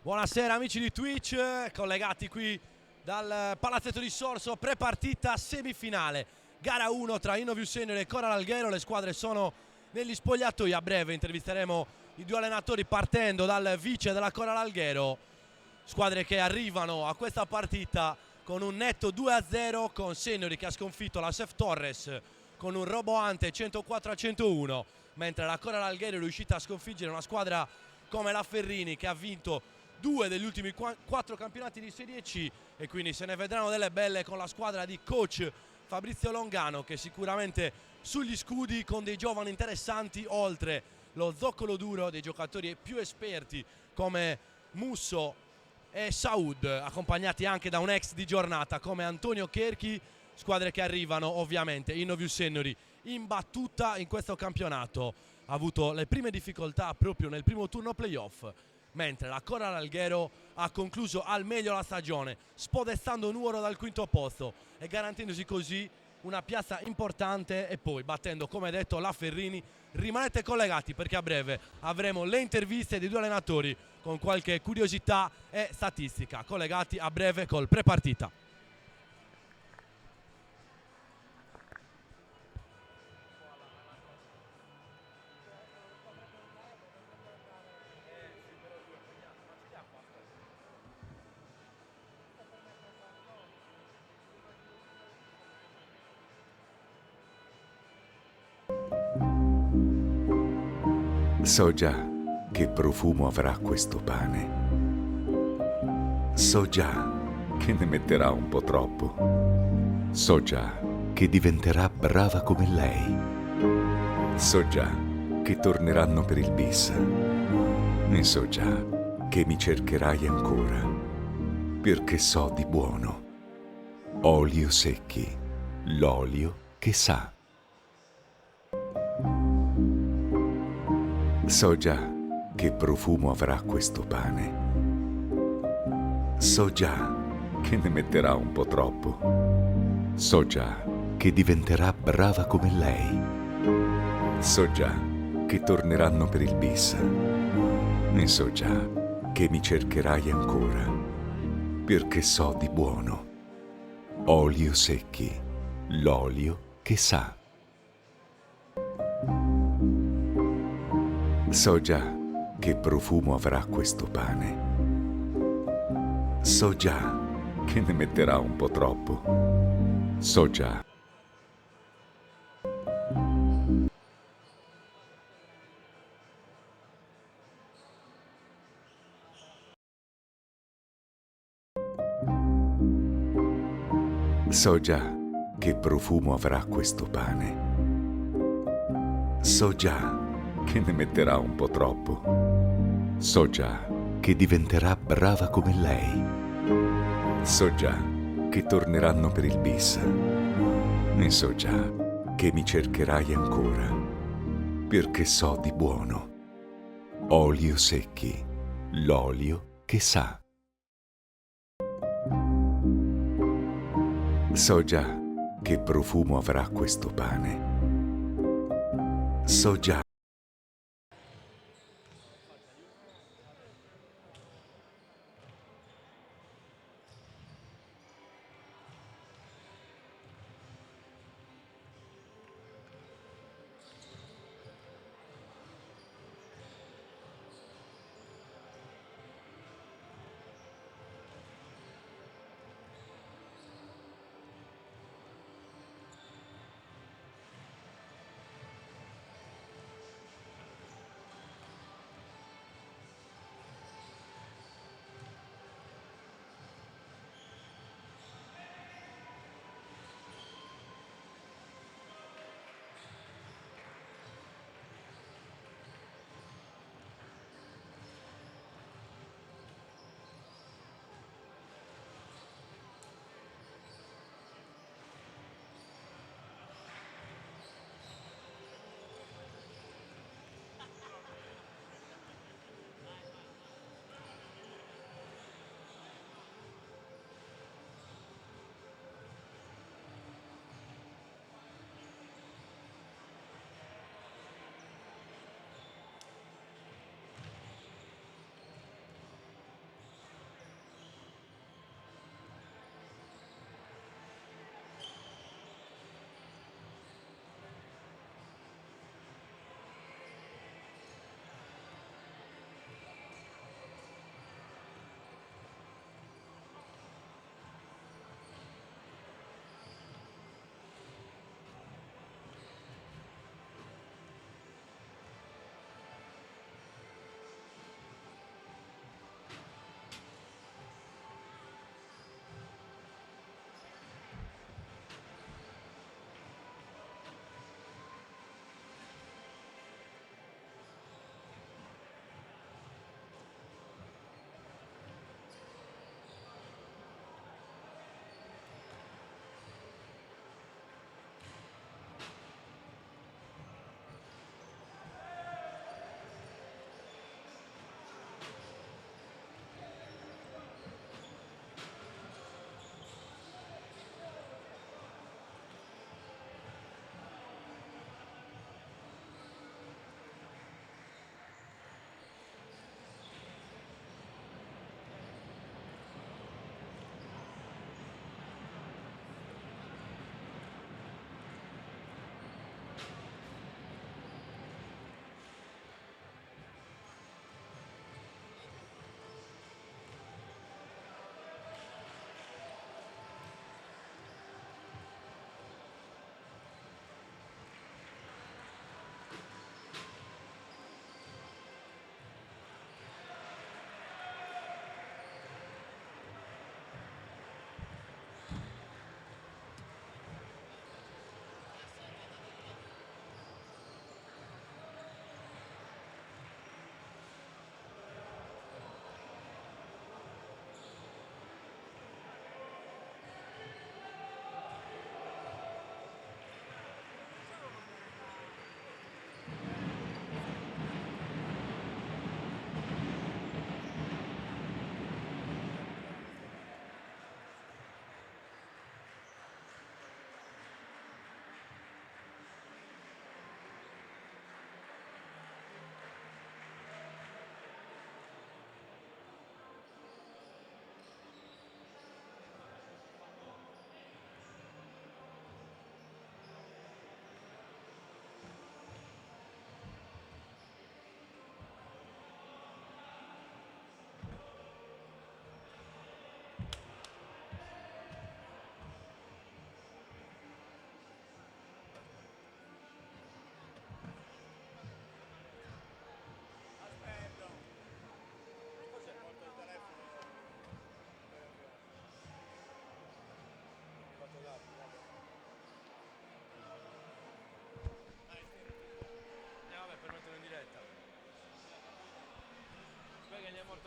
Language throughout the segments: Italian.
Buonasera amici di Twitch, collegati qui dal palazzetto di Sorso, prepartita semifinale, gara 1 tra Innoview Senior e Coral Alghero. Le squadre sono negli spogliatoi. A breve intervisteremo i due allenatori partendo dal vice della Coral Alghero, squadre che arrivano a questa partita con un netto 2-0, con Senior che ha sconfitto la Sef Torres con un roboante 104-101, mentre la Coral Alghero è riuscita a sconfiggere una squadra come la Ferrini, che ha vinto 2 degli ultimi 4 campionati di Serie C, e quindi se ne vedranno delle belle con la squadra di coach Fabrizio Longano, che sicuramente sugli scudi con dei giovani interessanti, oltre lo zoccolo duro dei giocatori più esperti come Musso e Saud, accompagnati anche da un ex di giornata come Antonio Cherchi. Squadre che arrivano ovviamente. Innoview Senior imbattuta in questo campionato, ha avuto le prime difficoltà proprio nel primo turno playoff, mentre la Coral Alghero ha concluso al meglio la stagione, spodestando Nuoro dal quinto posto e garantendosi così una piazza importante, e poi battendo, come detto, la Ferrini. Rimanete collegati perché a breve avremo le interviste dei due allenatori con qualche curiosità e statistica. Collegati a breve col prepartita. So già che profumo avrà questo pane. So già che ne metterà un po' troppo. So già che diventerà brava come lei. So già che torneranno per il bis. E so già che mi cercherai ancora. Perché so di buono. Olio secchi, l'olio che sa. So già che profumo avrà questo pane. So già che ne metterà un po' troppo. So già che diventerà brava come lei. So già che torneranno per il bis. E so già che mi cercherai ancora. Perché so di buono. Olio secchi, l'olio che sa. So già che profumo avrà questo pane. So già che ne metterà un po' troppo. So già. So già che profumo avrà questo pane. So già che ne metterà un po' troppo. So già che diventerà brava come lei. So già che torneranno per il bis. E so già che mi cercherai ancora. Perché so di buono. Olio secchi, l'olio che sa. So già che profumo avrà questo pane. So già.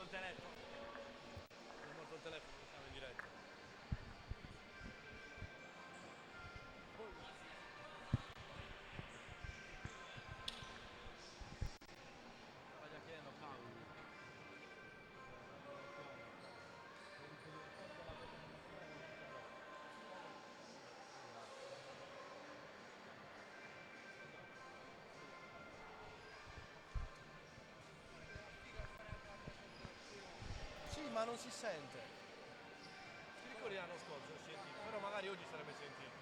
il telefono. È morto il telefono, siamo in diretta. Stava già chiedendo Paolo. Sì, ma non si sente. Ti ricordi l'anno scorso ho sentito, però magari oggi sarebbe sentito.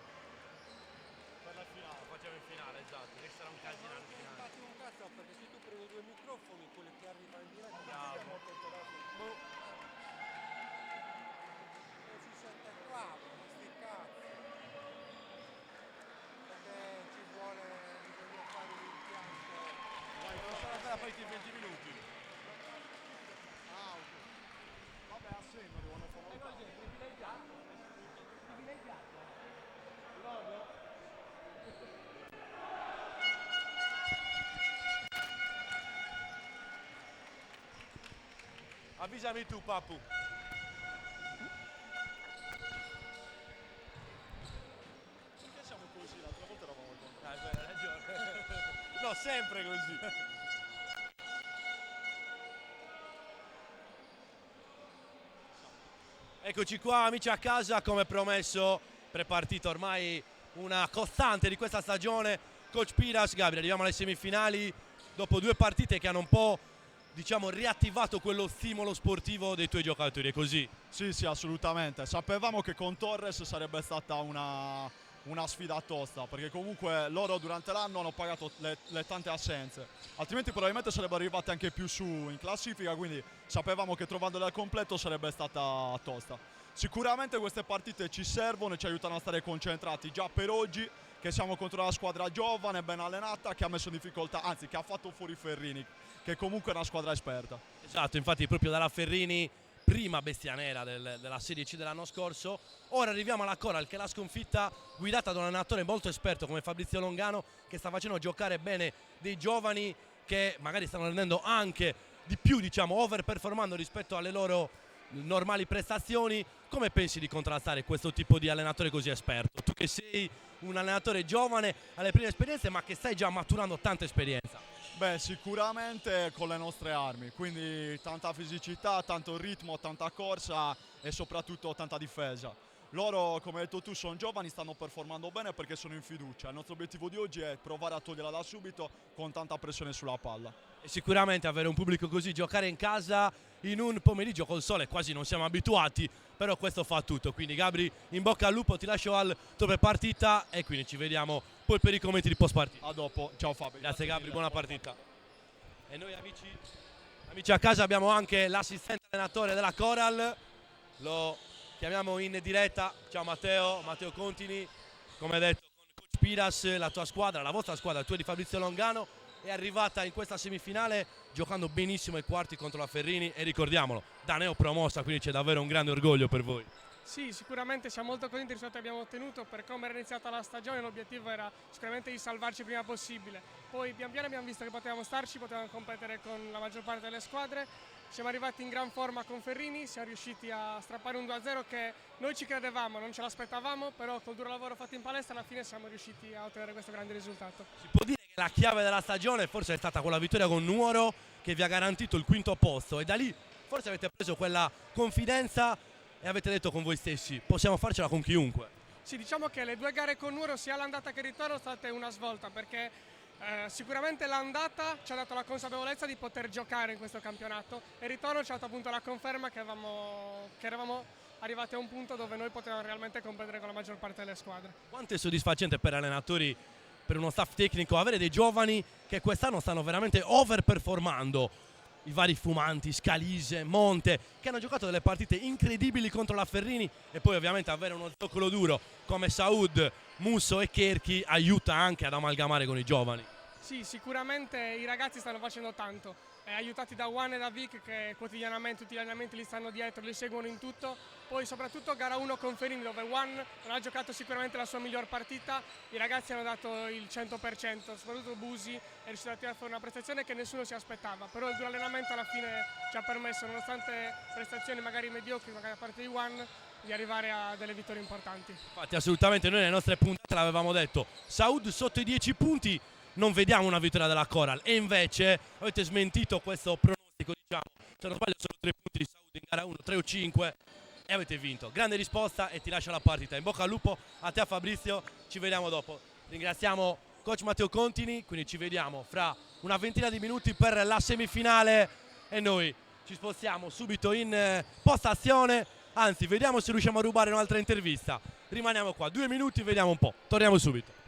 Per la finale, facciamo in finale, esatto, che sarà un casino al finale. Infatti un cazzo, perché se tu prendi due microfoni, quelli che arrivano in diretta, Bravo. non si sente qua, questi cazzi. Perché ci vuole, bisogna fare un impianto. Non sono ancora partiti in 20 minuti. Ah, ok. Vabbè, a segno devono fare un Avvisami tu, Papu. Perché siamo così? L'altra volta eravamo contro. Hai ragione. No, sempre così. Eccoci qua amici a casa, come promesso, prepartita ormai una costante di questa stagione. Coach Piras, Gabri, arriviamo alle semifinali dopo 2 partite che hanno un po', diciamo, riattivato quello stimolo sportivo dei tuoi giocatori, è così? Sì, sì, assolutamente. Sapevamo che con Torres sarebbe stata una sfida tosta, perché comunque loro durante l'anno hanno pagato le tante assenze, altrimenti probabilmente sarebbero arrivati anche più su in classifica, quindi sapevamo che trovandole al completo sarebbe stata tosta. Sicuramente queste partite ci servono e ci aiutano a stare concentrati già per oggi, che siamo contro una squadra giovane, ben allenata, che ha messo in difficoltà, anzi che ha fatto fuori Ferrini, che comunque è una squadra esperta. Esatto, infatti proprio dalla Ferrini, prima bestia nera della Serie C dell'anno scorso. Ora arriviamo alla Coral, che è la sconfitta guidata da un allenatore molto esperto come Fabrizio Longano, che sta facendo giocare bene dei giovani che magari stanno rendendo anche di più, diciamo, overperformando rispetto alle loro normali prestazioni. Come pensi di contrastare questo tipo di allenatore così esperto? Tu che sei un allenatore giovane alle prime esperienze, ma che stai già maturando tanta esperienza. Beh, sicuramente con le nostre armi, quindi tanta fisicità, tanto ritmo, tanta corsa e soprattutto tanta difesa. Loro, come hai detto tu, sono giovani, stanno performando bene perché sono in fiducia. Il nostro obiettivo di oggi è provare a toglierla da subito con tanta pressione sulla palla. E sicuramente avere un pubblico così, giocare in casa in un pomeriggio col sole, quasi non siamo abituati, però questo fa tutto. Quindi Gabri, in bocca al lupo, ti lascio al tuo partita e quindi ci vediamo poi per i commenti di post partita. A dopo, ciao Fabio. Grazie Gabri, buona partita. E noi amici a casa abbiamo anche l'assistente allenatore della Coral, lo chiamiamo in diretta. Ciao Matteo Contini, come detto con Coach Piras, la tua squadra, la vostra squadra, tua di Fabrizio Longano, è arrivata in questa semifinale giocando benissimo ai quarti contro la Ferrini e ricordiamolo, da neopromossa, quindi c'è davvero un grande orgoglio per voi. Sì, sicuramente siamo molto contenti del risultato che abbiamo ottenuto. Per come era iniziata la stagione l'obiettivo era sicuramente di salvarci il prima possibile. Poi pian piano abbiamo visto che potevamo starci, potevamo competere con la maggior parte delle squadre. Siamo arrivati in gran forma con Ferrini, siamo riusciti a strappare un 2-0 che noi ci credevamo, non ce l'aspettavamo, però col duro lavoro fatto in palestra alla fine siamo riusciti a ottenere questo grande risultato. Si può dire che la chiave della stagione forse è stata quella vittoria con Nuoro che vi ha garantito il quinto posto e da lì forse avete preso quella confidenza e avete detto con voi stessi possiamo farcela con chiunque. Sì, diciamo che le 2 gare con Nuoro, sia l'andata che il ritorno, sono state una svolta perché sicuramente l'andata ci ha dato la consapevolezza di poter giocare in questo campionato e il ritorno ci ha dato appunto la conferma che eravamo arrivati a un punto dove noi potevamo realmente competere con la maggior parte delle squadre. Quanto è soddisfacente per allenatori, per uno staff tecnico, avere dei giovani che quest'anno stanno veramente overperformando. I vari Fumanti, Scalise, Monte, che hanno giocato delle partite incredibili contro la Ferrini e poi ovviamente avere uno zoccolo duro come Saud, Musso e Cherchi aiuta anche ad amalgamare con i giovani. Sì, sicuramente i ragazzi stanno facendo tanto, aiutati da Juan e da Vic che quotidianamente tutti gli allenamenti li stanno dietro, li seguono in tutto. Poi soprattutto gara 1 con Ferini dove Juan non ha giocato sicuramente la sua miglior partita, i ragazzi hanno dato il 100%, soprattutto Busi è riuscito a tirare fuori una prestazione che nessuno si aspettava, però il duro allenamento alla fine ci ha permesso, nonostante prestazioni magari mediocri, magari da parte di Juan, di arrivare a delle vittorie importanti. Infatti assolutamente noi nelle nostre puntate l'avevamo detto, Saud sotto i 10 punti non vediamo una vittoria della Coral e invece avete smentito questo pronostico, diciamo, se non sbaglio sono 3 punti di Saud in gara 1, 3 o 5 e avete vinto. Grande risposta e ti lascio la partita. In bocca al lupo a te, a Fabrizio, ci vediamo dopo. Ringraziamo coach Matteo Contini, quindi ci vediamo fra una ventina di minuti per la semifinale e noi ci spostiamo subito in postazione, anzi vediamo se riusciamo a rubare un'altra intervista. Rimaniamo qua 2 minuti, vediamo un po', torniamo subito.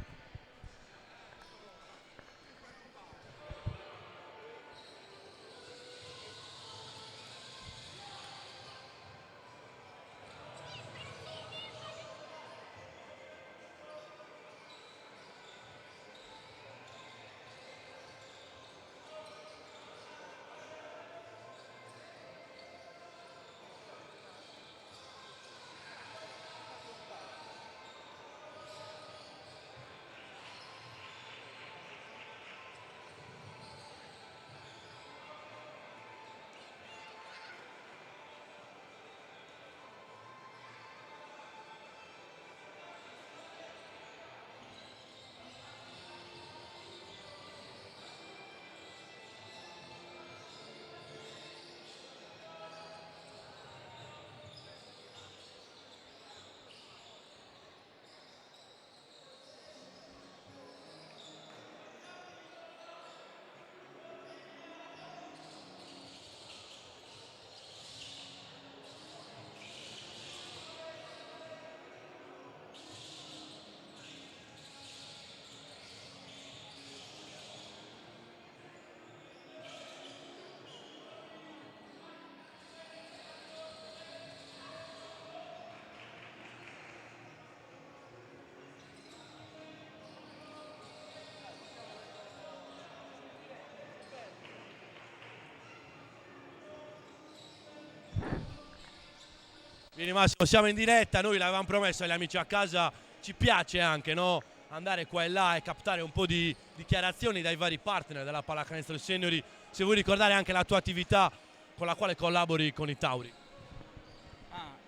Vieni Massimo, siamo in diretta, noi l'avevamo promesso agli amici a casa, ci piace anche, no? Andare qua e là e captare un po' di dichiarazioni dai vari partner della Pallacanestro Seniori. Se vuoi ricordare anche la tua attività con la quale collabori con i Tauri.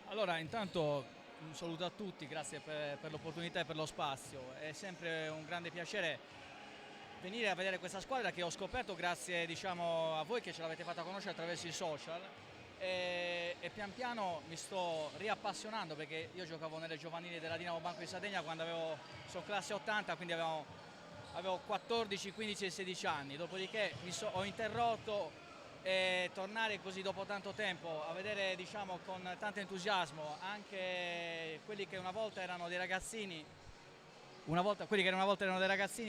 Allora intanto un saluto a tutti, grazie per l'opportunità e per lo spazio. È sempre un grande piacere venire a vedere questa squadra che ho scoperto grazie, diciamo, a voi che ce l'avete fatta conoscere attraverso i social. E pian piano mi sto riappassionando perché io giocavo nelle giovanili della Dinamo Banco di Sardegna quando sono classe 80, quindi avevo 14, 15 e 16 anni, dopodiché ho interrotto e tornare così dopo tanto tempo a vedere, diciamo, con tanto entusiasmo anche quelli che una volta erano dei ragazzini,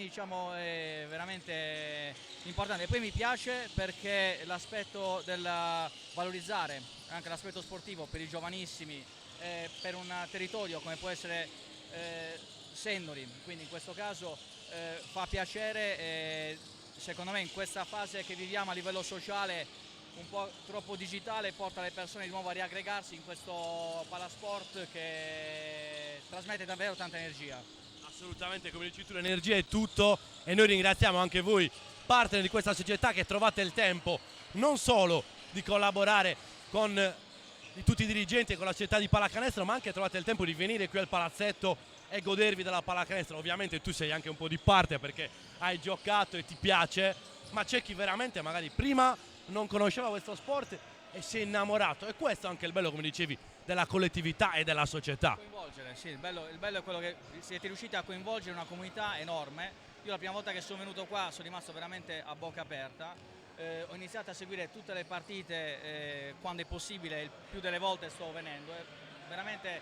diciamo, è veramente importante. E poi mi piace perché l'aspetto del valorizzare anche l'aspetto sportivo per i giovanissimi, per un territorio come può essere Sennori, quindi in questo caso fa piacere. Secondo me in questa fase che viviamo a livello sociale un po' troppo digitale porta le persone di nuovo a riaggregarsi in questo palasport che trasmette davvero tanta energia. Assolutamente, come dici tu, l'energia è tutto e noi ringraziamo anche voi, partner di questa società, che trovate il tempo non solo di collaborare con tutti i dirigenti e con la società di pallacanestro, ma anche trovate il tempo di venire qui al palazzetto e godervi della pallacanestro. Ovviamente tu sei anche un po' di parte perché hai giocato e ti piace, ma c'è chi veramente magari prima non conosceva questo sport e si è innamorato, e questo è anche il bello, come dicevi, della collettività e della società. Coinvolgere, sì, il bello è quello che siete riusciti a coinvolgere una comunità enorme. Io la prima volta che sono venuto qua sono rimasto veramente a bocca aperta, ho iniziato a seguire tutte le partite quando è possibile, il più delle volte sto venendo, veramente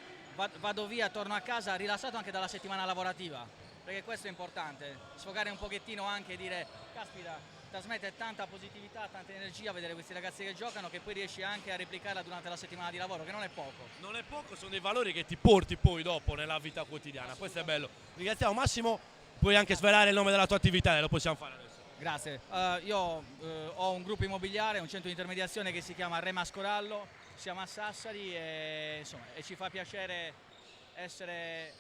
vado via, torno a casa rilassato anche dalla settimana lavorativa, perché questo è importante, sfogare un pochettino anche e dire caspita, trasmette tanta positività, tanta energia vedere questi ragazzi che giocano, che poi riesci anche a replicarla durante la settimana di lavoro, che non è poco. Non è poco, sono dei valori che ti porti poi dopo nella vita quotidiana, questo è bello. Ringraziamo Massimo, puoi anche svelare il nome della tua attività e lo possiamo fare adesso. Grazie. Io ho un gruppo immobiliare, un centro di intermediazione che si chiama Remas Corallo, siamo a Sassari e, insomma, e ci fa piacere essere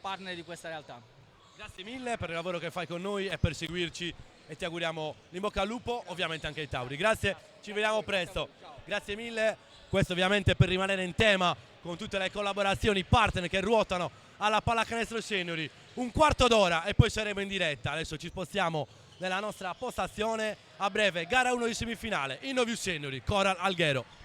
partner di questa realtà. Grazie mille per il lavoro che fai con noi e per seguirci e ti auguriamo in bocca al lupo, ovviamente anche ai Tauri. Grazie, ci vediamo presto. Grazie mille, questo ovviamente per rimanere in tema con tutte le collaborazioni partner che ruotano alla pallacanestro seniori. Un quarto d'ora e poi saremo in diretta. Adesso ci spostiamo nella nostra postazione. A breve gara 1 di semifinale, Innoviu Seniori, Coral Alghero.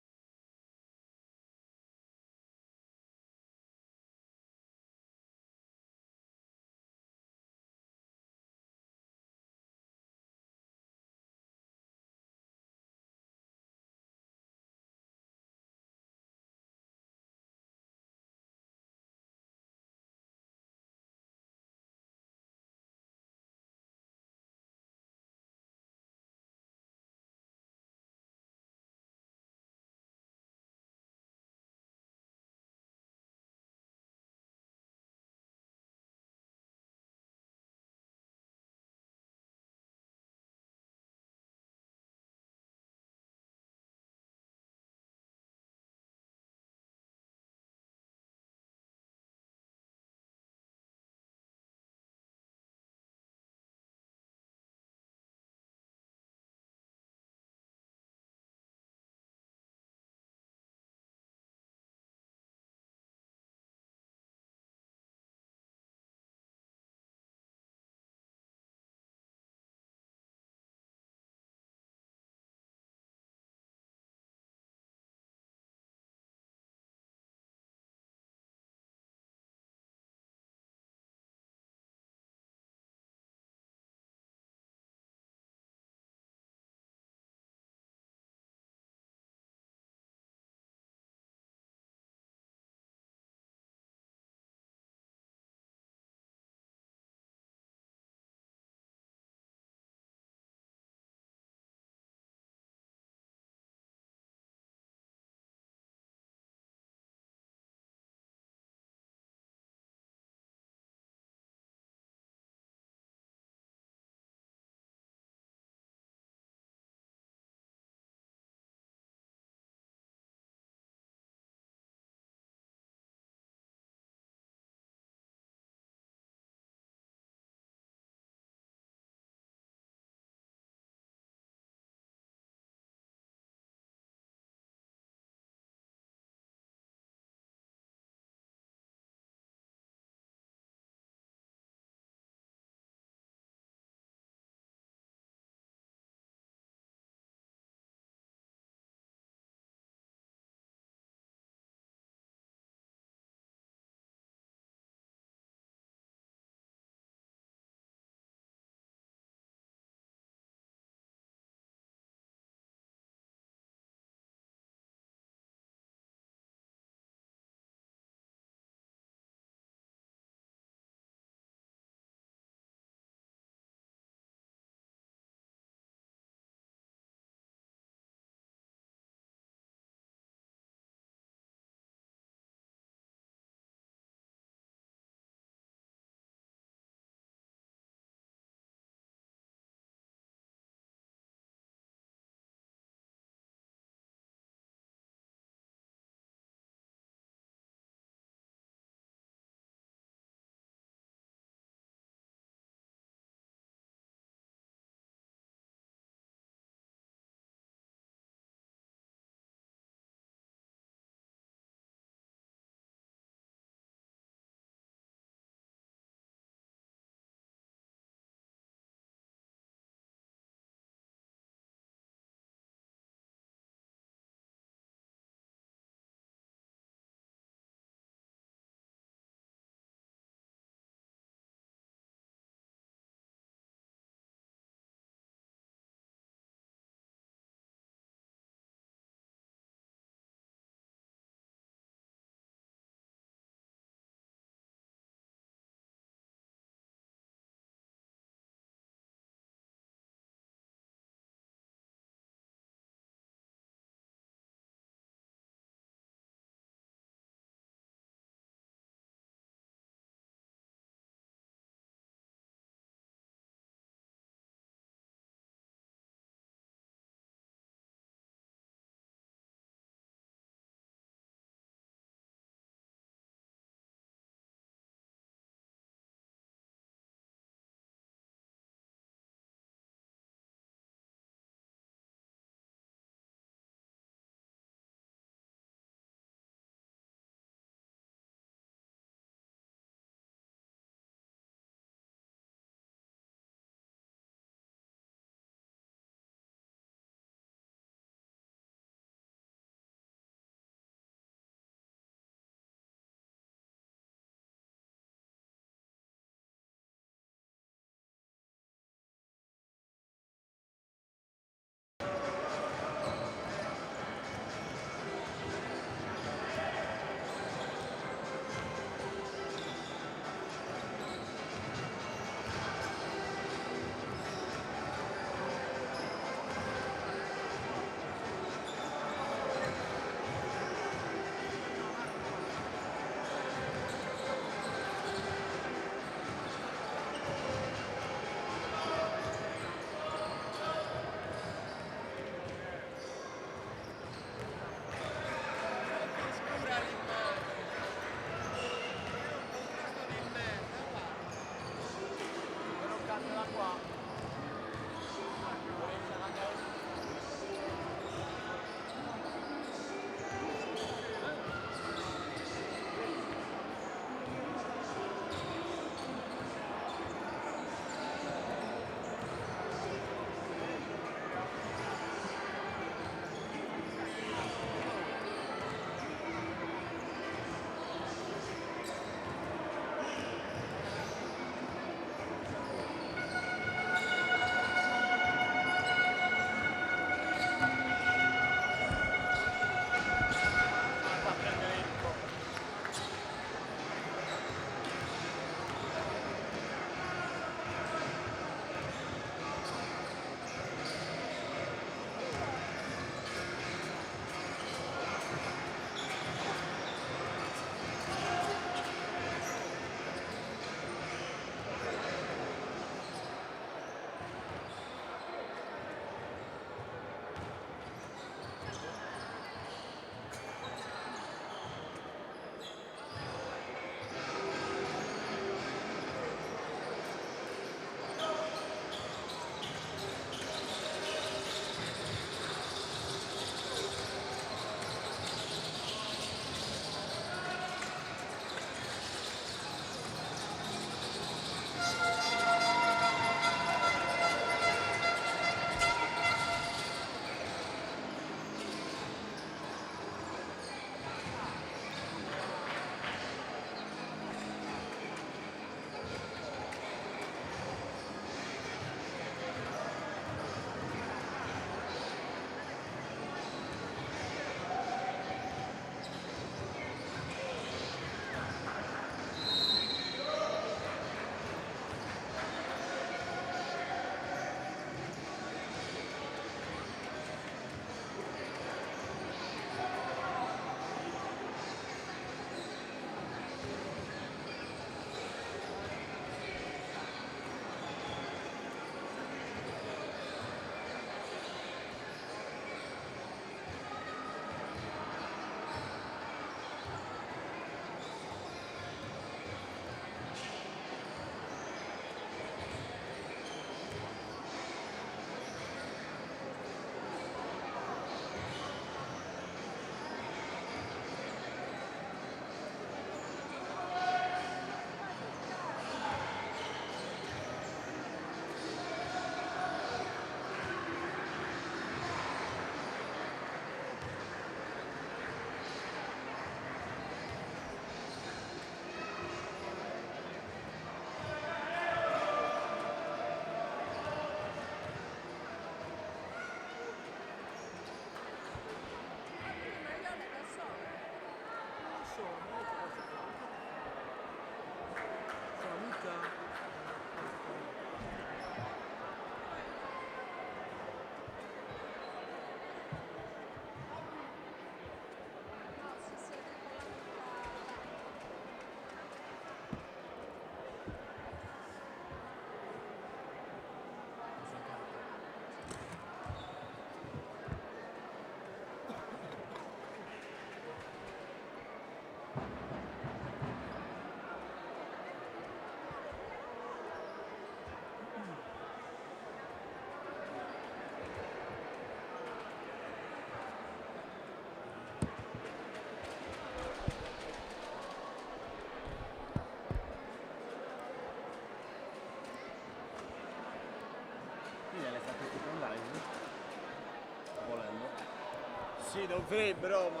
Sì, dovrebbero, ma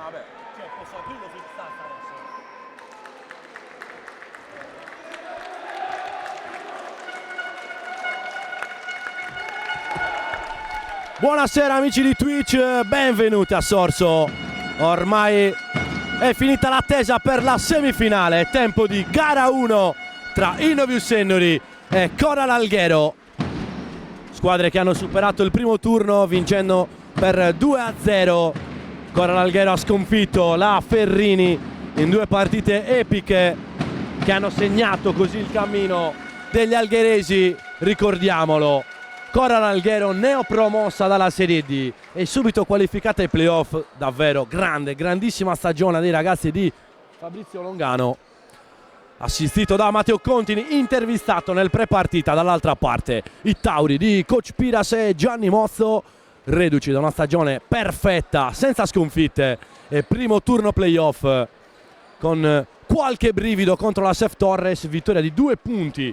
vabbè. Cioè, posso aprirlo sul staff adesso? Buonasera amici di Twitch, benvenuti a Sorso. Ormai è finita l'attesa per la semifinale, tempo di gara 1 tra Innovius Ennuri e Coral Alghero. Squadre che hanno superato il primo turno vincendo per 2-0. Coral Alghero ha sconfitto la Ferrini in 2 partite epiche che hanno segnato così il cammino degli algheresi, ricordiamolo. Coral Alghero neopromossa dalla Serie D e subito qualificata ai playoff. Davvero grandissima stagione dei ragazzi di Fabrizio Longano, assistito da Matteo Contini, intervistato nel pre-partita. Dall'altra parte i Tauri di coach Piras e Gianni Mozzo, reduci da una stagione perfetta, senza sconfitte e primo turno playoff con qualche brivido contro la Sef Torres, vittoria di 2 punti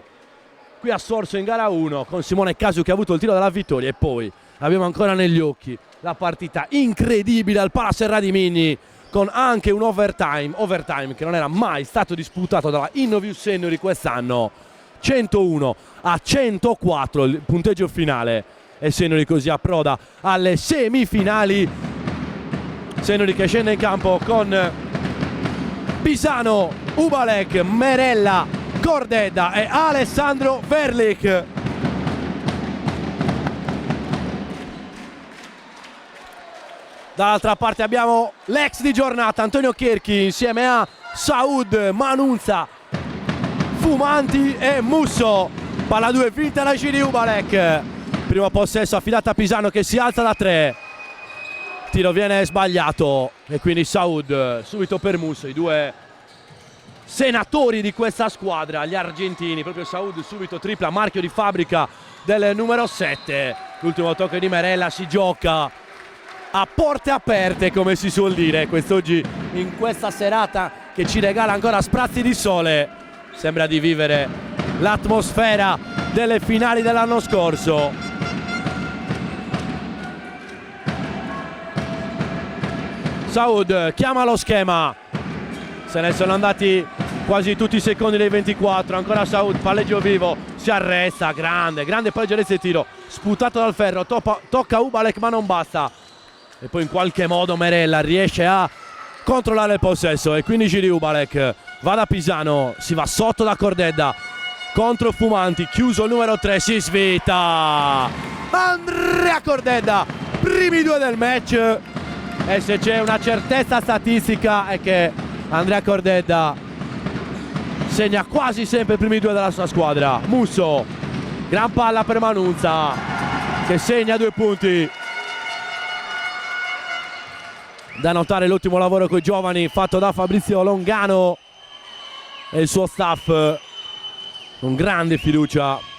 qui a Sorso in gara 1 con Simone Casu che ha avuto il tiro della vittoria. E poi abbiamo ancora negli occhi la partita incredibile al Palaserra di Migni, con anche un overtime che non era mai stato disputato dalla Innovius Ennuri quest'anno. 101-104 il punteggio finale e Ennuri così approda alle semifinali. Ennuri che scende in campo con Pisano, Ubalek, Merella, Cordedda e Alessandro Verlik. Dall'altra parte abbiamo l'ex di giornata Antonio Cherchi insieme a Saud, Manunza, Fumanti e Musso. Palla 2 vinta da Giri Ubalek. Primo possesso affidata a Pisano che si alza da 3. Tiro viene sbagliato e quindi Saud subito per Musso, i 2 senatori di questa squadra, gli argentini. Proprio Saud subito tripla, marchio di fabbrica del numero 7. L'ultimo tocco di Merella, si gioca a porte aperte come si suol dire quest'oggi, in questa serata che ci regala ancora sprazzi di sole. Sembra di vivere l'atmosfera delle finali dell'anno scorso. Saud chiama lo schema, se ne sono andati quasi tutti i secondi dei 24. Ancora Saud, palleggio vivo, si arresta, grande palleggio di tiro, sputato dal ferro, tocca Ubalek ma non basta. E poi in qualche modo Merella riesce a controllare il possesso e quindi Giri Ubalek va da Pisano, si va sotto da Cordedda contro Fumanti, chiuso il numero 3, si svita Andrea Cordedda, primi 2 del match. E se c'è una certezza statistica è che Andrea Cordedda segna quasi sempre i primi 2 della sua squadra. Musso, gran palla per Manunza che segna 2 punti. Da notare l'ultimo lavoro con i giovani fatto da Fabrizio Longano e il suo staff con grande fiducia.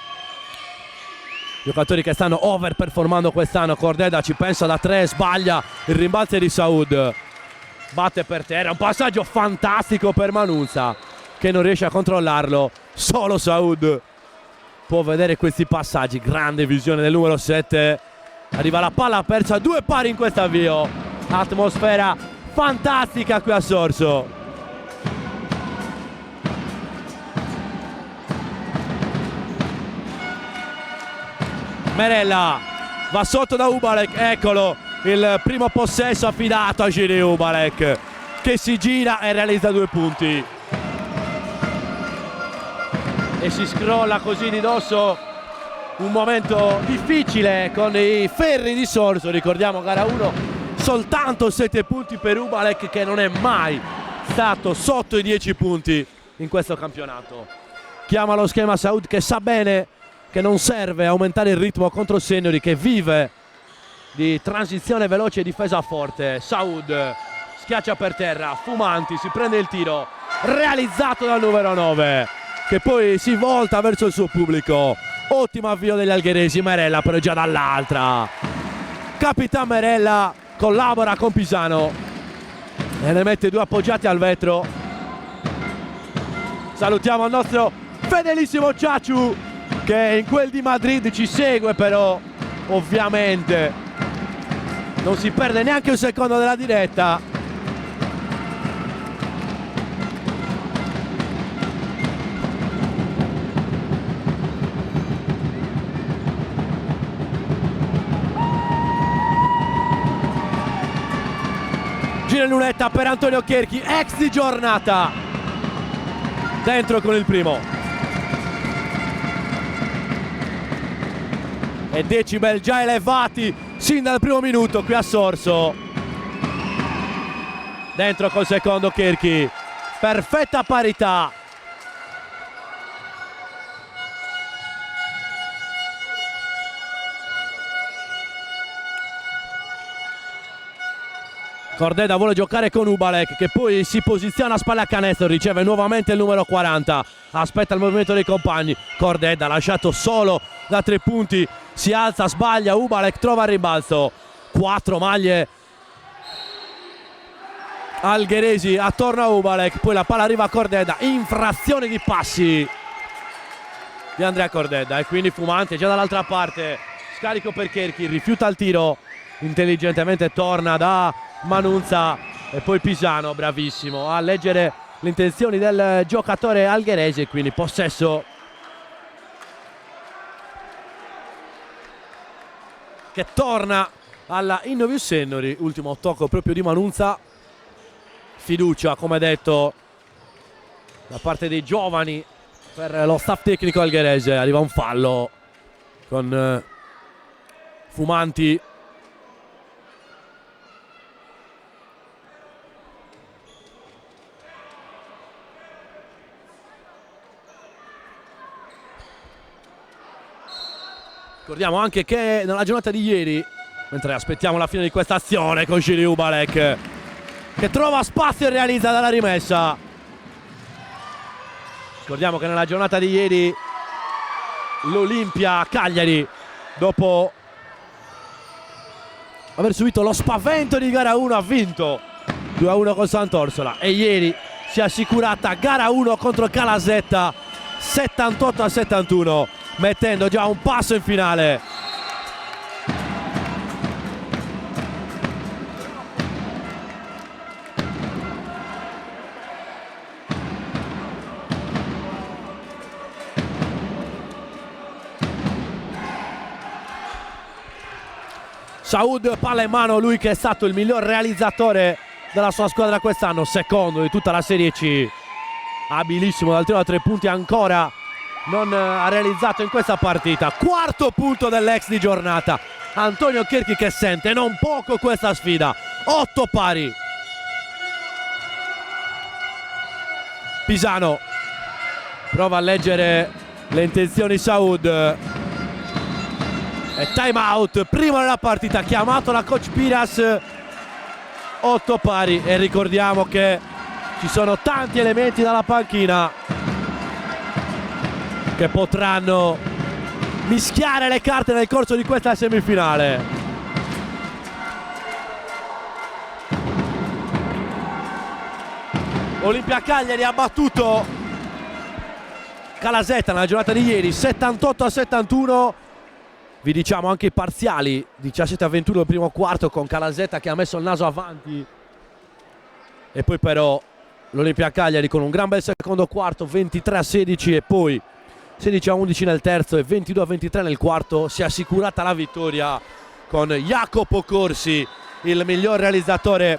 Giocatori che stanno overperformando quest'anno. Cordedda ci pensa da 3, sbaglia il rimbalzo di Saud, batte per terra, un passaggio fantastico per Manunza che non riesce a controllarlo. Solo Saud può vedere questi passaggi, grande visione del numero 7. Arriva la palla persa, 2 pari in questo avvio, atmosfera fantastica qui a Sorso. Merella va sotto da Ubalek, eccolo il primo possesso affidato a Giri Ubalek che si gira e realizza 2 punti e si scrolla così di dosso un momento difficile con i ferri di Sorso. Ricordiamo gara 1, soltanto 7 punti per Ubalek che non è mai stato sotto i 10 punti in questo campionato. Chiama lo schema Saud che sa bene che non serve aumentare il ritmo contro Ennuri che vive di transizione veloce e difesa forte. Saud schiaccia per terra, Fumanti si prende il tiro realizzato dal numero 9 che poi si volta verso il suo pubblico. Ottimo avvio degli algheresi. Merella però già dall'altra, Capitan Merella collabora con Pisano e ne mette 2 appoggiati al vetro. Salutiamo il nostro fedelissimo Ciacciu che in quel di Madrid ci segue, però ovviamente Non si perde neanche un secondo della diretta. Gira in lunetta per Antonio Cherchi, ex di giornata. Dentro con il primo. E decibel già elevati sin dal primo minuto qui a Sorso. Dentro col secondo Cherchi. Perfetta parità. Cordeda vuole giocare con Ubalek, che poi si posiziona a spalle a canestro, riceve nuovamente il numero 40, aspetta il movimento dei compagni. Cordeda lasciato solo da 3 punti, si alza, sbaglia, Ubalek trova il rimbalzo. 4 maglie algheresi attorno a Ubalek, poi la palla arriva a Cordeda, infrazione di passi di Andrea Cordeda, e quindi Fumante già dall'altra parte. Scarico per Cherchi, rifiuta il tiro, intelligentemente torna da Manunza e poi Pisano, bravissimo a leggere le intenzioni del giocatore algherese, quindi possesso che torna alla Innovius Sennori. Ultimo tocco proprio di Manunza, fiducia come detto da parte dei giovani per lo staff tecnico algherese. Arriva un fallo con Fumanti. Ricordiamo anche che nella giornata di ieri, mentre aspettiamo la fine di questa azione con Giri Ubalek, che trova spazio e realizza dalla rimessa. Ricordiamo che nella giornata di ieri l'Olimpia Cagliari, dopo aver subito lo spavento di gara 1, ha vinto 2-1 con Sant'Orsola, e ieri si è assicurata gara 1 contro Calasetta 78-71, mettendo già un passo in finale. Saud, palla in mano, lui che è stato il miglior realizzatore della sua squadra quest'anno, secondo di tutta la Serie C, abilissimo dal tiro da 3 punti, ancora non ha realizzato in questa partita. Quarto punto dell'ex di giornata, Antonio Cherchi, che sente non poco questa sfida. 8 pari. Pisano prova a leggere le intenzioni Saud, e time out prima della partita chiamato da coach Piras. 8 pari, e ricordiamo che ci sono tanti elementi dalla panchina che potranno mischiare le carte nel corso di questa semifinale. Olimpia Cagliari ha battuto Calasetta nella giornata di ieri 78-71. Vi diciamo anche i parziali: 17-21 il primo quarto, con Calasetta che ha messo il naso avanti, e poi però l'Olimpia Cagliari con un gran bel secondo quarto, 23-16, e poi 16-11 nel terzo e 22-23 nel quarto. Si è assicurata la vittoria con Jacopo Corsi, il miglior realizzatore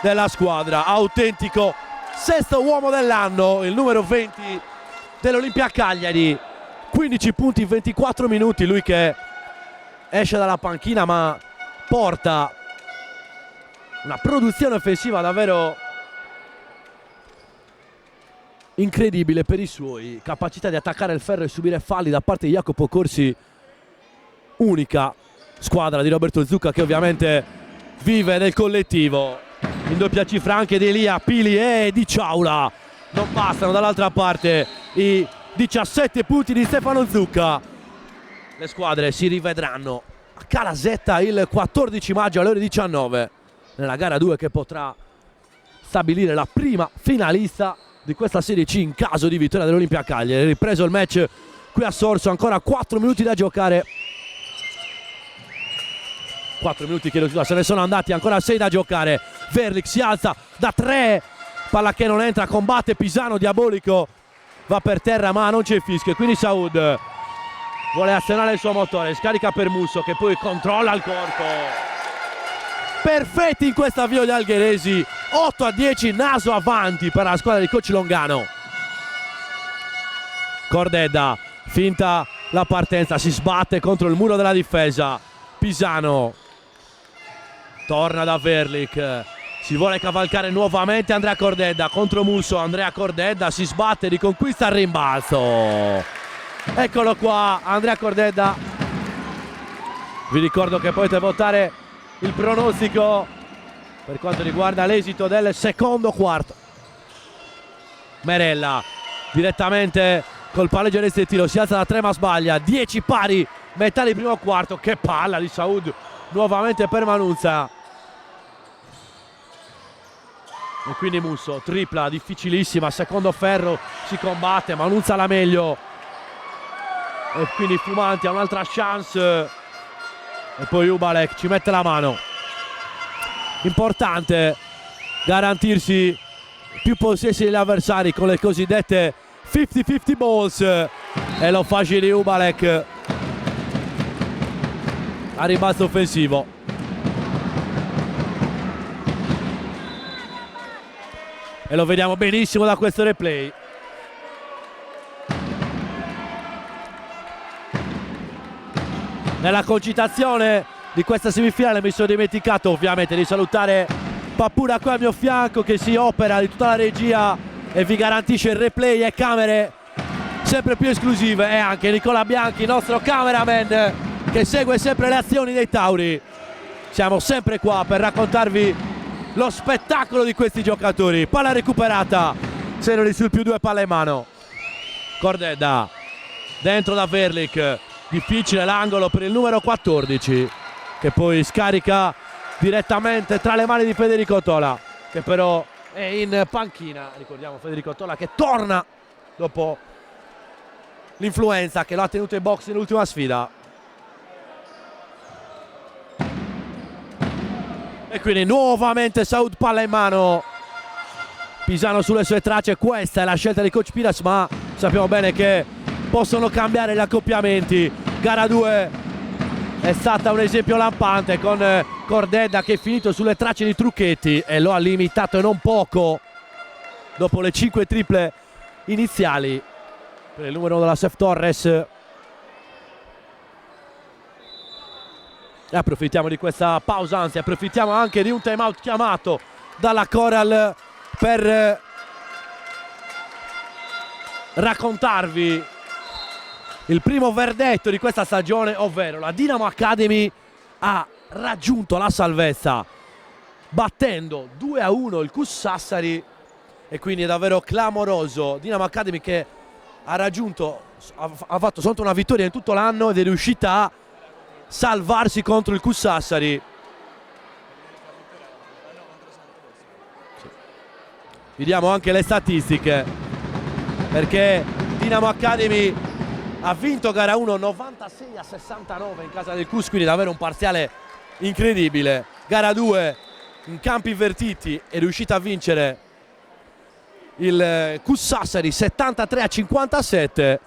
della squadra, autentico sesto uomo dell'anno, il numero 20 dell'Olimpia Cagliari. 15 punti in 24 minuti, lui che esce dalla panchina ma porta una produzione offensiva davvero incredibile per i suoi, capacità di attaccare il ferro e subire falli da parte di Jacopo Corsi. Unica squadra di Roberto Zucca, che ovviamente vive nel collettivo. In doppia cifra anche di Elia, Pili e di Ciaula. Non bastano dall'altra parte i 17 punti di Stefano Zucca. Le squadre si rivedranno a Calasetta il 14 maggio alle ore 19 nella gara 2, che potrà stabilire la prima finalista di questa Serie C in caso di vittoria dell'Olimpia Cagliari. Ripreso il match qui a Sorso, ancora 4 minuti da giocare. 4 minuti, chiedo scusa, se ne sono andati, ancora 6 da giocare. Verlik si alza da 3, palla che non entra, combatte Pisano, diabolico, va per terra ma non c'è il fischio, quindi Saud vuole azionare il suo motore, scarica per Musso che poi controlla il corpo. Perfetti in questo avvio gli algheresi, 8-10, naso avanti per la squadra di coach Longano. Cordedda finta la partenza, si sbatte contro il muro della difesa. Pisano torna da Verlik, si vuole cavalcare nuovamente Andrea Cordedda contro Musso. Andrea Cordedda si sbatte, riconquista il rimbalzo. Eccolo qua Andrea Cordedda. Vi ricordo che potete votare il pronostico per quanto riguarda l'esito del secondo quarto. Merella direttamente col palleggio restrittivo, si alza da 3 ma sbaglia. 10 pari, metà di primo quarto. Che palla di Saud nuovamente per Manunza. E quindi Musso, tripla difficilissima, secondo ferro, si combatte, Manunza la meglio. E quindi Fumanti ha un'altra chance. E poi Ubalek ci mette la mano. Importante garantirsi più possessi degli avversari con le cosiddette 50-50 balls. E lo fa Giri Ubalek a rimbalzo offensivo. E lo vediamo benissimo da questo replay. Nella concitazione di questa semifinale mi sono dimenticato ovviamente di salutare Pappura qua al mio fianco, che si opera di tutta la regia e vi garantisce il replay e camere sempre più esclusive, e anche Nicola Bianchi, il nostro cameraman, che segue sempre le azioni dei Tauri. Siamo sempre qua per raccontarvi lo spettacolo di questi giocatori. Palla recuperata, Senoli sul +2, palla in mano. Cordedda dentro da Verlik, difficile l'angolo per il numero 14, che poi scarica direttamente tra le mani di Federico Tola, che però è in panchina. Ricordiamo Federico Tola che torna dopo l'influenza che lo ha tenuto in box nell'ultima sfida. E quindi nuovamente Saud, palla in mano. Pisano sulle sue tracce, questa è la scelta di coach Piras, ma sappiamo bene che possono cambiare gli accoppiamenti. Gara 2 è stata un esempio lampante, con Cordedda che è finito sulle tracce di Trucchetti e lo ha limitato e non poco dopo le 5 triple iniziali per il numero 1 della Sef Torres. E approfittiamo di questa pausa, anzi approfittiamo anche di un timeout chiamato dalla Coral per raccontarvi il primo verdetto di questa stagione, ovvero la Dinamo Academy ha raggiunto la salvezza battendo 2-1 il Cus Sassari, e quindi è davvero clamoroso. Dinamo Academy che ha raggiunto, ha fatto soltanto una vittoria in tutto l'anno ed è riuscita a salvarsi contro il Cus Sassari. Vediamo anche le statistiche, perché Dinamo Academy ha vinto gara 1 96-69 in casa del Cus, quindi davvero un parziale incredibile. Gara 2 in campi invertiti è riuscita a vincere il Cus Sassari 73-57,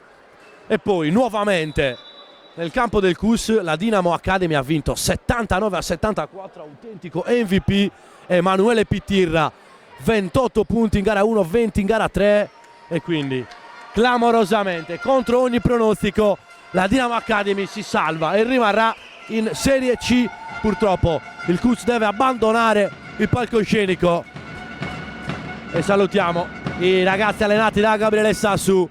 e poi nuovamente nel campo del Cus la Dinamo Academy ha vinto 79-74, autentico MVP Emanuele Pittirra, 28 punti in gara 1, 20 in gara 3, e quindi clamorosamente contro ogni pronostico la Dinamo Academy si salva e rimarrà in Serie C. Purtroppo il Cus deve abbandonare il palcoscenico, e salutiamo i ragazzi allenati da Gabriele Sassu.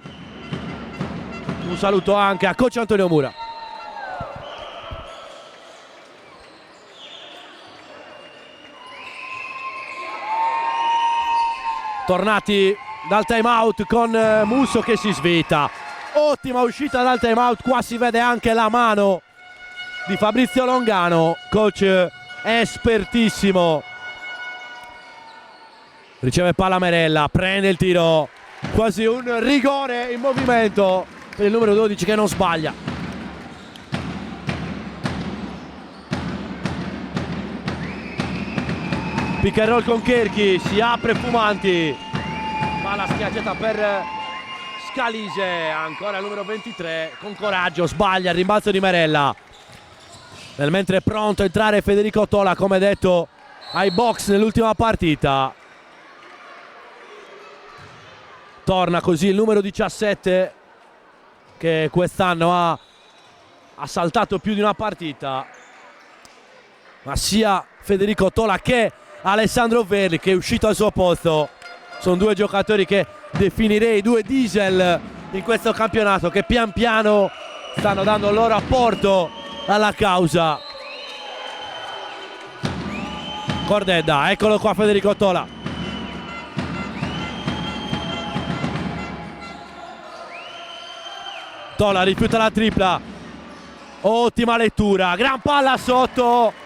Un saluto anche a coach Antonio Mura. Tornati dal time out con Musso che si svita. Ottima uscita dal time out, qua si vede anche la mano di Fabrizio Longano, coach espertissimo. Riceve palla Merella, prende il tiro, quasi un rigore in movimento per il numero 12 che non sbaglia. pick and roll con Cherchi, si apre Fumanti, ma la schiacciata per Scalise, ancora il numero 23, con coraggio sbaglia il rimbalzo di Merella. Nel mentre è pronto a entrare Federico Tola, come detto, ai box nell'ultima partita. Torna così il numero 17 che quest'anno ha saltato più di una partita, ma sia Federico Tola che Alessandro Verli, che è uscito al suo posto, sono due giocatori che definirei due diesel in questo campionato, che pian piano stanno dando il loro apporto alla causa. Cordedda, eccolo qua Federico Tola. Tola rifiuta la tripla, ottima lettura, gran palla sotto,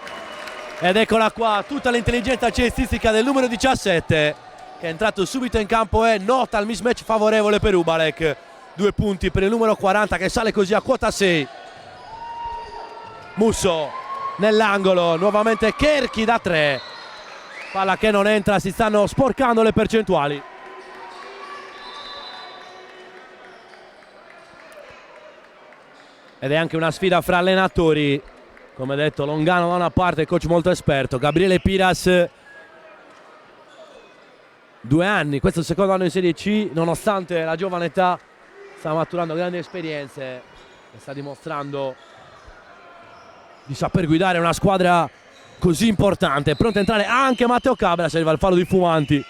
ed eccola qua tutta l'intelligenza cestistica del numero 17 che è entrato subito in campo e nota il mismatch favorevole per Ubalek. 2 punti per il numero 40 che sale così a quota 6. Musso nell'angolo, nuovamente Cherchi da 3, palla che non entra, si stanno sporcando le percentuali. Ed è anche una sfida fra allenatori, come detto Longano da una parte, coach molto esperto, Gabriele Piras, 2 anni, questo è il secondo anno in Serie C, nonostante la giovane età sta maturando grandi esperienze e sta dimostrando di saper guidare una squadra così importante. Pronto a entrare anche Matteo Cabras, arriva il fallo di Fumanti.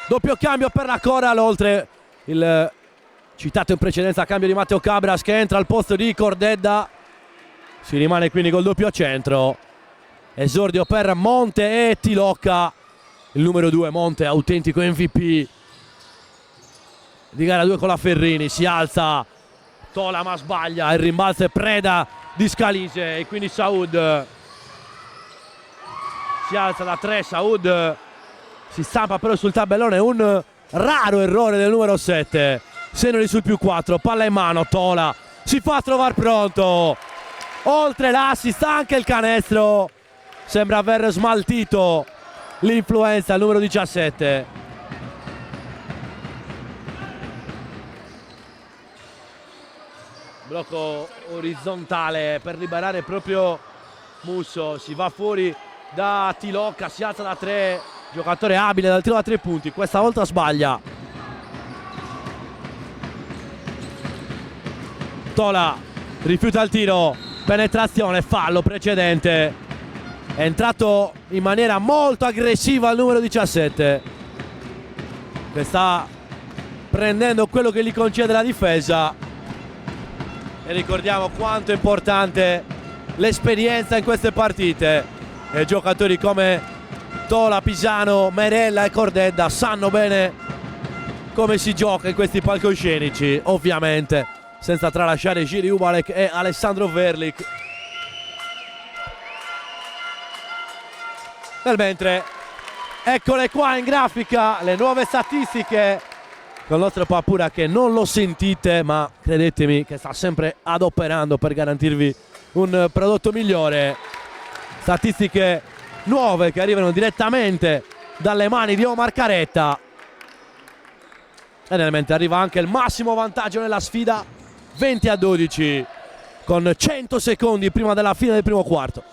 Doppio cambio per la Coral, oltre il citato in precedenza cambio di Matteo Cabras che entra al posto di Cordedda. Si rimane quindi col doppio centro. Esordio per Monte e Tilocca. Il numero 2 Monte, autentico MVP di gara 2 con la Ferrini. Si alza Tola ma sbaglia, il rimbalzo è preda di Scalise e quindi Saud si alza da 3. Saud si stampa però sul tabellone, un raro errore del numero 7. Senoli sul più 4, palla in mano, Tola si fa trovare pronto, oltre l'assist anche il canestro, sembra aver smaltito l'influenza al numero 17. Blocco orizzontale per liberare proprio Musso, si va fuori da Tilocca, si alza da 3, giocatore abile dal tiro da 3 punti, questa volta sbaglia. Tola rifiuta il tiro, penetrazione, fallo precedente, è entrato in maniera molto aggressiva il numero 17 che sta prendendo quello che gli concede la difesa, e ricordiamo quanto è importante l'esperienza in queste partite, e giocatori come Tola, Pisano, Merella e Cordedda sanno bene come si gioca in questi palcoscenici, ovviamente senza tralasciare Giri Ubalek e Alessandro Verlik. Nel mentre eccole qua in grafica le nuove statistiche con il nostro Papura, che non lo sentite ma credetemi che sta sempre adoperando per garantirvi un prodotto migliore. Statistiche nuove che arrivano direttamente dalle mani di Omar Caretta, e nel mentre arriva anche il massimo vantaggio nella sfida, 20-12 con 100 secondi prima della fine del primo quarto.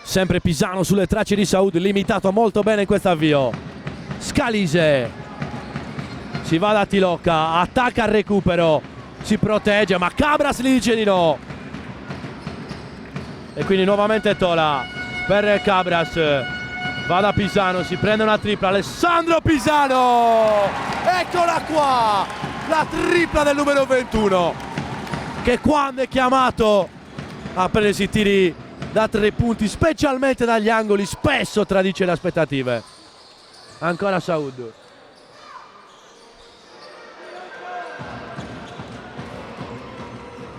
Sempre Pisano sulle tracce di Saud, limitato molto bene in questo avvio. Scalise si va da Tilocca, attacca al recupero, si protegge ma Cabras gli dice di no, e quindi nuovamente Tola per Cabras, va da Pisano, si prende una tripla, Alessandro Pisano, eccola qua, la tripla del numero 21 che quando è chiamato a prendersi i tiri da 3 punti, specialmente dagli angoli, spesso tradisce le aspettative. Ancora Saud,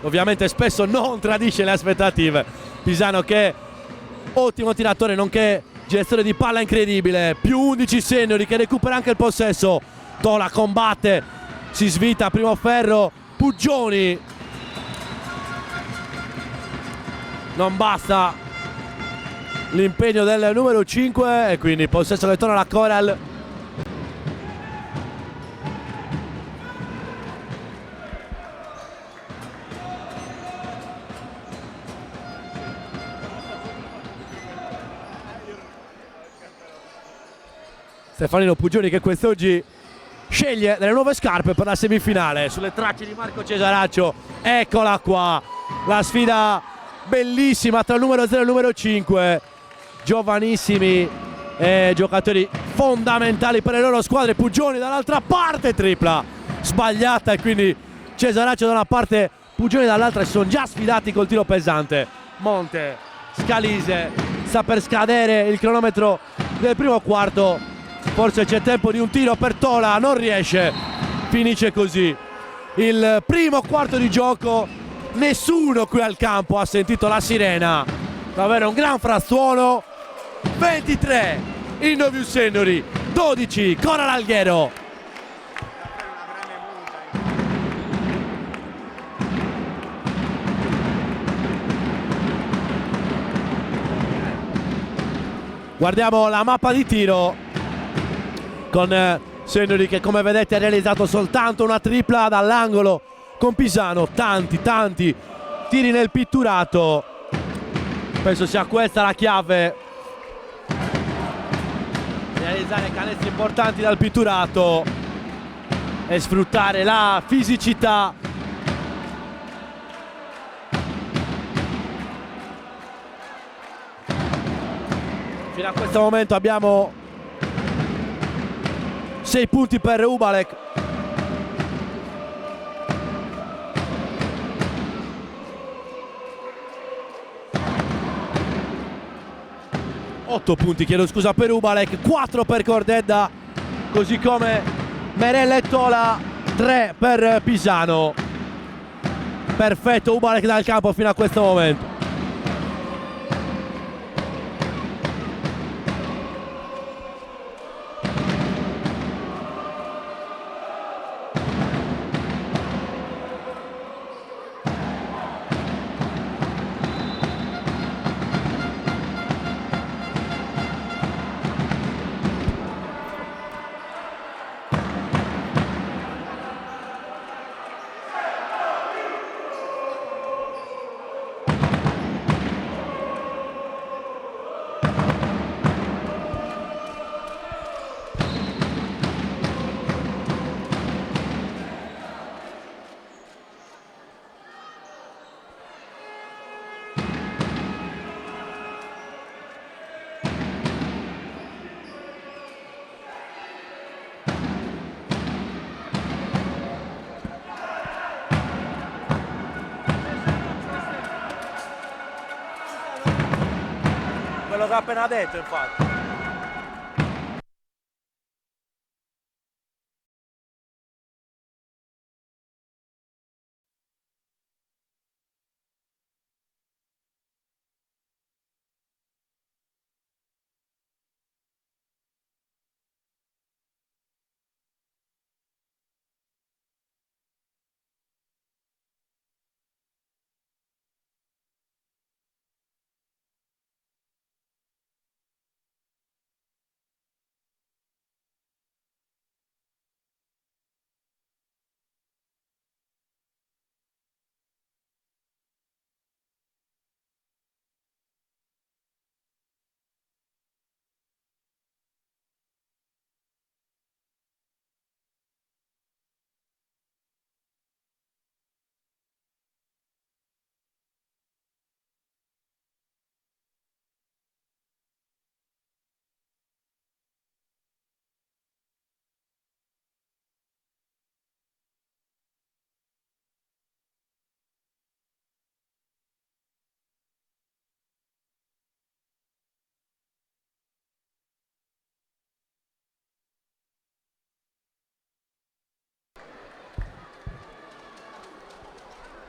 ovviamente spesso non tradisce le aspettative. Pisano che ottimo tiratore nonché gestore di palla incredibile, più 11 seniori che recupera anche il possesso. Tola combatte, si svita primo ferro, Puggioni, non basta l'impegno del numero 5 e quindi possesso che torna alla Coral. Stefanino Puggioni che quest'oggi sceglie delle nuove scarpe per la semifinale sulle tracce di Marco Cesaraccio. Eccola qua, la sfida bellissima tra il numero 0 e il numero 5, giovanissimi giocatori fondamentali per le loro squadre. Puggioni dall'altra parte, tripla sbagliata e quindi Cesaraccio da una parte, Puggioni dall'altra. Si sono già sfidati col tiro pesante. Monte, Scalise, sta per scadere il cronometro del primo quarto. Forse c'è tempo di un tiro per Tola, non riesce, finisce così il primo quarto di gioco. Nessuno qui al campo ha sentito la sirena, davvero un gran frastuono. 23 Innovius Seniori, 12 Coral Alghero. Guardiamo la mappa di tiro con Seniori che come vedete ha realizzato soltanto una tripla dall'angolo con Pisano. Tanti tiri nel pitturato, penso sia questa la chiave, realizzare canestri importanti dal pitturato e sfruttare la fisicità. Fino a questo momento abbiamo 6 punti per Ubalek. Otto punti, chiedo scusa, per Ubalek, 4 per Cordedda, così come Merella e Tola, 3 per Pisano. Perfetto Ubalek dal campo fino a questo momento. Quello che ha appena detto, infatti.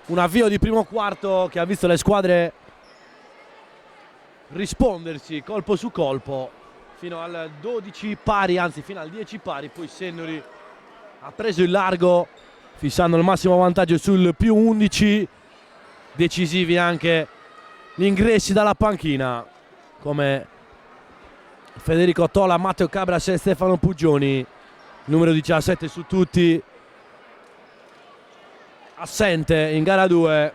un avvio di primo quarto che ha visto le squadre rispondersi colpo su colpo fino al 12 pari, anzi fino al 10 pari. Poi Sennori ha preso il largo fissando il massimo vantaggio sul più 11. Decisivi anche gli ingressi dalla panchina come Federico Tola, Matteo Cabras e Stefano Puggioni. Numero 17 su tutti, assente in gara 2,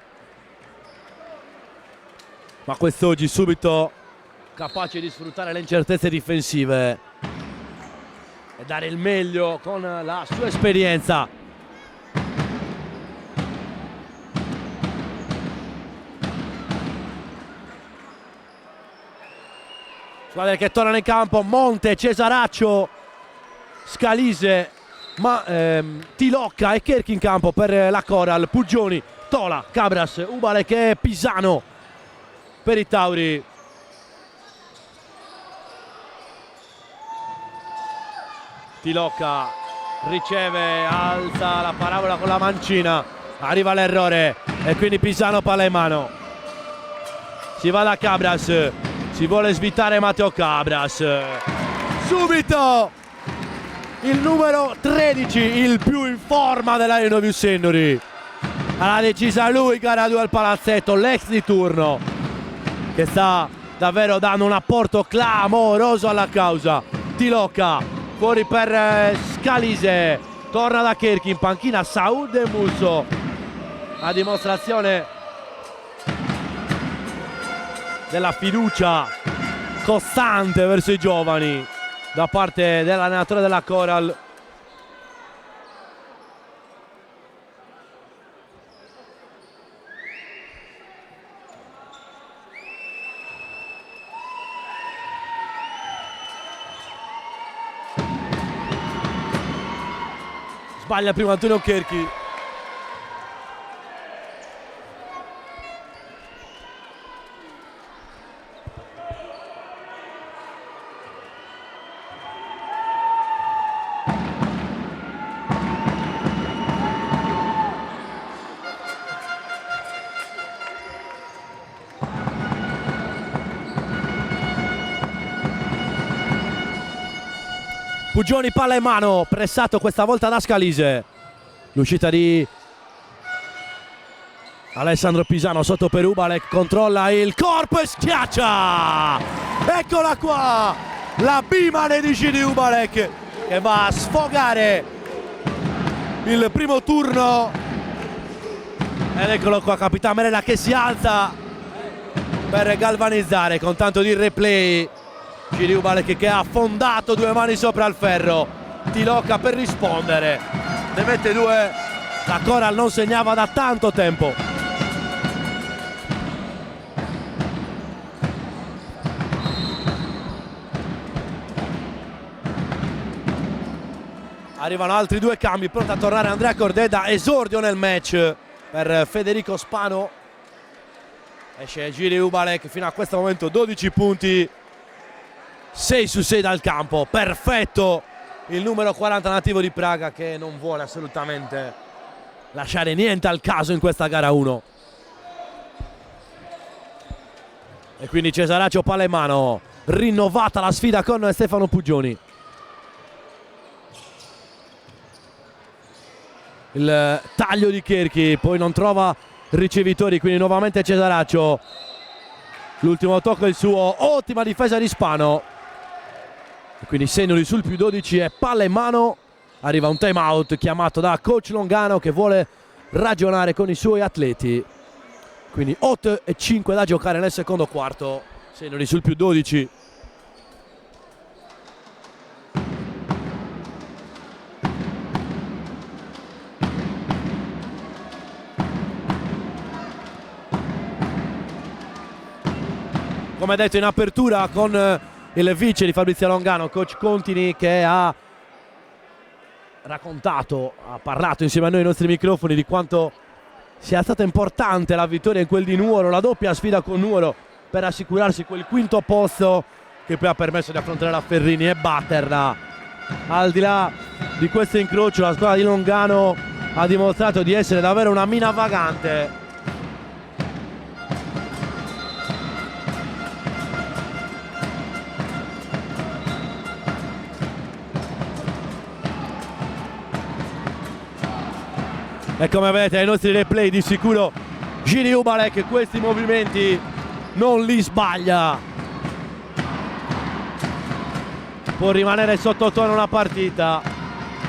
ma quest'oggi subito capace di sfruttare le incertezze difensive e dare il meglio con la sua esperienza. Squadre che tornano in campo: Monte, Cesaraccio, Scalise, Tilocca e Kerchi in campo per la Coral. Puggioni, Tola, Cabras, Ubalek e Pisano per i Tauri. Tilocca riceve, alza la parabola con la mancina, arriva l'errore e quindi Pisano palla in mano. Si va da Cabras, si vuole svitare Matteo Cabras. Subito il numero 13, il più in forma della Inoviu Sennori. L'ha decisa lui, gara 2 al palazzetto, l'ex di turno, che sta davvero dando un apporto clamoroso alla causa. Tilocca, fuori per Scalise, torna da Kerchi, in panchina Saud e Musso. A dimostrazione della fiducia costante verso i giovani da parte dell'allenatore della Coral. Sbaglia prima Antonio Kerchi. Puggioni, palla in mano, pressato questa volta da Scalise. L'uscita di Alessandro Pisano sotto per Ubalek, controlla il corpo e schiaccia. Eccola qua, la B-12 di Ubalek che va a sfogare il primo turno. Ed eccolo qua, Capitan Merella che si alza per galvanizzare con tanto di replay. Giri Ubalek che ha affondato due mani sopra il ferro. Tilocca per rispondere, ne mette due. La Coral non segnava da tanto tempo. Arrivano altri due cambi, pronto a tornare Andrea Cordeda, esordio nel match per Federico Spano. Esce Giri Ubalek, fino a questo momento 12 punti, 6 su 6 dal campo, perfetto il numero 40 nativo di Praga, che non vuole assolutamente lasciare niente al caso in questa gara 1. E quindi Cesaraccio, palla in mano, rinnovata la sfida con Stefano Puggioni. Il taglio di Kerchi, poi non trova ricevitori, quindi nuovamente Cesaraccio. L'ultimo tocco è il suo, ottima difesa di Spano. Quindi Sennori sul più 12 e palla in mano. Arriva un time out chiamato da coach Longano che vuole ragionare con i suoi atleti. Quindi 8:05 da giocare nel secondo quarto. Sennori sul più 12. Come detto in apertura, con il vice di Fabrizio Longano, coach Contini, che ha raccontato, ha parlato insieme a noi ai nostri microfoni di quanto sia stata importante la vittoria in quel di Nuoro, la doppia sfida con Nuoro per assicurarsi quel quinto posto che poi ha permesso di affrontare la Ferrini e batterla. Al di là di questo incrocio, la squadra di Longano ha dimostrato di essere davvero una mina vagante E come vedete ai nostri replay di sicuro Giri Ubalek questi movimenti non li sbaglia. Può rimanere sottotono una partita,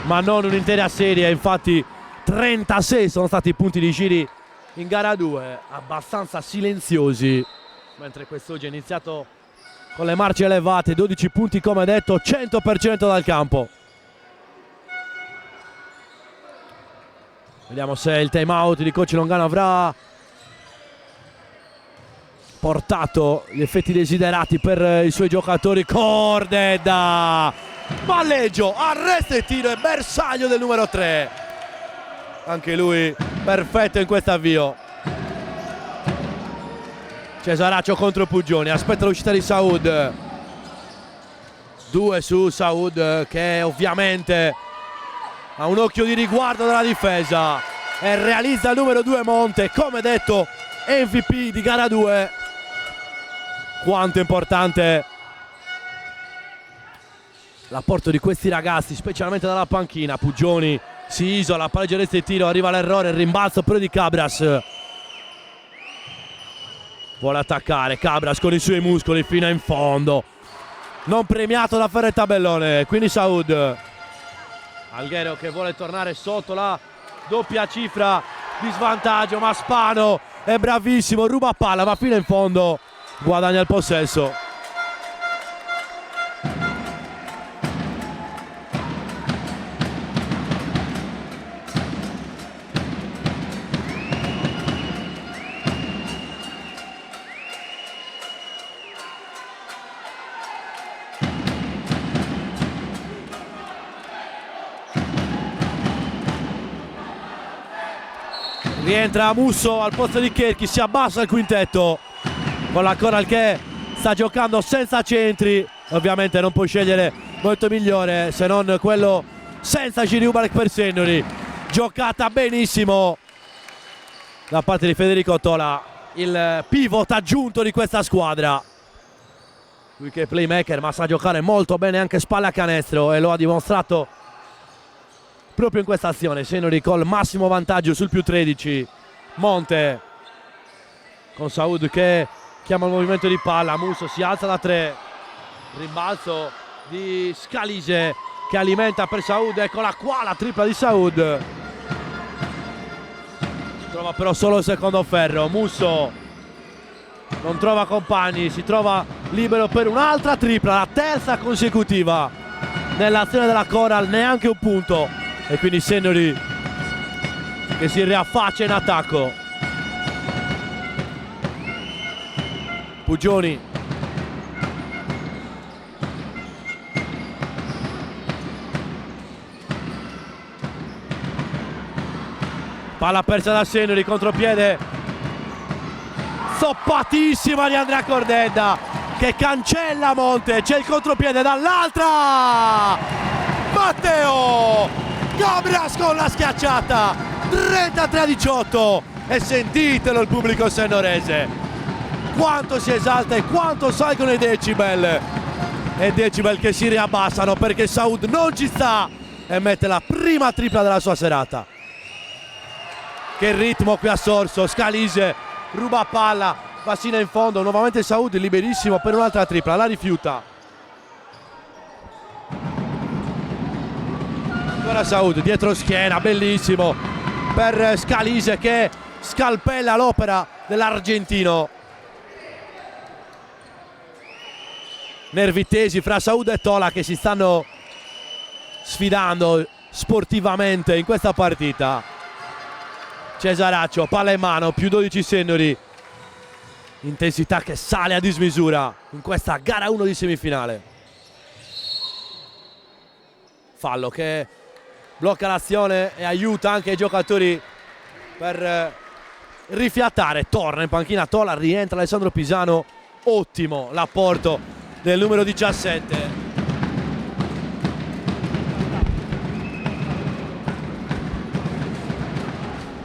ma non un'intera serie. Infatti 36 sono stati i punti di Giri in gara 2, abbastanza silenziosi, mentre quest'oggi è iniziato con le marce elevate. 12 punti come detto, 100% dal campo. Vediamo se il time out di coach Longano avrà portato gli effetti desiderati per i suoi giocatori. Cordeda, palleggio, arresto e tiro e bersaglio del numero 3. Anche lui perfetto in questo avvio. Cesaraccio contro Pugioni, aspetta l'uscita di Saud. 2 su Saud, che ovviamente ha un occhio di riguardo della difesa e realizza il numero 2 Monte, come detto MVP di gara 2. Quanto è importante l'apporto di questi ragazzi, specialmente dalla panchina. Pugioni si isola, pareggia resta il tiro, arriva l'errore, il rimbalzo però di Cabras. Vuole attaccare Cabras con i suoi muscoli fino in fondo, non premiato da Ferre Tabellone, quindi Saud. Alghero che vuole tornare sotto la doppia cifra di svantaggio, ma Spano è bravissimo, ruba palla, va fino in fondo, guadagna il possesso. Rientra Musso al posto di Cherchi, si abbassa il quintetto con la Coral che sta giocando senza centri. Ovviamente non può scegliere molto migliore se non quello senza Giri Ubalek per Sennori. Giocata benissimo da parte di Federico Tola, il pivot aggiunto di questa squadra. Lui che è playmaker ma sa giocare molto bene anche spalle a canestro e lo ha dimostrato proprio in questa azione. Sennori col massimo vantaggio sul più 13. Monte con Saud che chiama il movimento di palla. Musso si alza da 3, rimbalzo di Scalise che alimenta per Saud. Eccola qua la tripla di Saud. Trova però solo il secondo ferro. Musso non trova compagni, si trova libero per un'altra tripla, la terza consecutiva nell'azione della Coral, neanche un punto. E quindi Sennori che si riaffaccia in attacco. Pugioni palla persa da Sennori, contropiede stoppatissima di Andrea Cordeda che cancella Monte. C'è il contropiede dall'altra, Matteo Cabras con la schiacciata, 33-18. E sentitelo il pubblico sennorese quanto si esalta e quanto salgono i decibel, e decibel che si riabbassano perché Saud non ci sta e mette la prima tripla della sua serata. Che ritmo qui a Sorso. Scalise ruba palla, va sino in fondo, nuovamente Saud liberissimo per un'altra tripla, la rifiuta. Ancora Saud dietro schiena, bellissimo per Scalise che scalpella l'opera dell'argentino. Nervi tesi fra Saud e Tola che si stanno sfidando sportivamente in questa partita. Cesaraccio, palla in mano, più 12 Sennori. Intensità che sale a dismisura in questa gara 1 di semifinale. Fallo che blocca l'azione e aiuta anche i giocatori per rifiatare. Torna in panchina Tola, rientra Alessandro Pisano. Ottimo l'apporto del numero 17.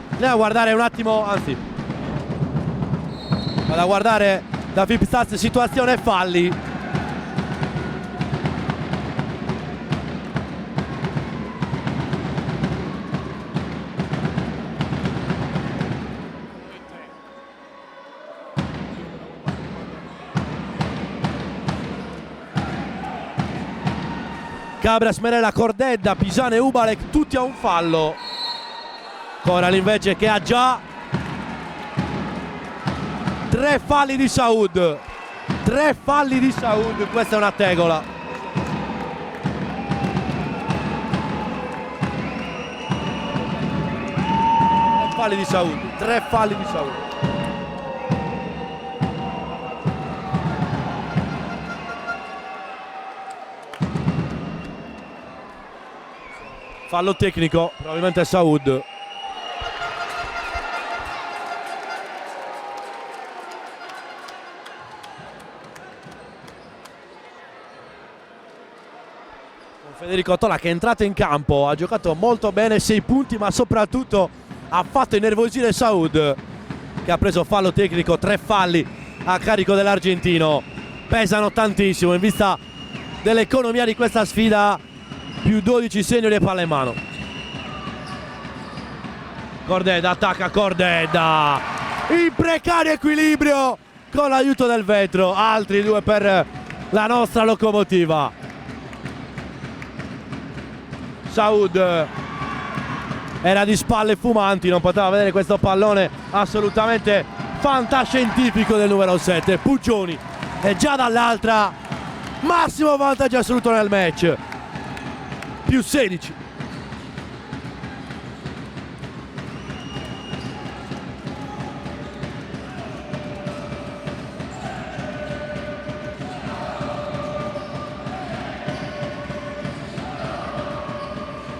Andiamo a guardare un attimo, anzi vado a guardare da VIP Stats situazione falli. Cabra, Smerella, Cordedda, Pisano e Ubalek tutti a un fallo. Coral invece che ha già 3 falli di Saud. 3 falli di Saud, questa è una tegola. Falli di Saud, 3 falli di Saud. Fallo tecnico, probabilmente Saud. Federico Tola che è entrato in campo, ha giocato molto bene, 6 punti, ma soprattutto ha fatto innervosire Saud, che ha preso fallo tecnico, 3 falli a carico dell'argentino. Pesano tantissimo in vista dell'economia di questa sfida, più 12 seniori e palla in mano. Cordedda attacca, Cordedda in precario equilibrio con l'aiuto del vetro, altri 2 per la nostra locomotiva. Saud era di spalle fumanti, non poteva vedere questo pallone assolutamente fantascientifico del numero 7. Pugioni è già dall'altra, massimo vantaggio assoluto nel match, più 16.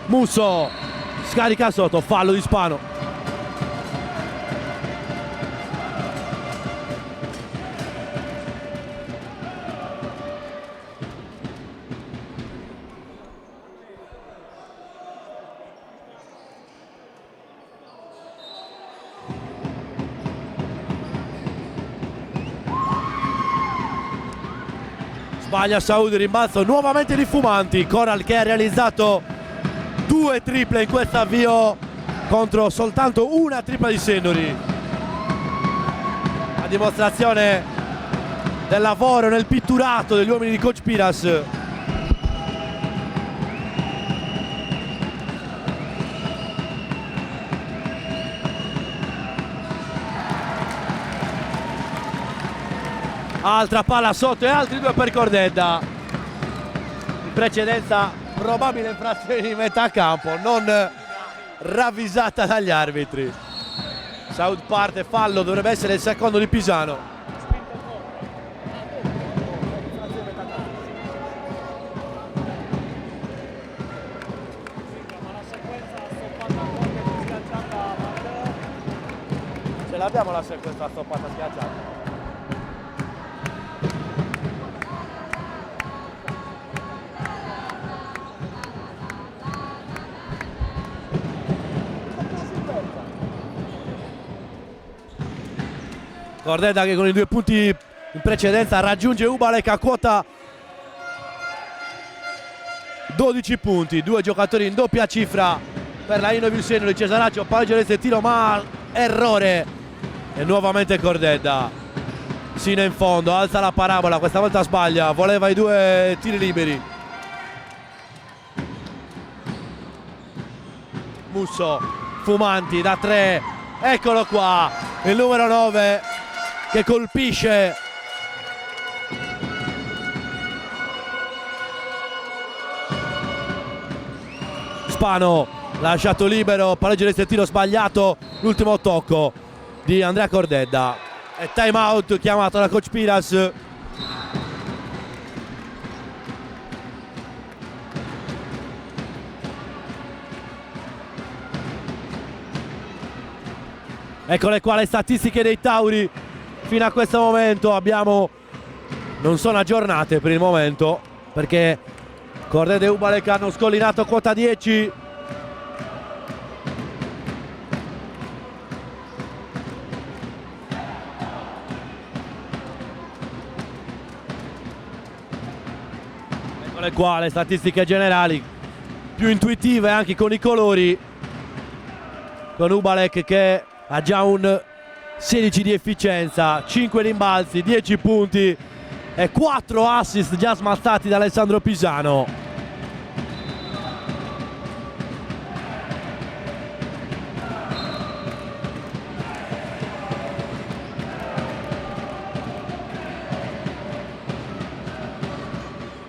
Musso scarica sotto, fallo di Spano. Sbaglia Saud, rimbalzo nuovamente di Fumanti. Coral che ha realizzato 2 triple in questo avvio contro soltanto una tripla di Sennori. A dimostrazione del lavoro nel pitturato degli uomini di coach Piras. Altra palla sotto e altri 2 per Cordedda. In precedenza probabile infrazione di metà campo, non ravvisata dagli arbitri. Saud parte, fallo, dovrebbe essere il secondo di Pisano. Ce l'abbiamo la sequenza stoppata schiacciata. Cordedda che con i 2 punti in precedenza raggiunge Ubalek a quota 12 punti, 2 giocatori in doppia cifra per la Innovius Senior di Cesaraccio, pareggio del tiro ma errore e nuovamente Cordedda sino in fondo, alza la parabola, questa volta sbaglia, voleva i 2 tiri liberi. Musso, Fumanti da 3, eccolo qua, il numero 9 che colpisce. Spano lasciato libero, pareggio del tiro sbagliato, l'ultimo tocco di Andrea Cordedda e time out chiamato da coach Piras. Eccole qua le statistiche dei Tauri fino a questo momento. Non sono aggiornate per il momento perché Cordedda e Ubalek hanno scollinato quota 10. Eccole qua le statistiche generali più intuitive anche con i colori, con Ubalek che ha già un 16 di efficienza, 5 rimbalzi, 10 punti e 4 assist già smaltati da Alessandro Pisano.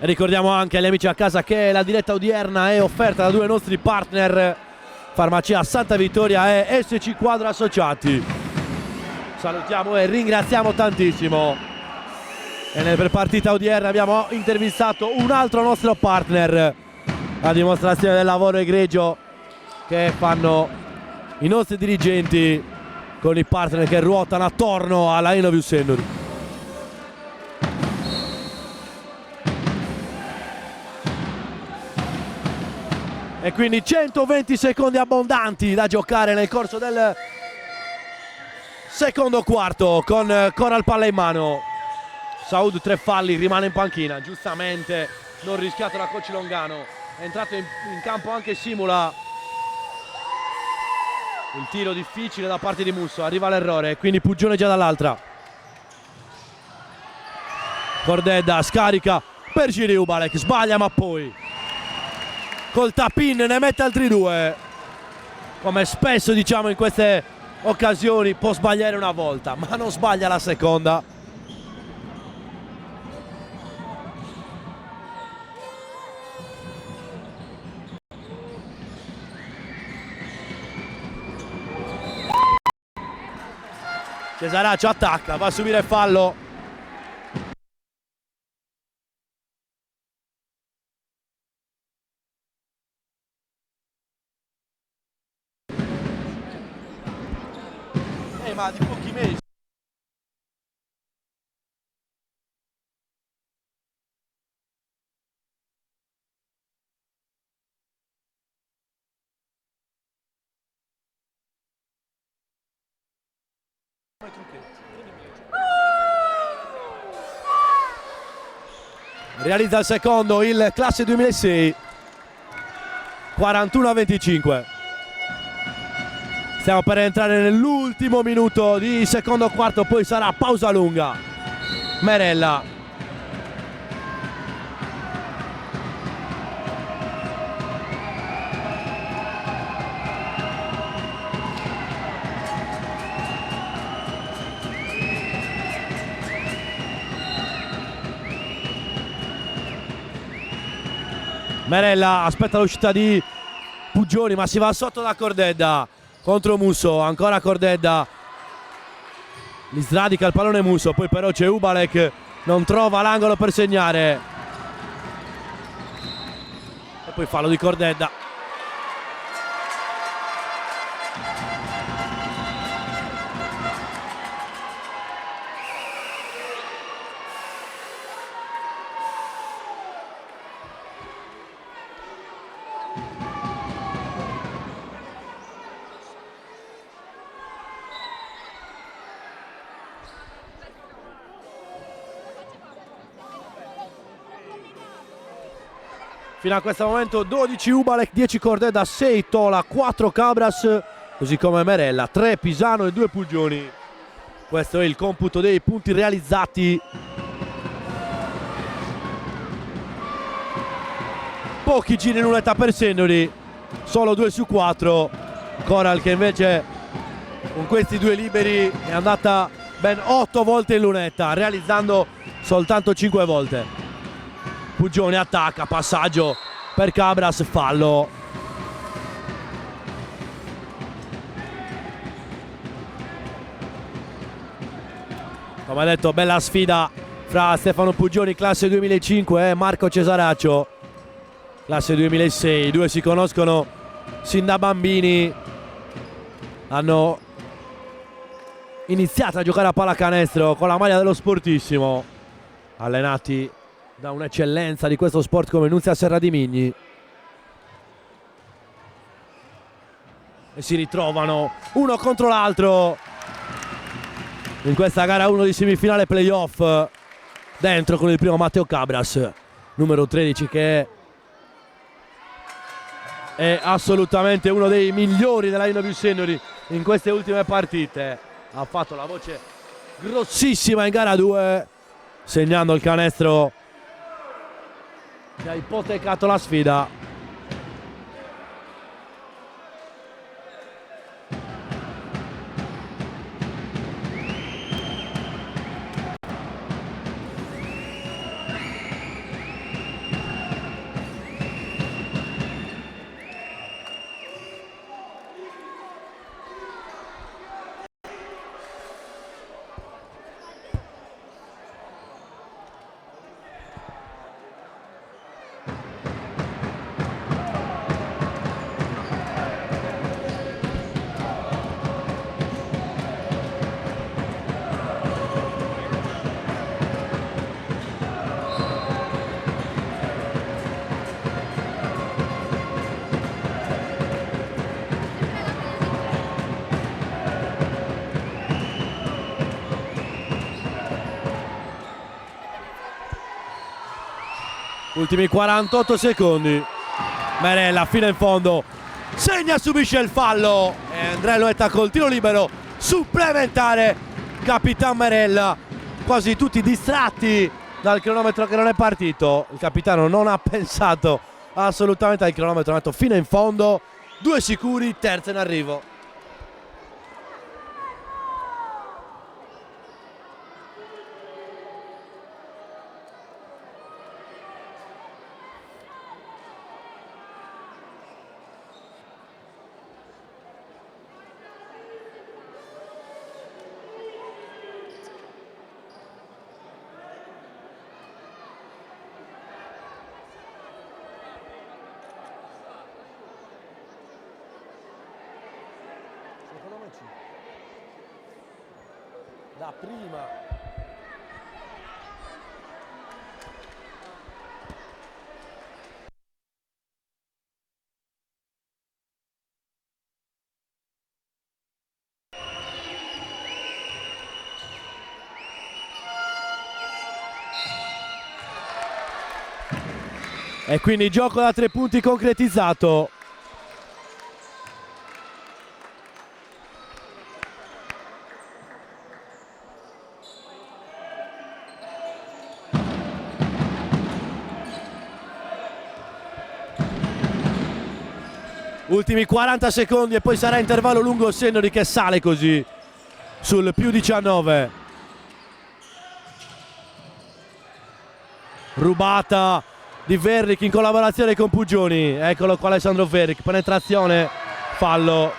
Ricordiamo anche agli amici a casa che la diretta odierna è offerta da due nostri partner, Farmacia Santa Vittoria e SC Quadra Associati. Salutiamo e ringraziamo tantissimo. E nella prepartita odierna abbiamo intervistato un altro nostro partner, a dimostrazione del lavoro egregio che fanno i nostri dirigenti con i partner che ruotano attorno alla Inoviu Sennuri. E quindi 120 secondi abbondanti da giocare nel corso del secondo quarto con Coral palla in mano. Saud 3 falli, rimane in panchina, giustamente non rischiato da coach Longano. È entrato in campo anche Simula. Il tiro difficile da parte di Musso, arriva l'errore, quindi Puggione già dall'altra. Cordedda scarica per Giri Ubalek, sbaglia ma poi col tap-in ne mette altri 2. Come spesso diciamo in queste occasioni può sbagliare una volta, ma non sbaglia la seconda. Cesaraccio attacca, va a subire fallo. Ma di pochi mesi. Realizza il secondo il classe 2006, 41-25. Stiamo per entrare nell'ultimo minuto di secondo quarto, poi sarà pausa lunga. Merella. Merella aspetta l'uscita di Puggioni, ma si va sotto da Cordedda. Contro Musso, ancora Cordedda, gli sradica il pallone Musso, poi però c'è Ubalek, non trova l'angolo per segnare. E poi fallo di Cordedda. Fino a questo momento 12 Ubalek, 10 Cordedda, 6 Tola, 4 Cabras, così come Merella, 3 Pisano e 2 Puggioni. Questo è il computo dei punti realizzati. Pochi giri in lunetta per Sennuri, solo 2 su 4. Coral che invece con questi 2 liberi è andata ben 8 volte in lunetta, realizzando soltanto 5 volte. Puggione attacca, passaggio per Cabras, fallo. Come detto, bella sfida fra Stefano Puggioni, classe 2005, e Marco Cesaraccio, classe 2006. I due si conoscono sin da bambini, hanno iniziato a giocare a pallacanestro con la maglia dello Sportissimo, allenati da un'eccellenza di questo sport come Nunzia Serra di Migni, e si ritrovano uno contro l'altro in questa gara 1 di semifinale playoff, dentro con il primo Matteo Cabras, numero 13, che è assolutamente uno dei migliori della Inoviu Sennuri in queste ultime partite. Ha fatto la voce grossissima in gara 2, segnando il canestro che ha ipotecato la sfida. Ultimi 48 secondi. Merella fino in fondo, segna, subisce il fallo e Andrea Loetta col tiro libero supplementare. Capitan Merella, quasi tutti distratti dal cronometro che non è partito. Il capitano non ha pensato assolutamente al cronometro, è andato fino in fondo. 2 sicuri, terza in arrivo. La prima. E quindi gioco da 3 punti concretizzato. Ultimi 40 secondi e poi sarà intervallo lungo. Sennori che sale così sul più 19. Rubata di Verrick in collaborazione con Pugioni. Eccolo qua Alessandro Verrick, penetrazione, fallo.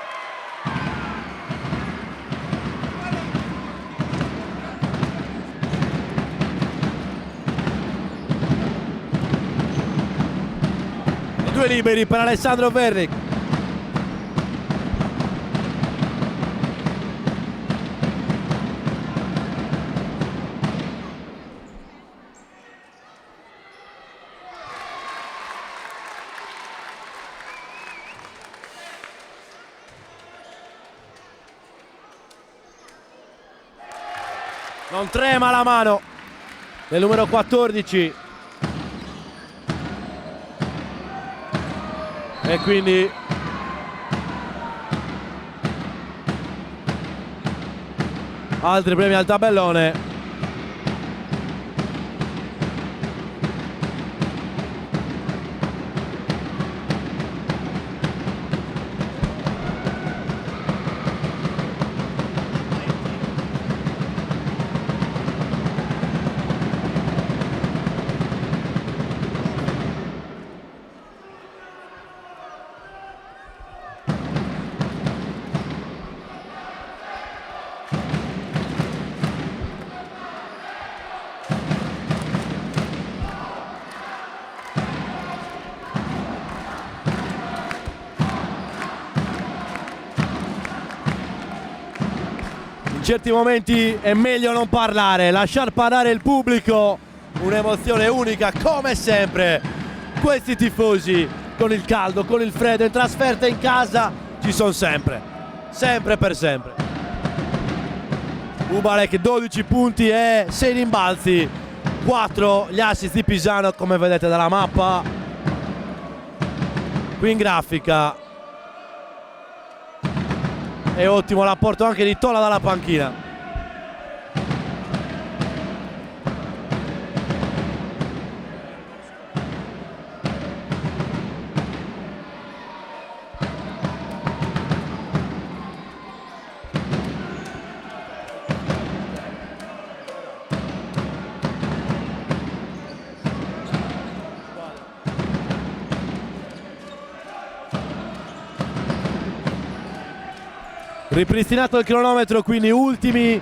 E 2 liberi per Alessandro Verrick. Non trema la mano del numero 14. E quindi altri premi al tabellone. In certi momenti è meglio non parlare, lasciar parlare il pubblico, un'emozione unica come sempre. Questi tifosi con il caldo, con il freddo, in trasferta, in casa, ci sono sempre, sempre per sempre. Ubalek 12 punti e 6 rimbalzi, 4 gli assist di Pisano come vedete dalla mappa qui in grafica. E ottimo l'apporto anche di Tola dalla panchina. Ripristinato il cronometro, quindi ultimi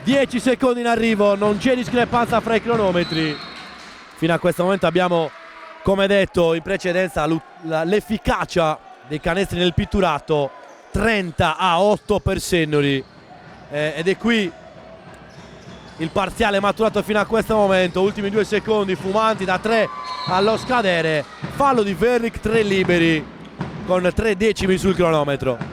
10 secondi in arrivo, non c'è discrepanza fra i cronometri. Fino a questo momento abbiamo, come detto in precedenza, l'efficacia dei canestri nel pitturato, 30-8 per Sennori, ed è qui il parziale maturato fino a questo momento. Ultimi 2 secondi fumanti da 3 allo scadere, fallo di Verrick, 3 liberi con 3 decimi sul cronometro.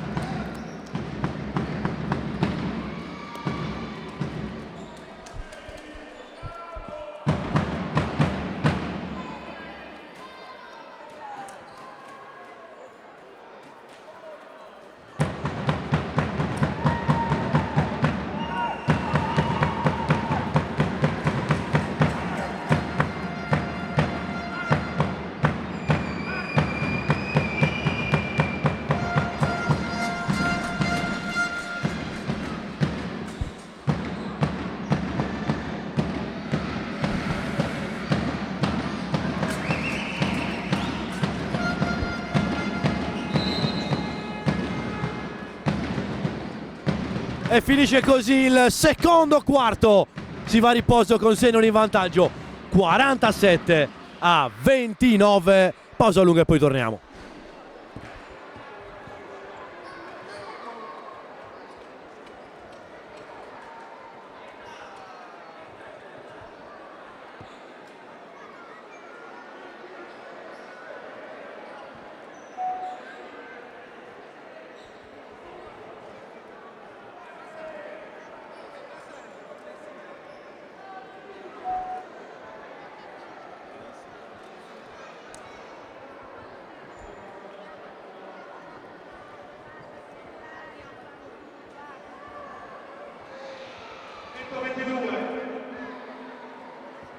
E finisce così il secondo quarto. Si va a riposo con Senoli in vantaggio 47-29. Pausa lunga e poi torniamo.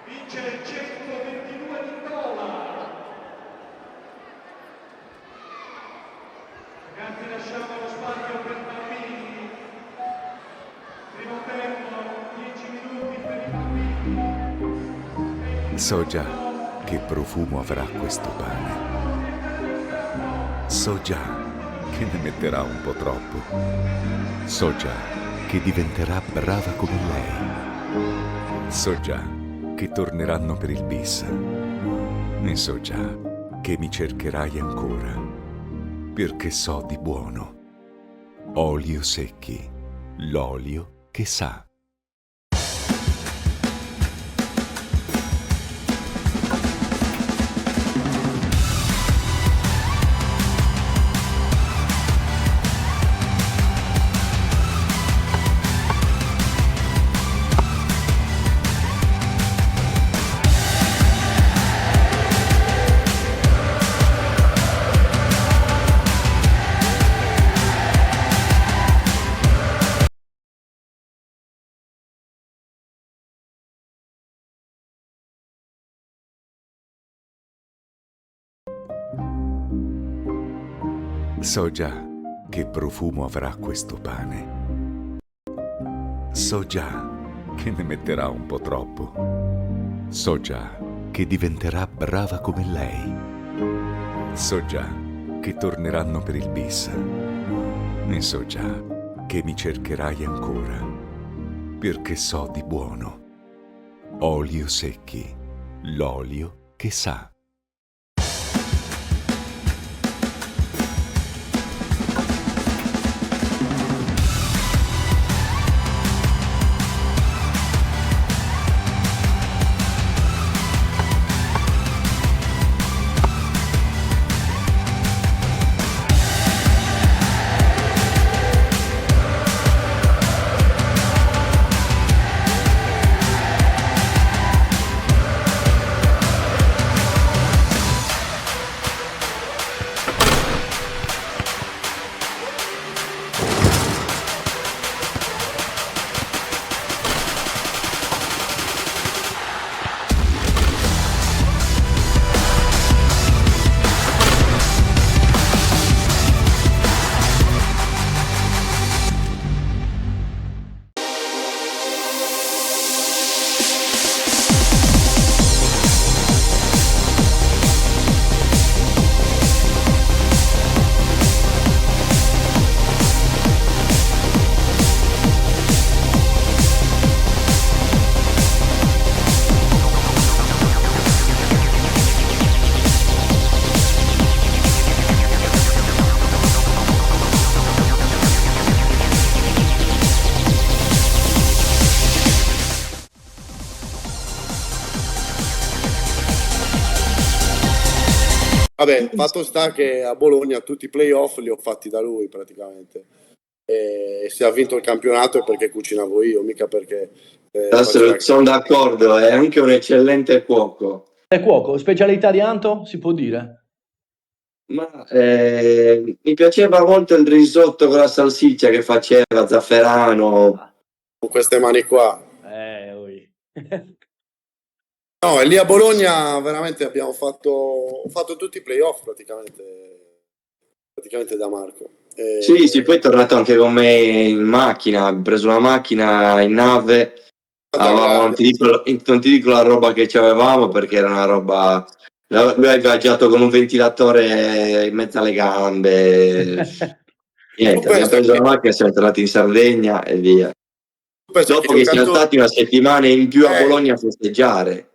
Vince 122 di $. Ragazzi, lasciamo lo spazio per bambini. Primo tempo, 10 minuti per i bambini. So già che profumo avrà questo pane. So già che ne metterà un po' troppo. So già che diventerà brava come lei. So già che torneranno per il bis. E so già che mi cercherai ancora. Perché so di buono. Olio secchi, l'olio che sa. So già che profumo avrà questo pane. So già che ne metterà un po' troppo. So già che diventerà brava come lei. So già che torneranno per il bis. E so già che mi cercherai ancora. Perché so di buono. Olio secchi, l'olio che sa. Vabbè, fatto sta che a Bologna tutti i playoff li ho fatti da lui praticamente. E se ha vinto il campionato è perché cucinavo io, mica perché... Sono d'accordo, è anche un eccellente cuoco. È cuoco, specialità di Anto, si può dire? Ma mi piaceva molto il risotto con la salsiccia che faceva, zafferano. Con queste mani qua. Oi. No, e lì a Bologna veramente ho fatto tutti i playoff praticamente da Marco. Sì, poi è tornato anche con me in macchina, ha preso una macchina in nave. Non ti dico la roba che ci avevamo perché era una roba... Lui ha viaggiato con un ventilatore in mezzo alle gambe. Niente, abbiamo preso la macchina, siamo tornati in Sardegna e via. Dopo che siamo stati una settimana in più a Bologna a festeggiare,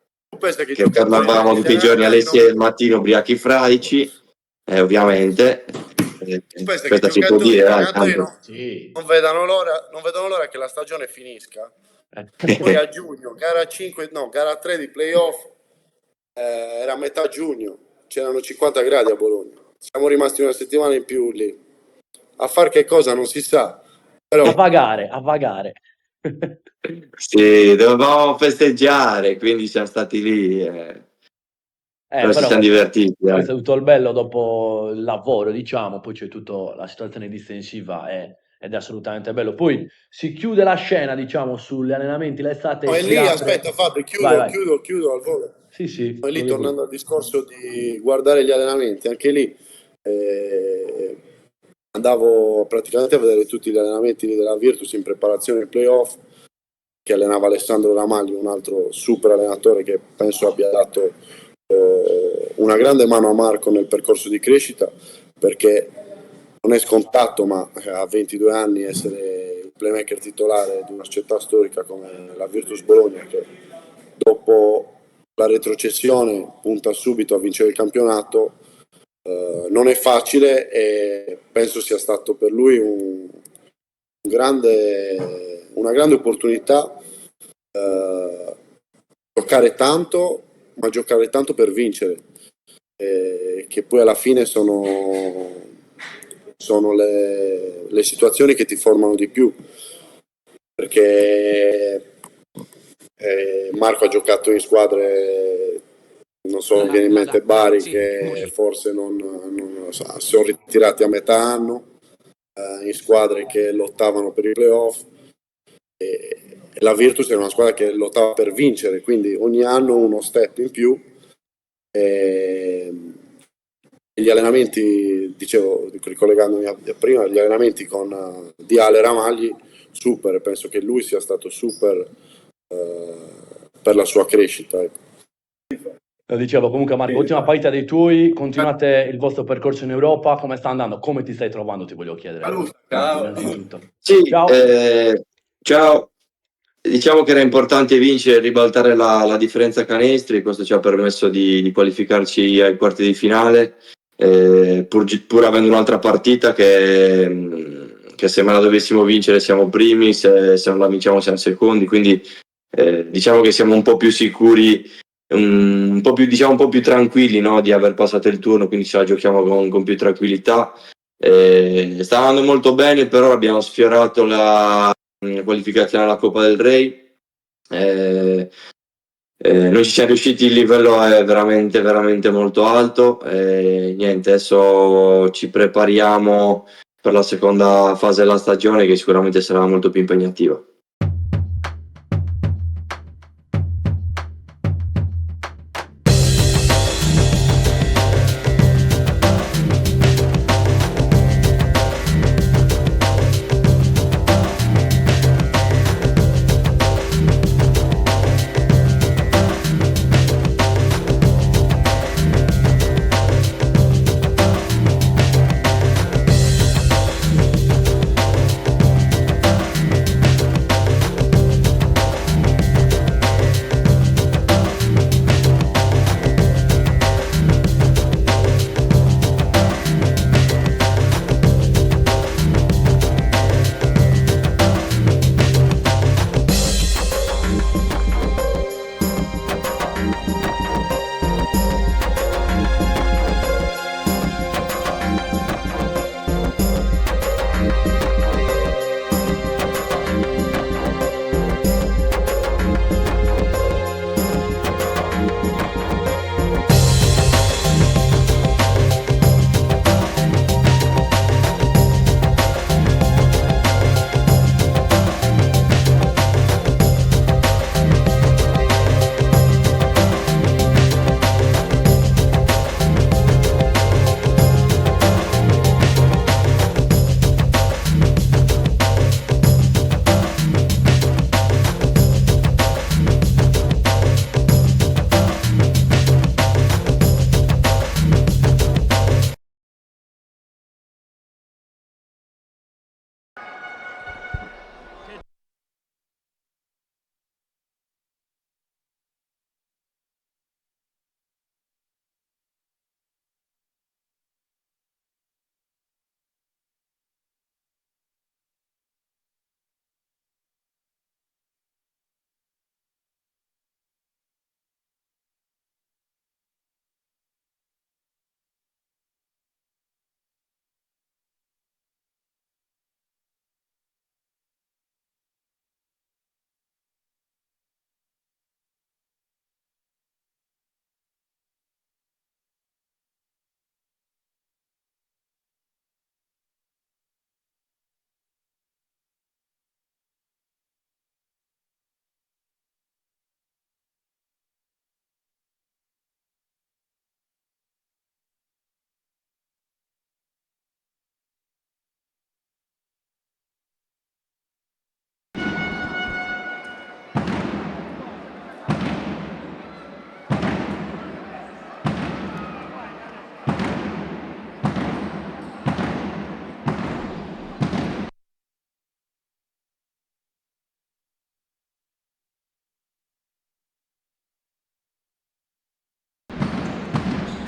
che tornavamo tutti i giorni alle 6 del mattino ubriachi fradici, ovviamente. Questa si può dire, non vedono l'ora che la stagione finisca. Poi a giugno, gara 3 di playoff, era a metà giugno, c'erano 50 gradi a Bologna. Siamo rimasti una settimana in più lì. A far che cosa non si sa. Però... A vagare. Sì, dovevamo festeggiare, quindi siamo stati lì. Però ci siamo divertiti. Questo è tutto il bello dopo il lavoro, diciamo, poi c'è tutta la situazione difensiva ed è assolutamente bello. Poi si chiude la scena, diciamo, sugli allenamenti l'estate. No, e lì, aspetta Fabio, chiudo al volo. Sì. Poi lì, tornando al discorso di guardare gli allenamenti, anche lì andavo praticamente a vedere tutti gli allenamenti della Virtus in preparazione ai playoff, che allenava Alessandro Ramaglio, un altro super allenatore che penso abbia dato una grande mano a Marco nel percorso di crescita, perché non è scontato, ma a 22 anni essere il playmaker titolare di una società storica come la Virtus Bologna, che dopo la retrocessione punta subito a vincere il campionato, non è facile, e penso sia stato per lui una grande opportunità giocare tanto, ma giocare tanto per vincere, che poi alla fine sono le situazioni che ti formano di più, perché Marco ha giocato in squadre, non so, viene in mente Bari, che forse non sono ritirati a metà anno, in squadre che lottavano per i playoff, e la Virtus era una squadra che lottava per vincere, quindi ogni anno uno step in più. Gli allenamenti, dicevo, ricollegandomi a prima, gli allenamenti con Diale Ramagli, super, penso che lui sia stato super per la sua crescita. Lo dicevo, comunque Marco, ultima partita dei tuoi, continuate il vostro percorso in Europa, come sta andando? Come ti stai trovando, ti voglio chiedere. Ciao. Sì, ciao. Diciamo che era importante vincere e ribaltare la differenza canestri, questo ci ha permesso di qualificarci ai quarti di finale, pur avendo un'altra partita che se la dovessimo vincere siamo primi, se non la vinciamo siamo secondi, quindi diciamo che siamo un po' più sicuri, un po' più tranquilli, no, di aver passato il turno, quindi ce la giochiamo con più tranquillità. Sta andando molto bene, però abbiamo sfiorato la qualificazione alla Coppa del Re. Non ci siamo riusciti, il livello è veramente veramente molto alto, niente, adesso ci prepariamo per la seconda fase della stagione, che sicuramente sarà molto più impegnativa.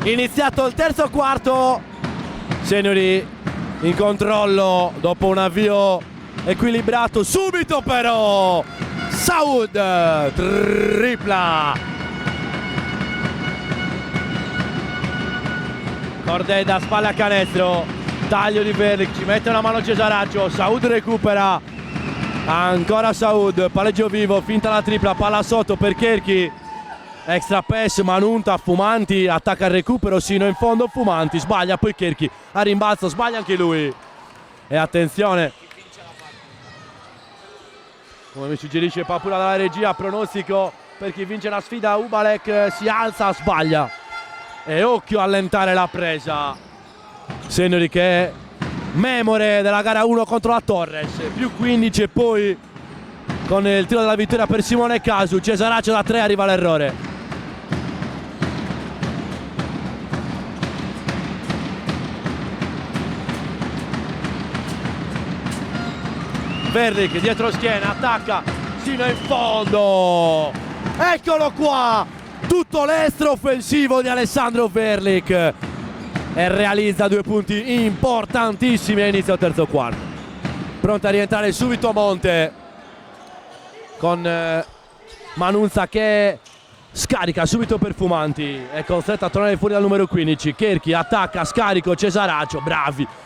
Iniziato il terzo quarto, Seniori in controllo dopo un avvio equilibrato. Subito però Saud tripla. Cordeda, spalla a canestro, taglio di Verlic, ci mette una mano Cesaraccio, Saud recupera, ancora Saud, palleggio vivo, finta la tripla, palla sotto per Cherki, extra pass, Manunta, Fumanti, attacca il recupero, Sino in fondo, Fumanti, sbaglia, poi Cherki a rimbalzo, sbaglia anche lui. E attenzione, come mi suggerisce Papura dalla regia, pronostico per chi vince la sfida, Ubalek si alza, sbaglia. E occhio a allentare la presa. Seniori che è memore della gara 1 contro la Torres, più 15 e poi con il tiro della vittoria per Simone Casu, Cesaraccio da 3 arriva l'errore. Verlic dietro schiena, attacca, sino in fondo. Eccolo qua! Tutto l'estro offensivo di Alessandro Verlic e realizza 2 punti importantissimi a inizio terzo quarto. Pronto a rientrare subito Monte con Manunza che scarica subito per Fumanti, è costretto a tornare fuori dal numero 15. Cherki attacca, scarico, Cesaraccio,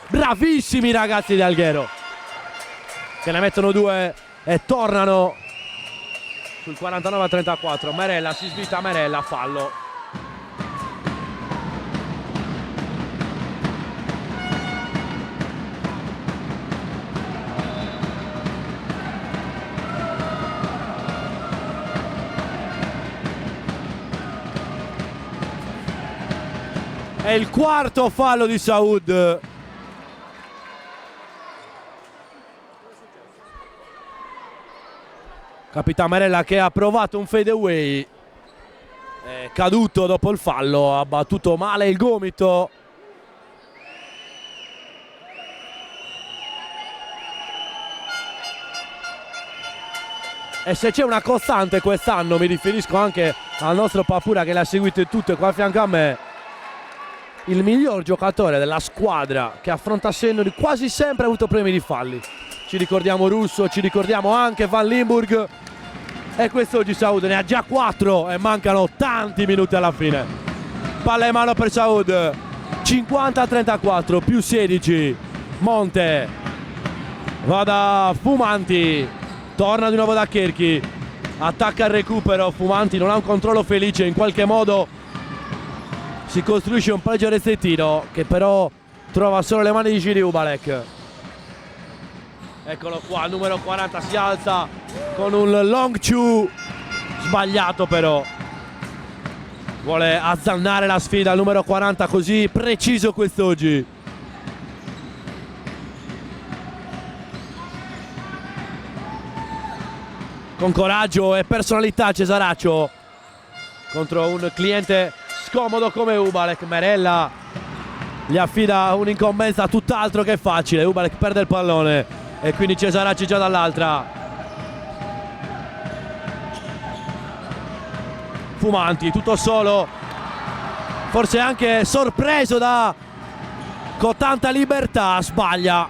bravissimi ragazzi di Alghero che ne mettono 2 e tornano sul 49-34. Merella si svita, Merella, fallo. È il quarto fallo di Saud. Capita Merella che ha provato un fade away, è caduto dopo il fallo, ha battuto male il gomito. E se c'è una costante quest'anno, mi riferisco anche al nostro Papura che le ha seguite tutte qua a fianco a me, il miglior giocatore della squadra che affronta Seniori quasi sempre ha avuto premi di falli. Ci ricordiamo Russo, ci ricordiamo anche Van Limburg e quest'oggi Saud ne ha già 4 e mancano tanti minuti alla fine. Palla in mano per Saud, 50-34 più 16. Monte va da Fumanti, torna di nuovo da Cherki, attacca il recupero. Fumanti non ha un controllo felice, in qualche modo si costruisce un pareggio restrettino che però trova solo le mani di Giri Ubalek. Eccolo qua, il numero 40 si alza con un long chew sbagliato, però vuole azzannare la sfida il numero 40, così preciso quest'oggi. Con coraggio e personalità Cesaraccio contro un cliente scomodo come Ubalek. Merella gli affida un'incombenza tutt'altro che facile. Ubalek perde il pallone e quindi Cesaracci già dall'altra. Fumanti tutto solo, forse anche sorpreso con tanta libertà, sbaglia.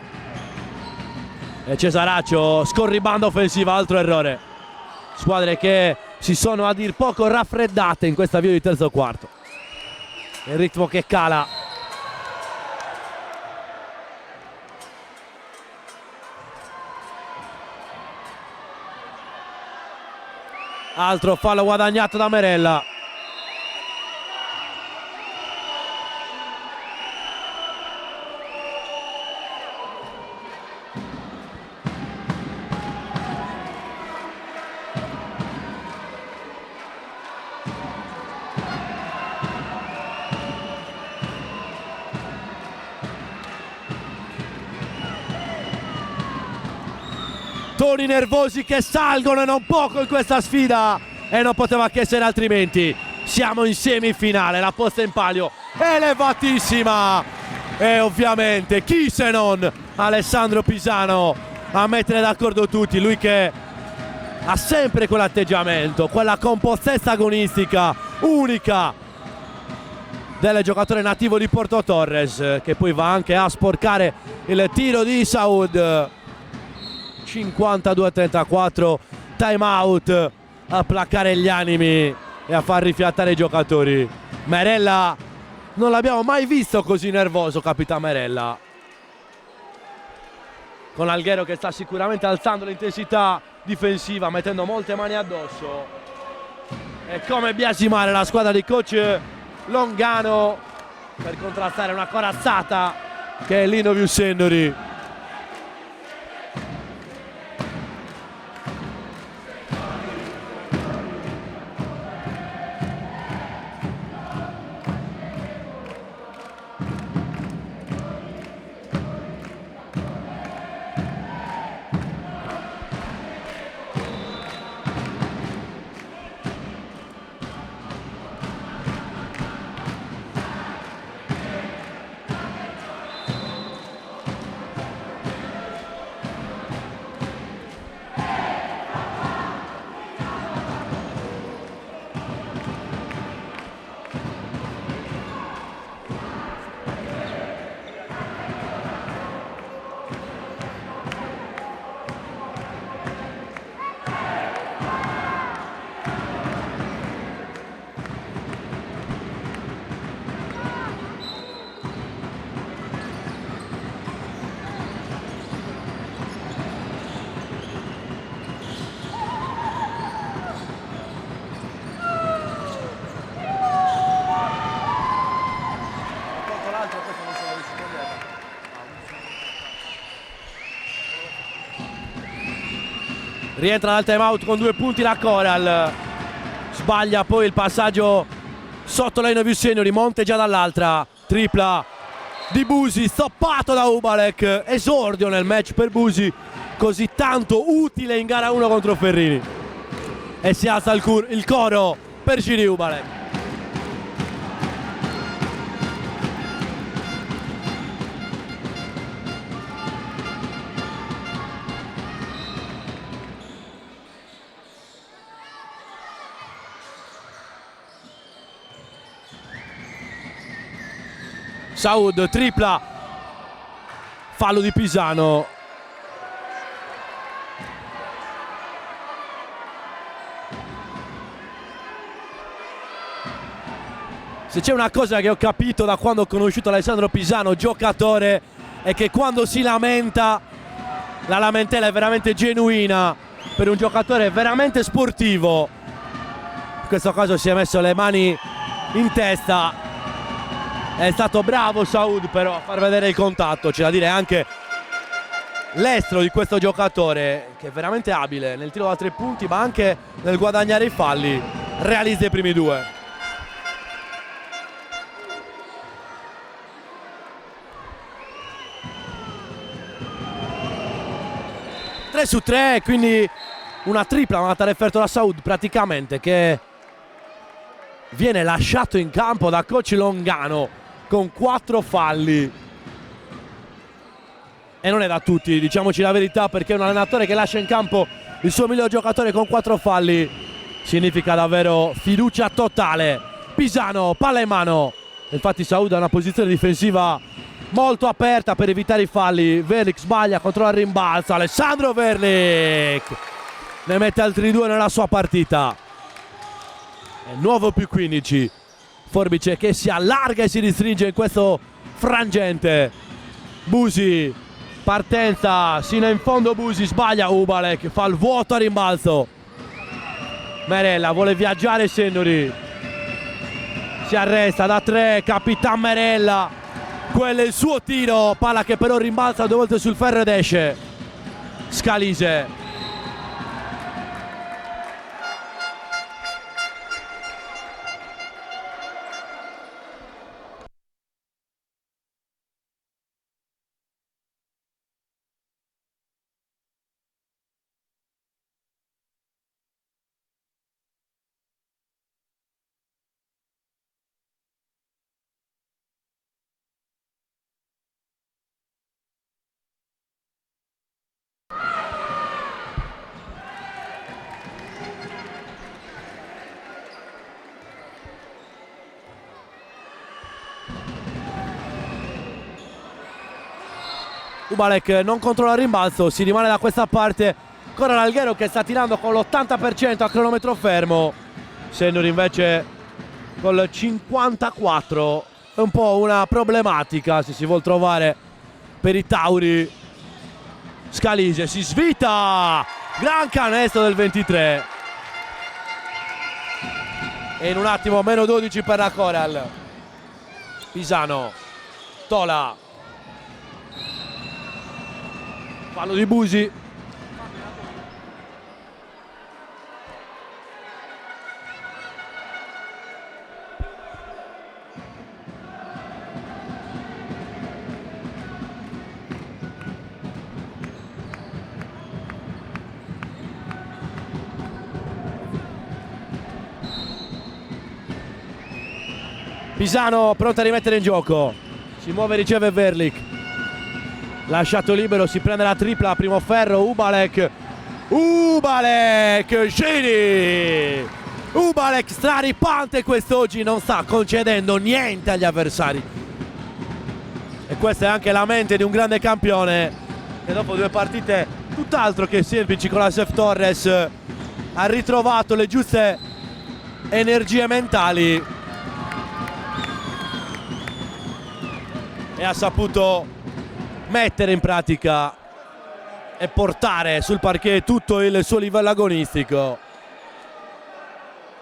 E Cesaraccio scorribanda offensiva, altro errore. Squadre che si sono a dir poco raffreddate in questa via di terzo quarto. Il ritmo che cala. Altro fallo guadagnato da Merella. Toni nervosi che salgono e non poco in questa sfida, e non poteva che essere altrimenti. Siamo in semifinale, la posta in palio elevatissima e ovviamente chi se non Alessandro Pisano a mettere d'accordo tutti, lui che ha sempre quell'atteggiamento, quella compostezza agonistica unica del giocatore nativo di Porto Torres, che poi va anche a sporcare il tiro di Saud. 52-34, time out, a placare gli animi e a far rifiatare i giocatori. Merella, non l'abbiamo mai visto così nervoso, Capitan Merella, con Alghero che sta sicuramente alzando l'intensità difensiva, mettendo molte mani addosso. E come biasimare la squadra di coach Longano per contrastare una corazzata che è l'Inoviu Sennori. Rientra dal time out con 2 punti la Coral. Sbaglia poi il passaggio sotto l'Inoviu Sennori. Monte già dall'altra. Tripla di Busi, stoppato da Ubalek. Esordio nel match per Busi, così tanto utile in gara 1 contro Ferrini. E si alza il coro per Giri Ubalek. Saud tripla, fallo di Pisano. Se c'è una cosa che ho capito da quando ho conosciuto Alessandro Pisano, giocatore, è che quando si lamenta, la lamentela è veramente genuina, per un giocatore veramente sportivo. In questo caso si è messo le mani in testa. È stato bravo Saud però a far vedere il contatto. C'è da dire anche l'estro di questo giocatore, che è veramente abile nel tiro da 3 punti, ma anche nel guadagnare i falli. Realizza i primi 2. Tre su 3, quindi una tripla mandata all'efferto da Saud praticamente, che viene lasciato in campo da coach Longano con 4 falli. E non è da tutti, diciamoci la verità, perché un allenatore che lascia in campo il suo miglior giocatore con 4 falli significa davvero fiducia totale. Pisano, palla in mano. Infatti Saud ha una posizione difensiva molto aperta per evitare i falli. Verlik sbaglia, controlla il rimbalzo. Alessandro Verlik ne mette altri 2 nella sua partita. È nuovo più 15. Forbice che si allarga e si ristringe in questo frangente. Busi, partenza sino in fondo. Busi sbaglia, Ubalek fa il vuoto a rimbalzo. Merella vuole viaggiare, Sennori si arresta da 3, Capitan Merella, quello è il suo tiro, palla che però rimbalza 2 volte sul ferro ed esce. Scalise, Ubalek non controlla il rimbalzo, si rimane da questa parte. Coral Alghero che sta tirando con l'80% a cronometro fermo. Sennori invece col 54%. È un po' una problematica se si vuol trovare per i Tauri. Scalise si svita, gran canestro del 23 e in un attimo meno 12 per la Coral. Pisano, Tola, fallo di Busi. Pisano pronto a rimettere in gioco, si muove, riceve Verlik, lasciato libero, si prende la tripla, primo ferro, Ubalek, Gini, Ubalek straripante quest'oggi, non sta concedendo niente agli avversari e questa è anche la mente di un grande campione che dopo 2 partite tutt'altro che semplici con la Sef Torres ha ritrovato le giuste energie mentali e ha saputo mettere in pratica e portare sul parquet tutto il suo livello agonistico.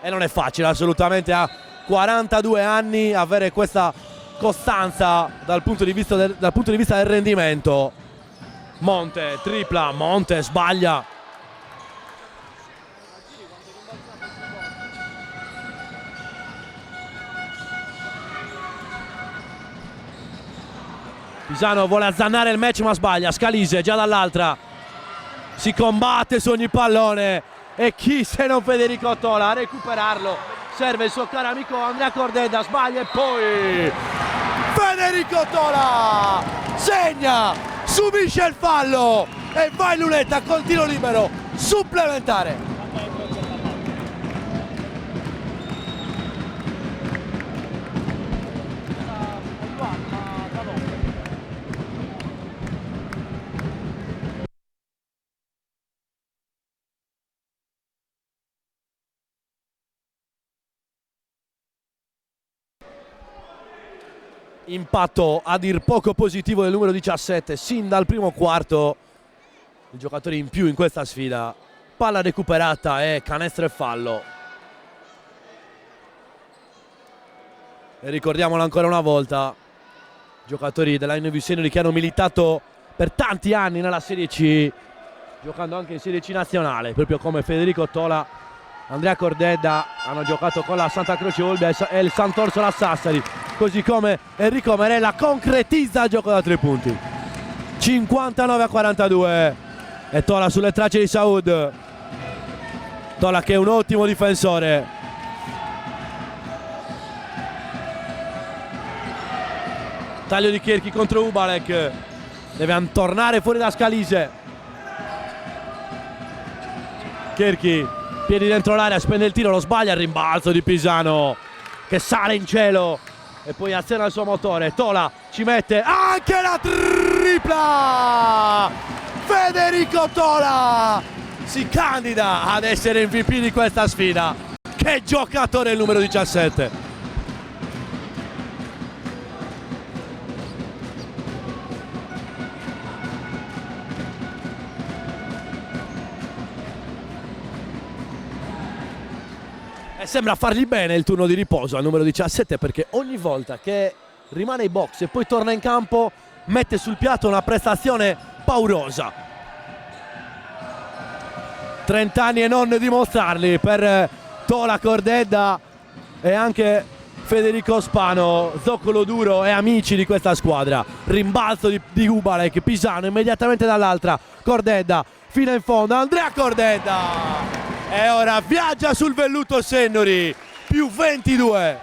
E non è facile assolutamente, a 42 anni avere questa costanza dal punto di vista del rendimento. Monte, tripla, Monte sbaglia. Pisano vuole azzannare il match ma sbaglia, Scalise già dall'altra, si combatte su ogni pallone e chi se non Federico Tola a recuperarlo, serve il suo caro amico Andrea Cordedda, sbaglia e poi Federico Tola segna, subisce il fallo e va in lunetta col tiro libero supplementare. Impatto a dir poco positivo del numero 17 sin dal primo quarto, il giocatore in più in questa sfida, palla recuperata e canestro e fallo. E ricordiamolo ancora una volta, giocatori della Innova Senior che hanno militato per tanti anni nella Serie C, giocando anche in Serie C nazionale, proprio come Federico Tola, Andrea Cordedda, hanno giocato con la Santa Croce Olbia e il Sant'Orsola Sassari, così come Enrico Merella concretizza il gioco da 3 punti. 59-42 e Tola sulle tracce di Saud. Tola che è un ottimo difensore. Taglio di Kirky contro Ubalek, deve tornare fuori da Scalise. Kirky, piedi dentro l'area, spende il tiro, lo sbaglia, il rimbalzo di Pisano che sale in cielo e poi aziona il suo motore. Tola ci mette anche la tripla. Federico Tola si candida ad essere MVP di questa sfida. Che giocatore il numero 17. E sembra fargli bene il turno di riposo al numero 17, perché ogni volta che rimane ai box e poi torna in campo mette sul piatto una prestazione paurosa. 30 anni e non dimostrarli per Tola, Cordedda e anche Federico Spano, zoccolo duro e amici di questa squadra. Rimbalzo di Ubalek, Pisano immediatamente dall'altra, Cordedda fino in fondo, Andrea Cordedda e ora viaggia sul velluto Sennori, più 22.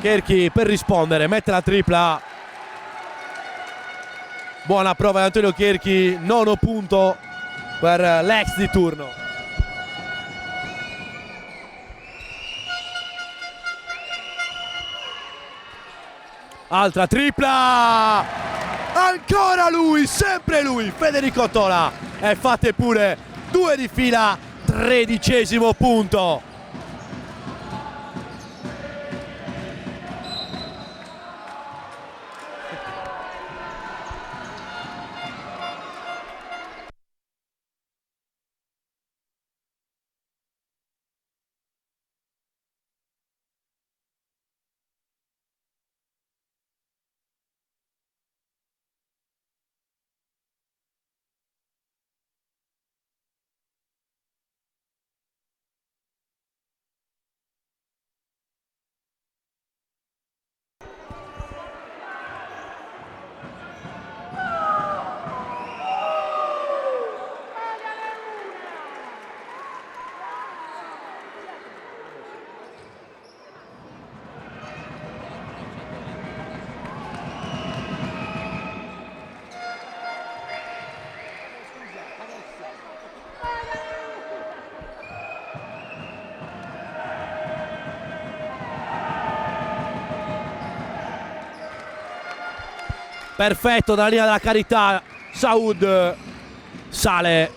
Kirky per rispondere, mette la tripla, buona prova di Antonio Kirky, 9 punto per l'ex di turno. altra tripla, ancora lui, sempre lui, Federico Tola, e fate pure 2 di fila, 13° punto. Perfetto dalla linea della carità, Saud sale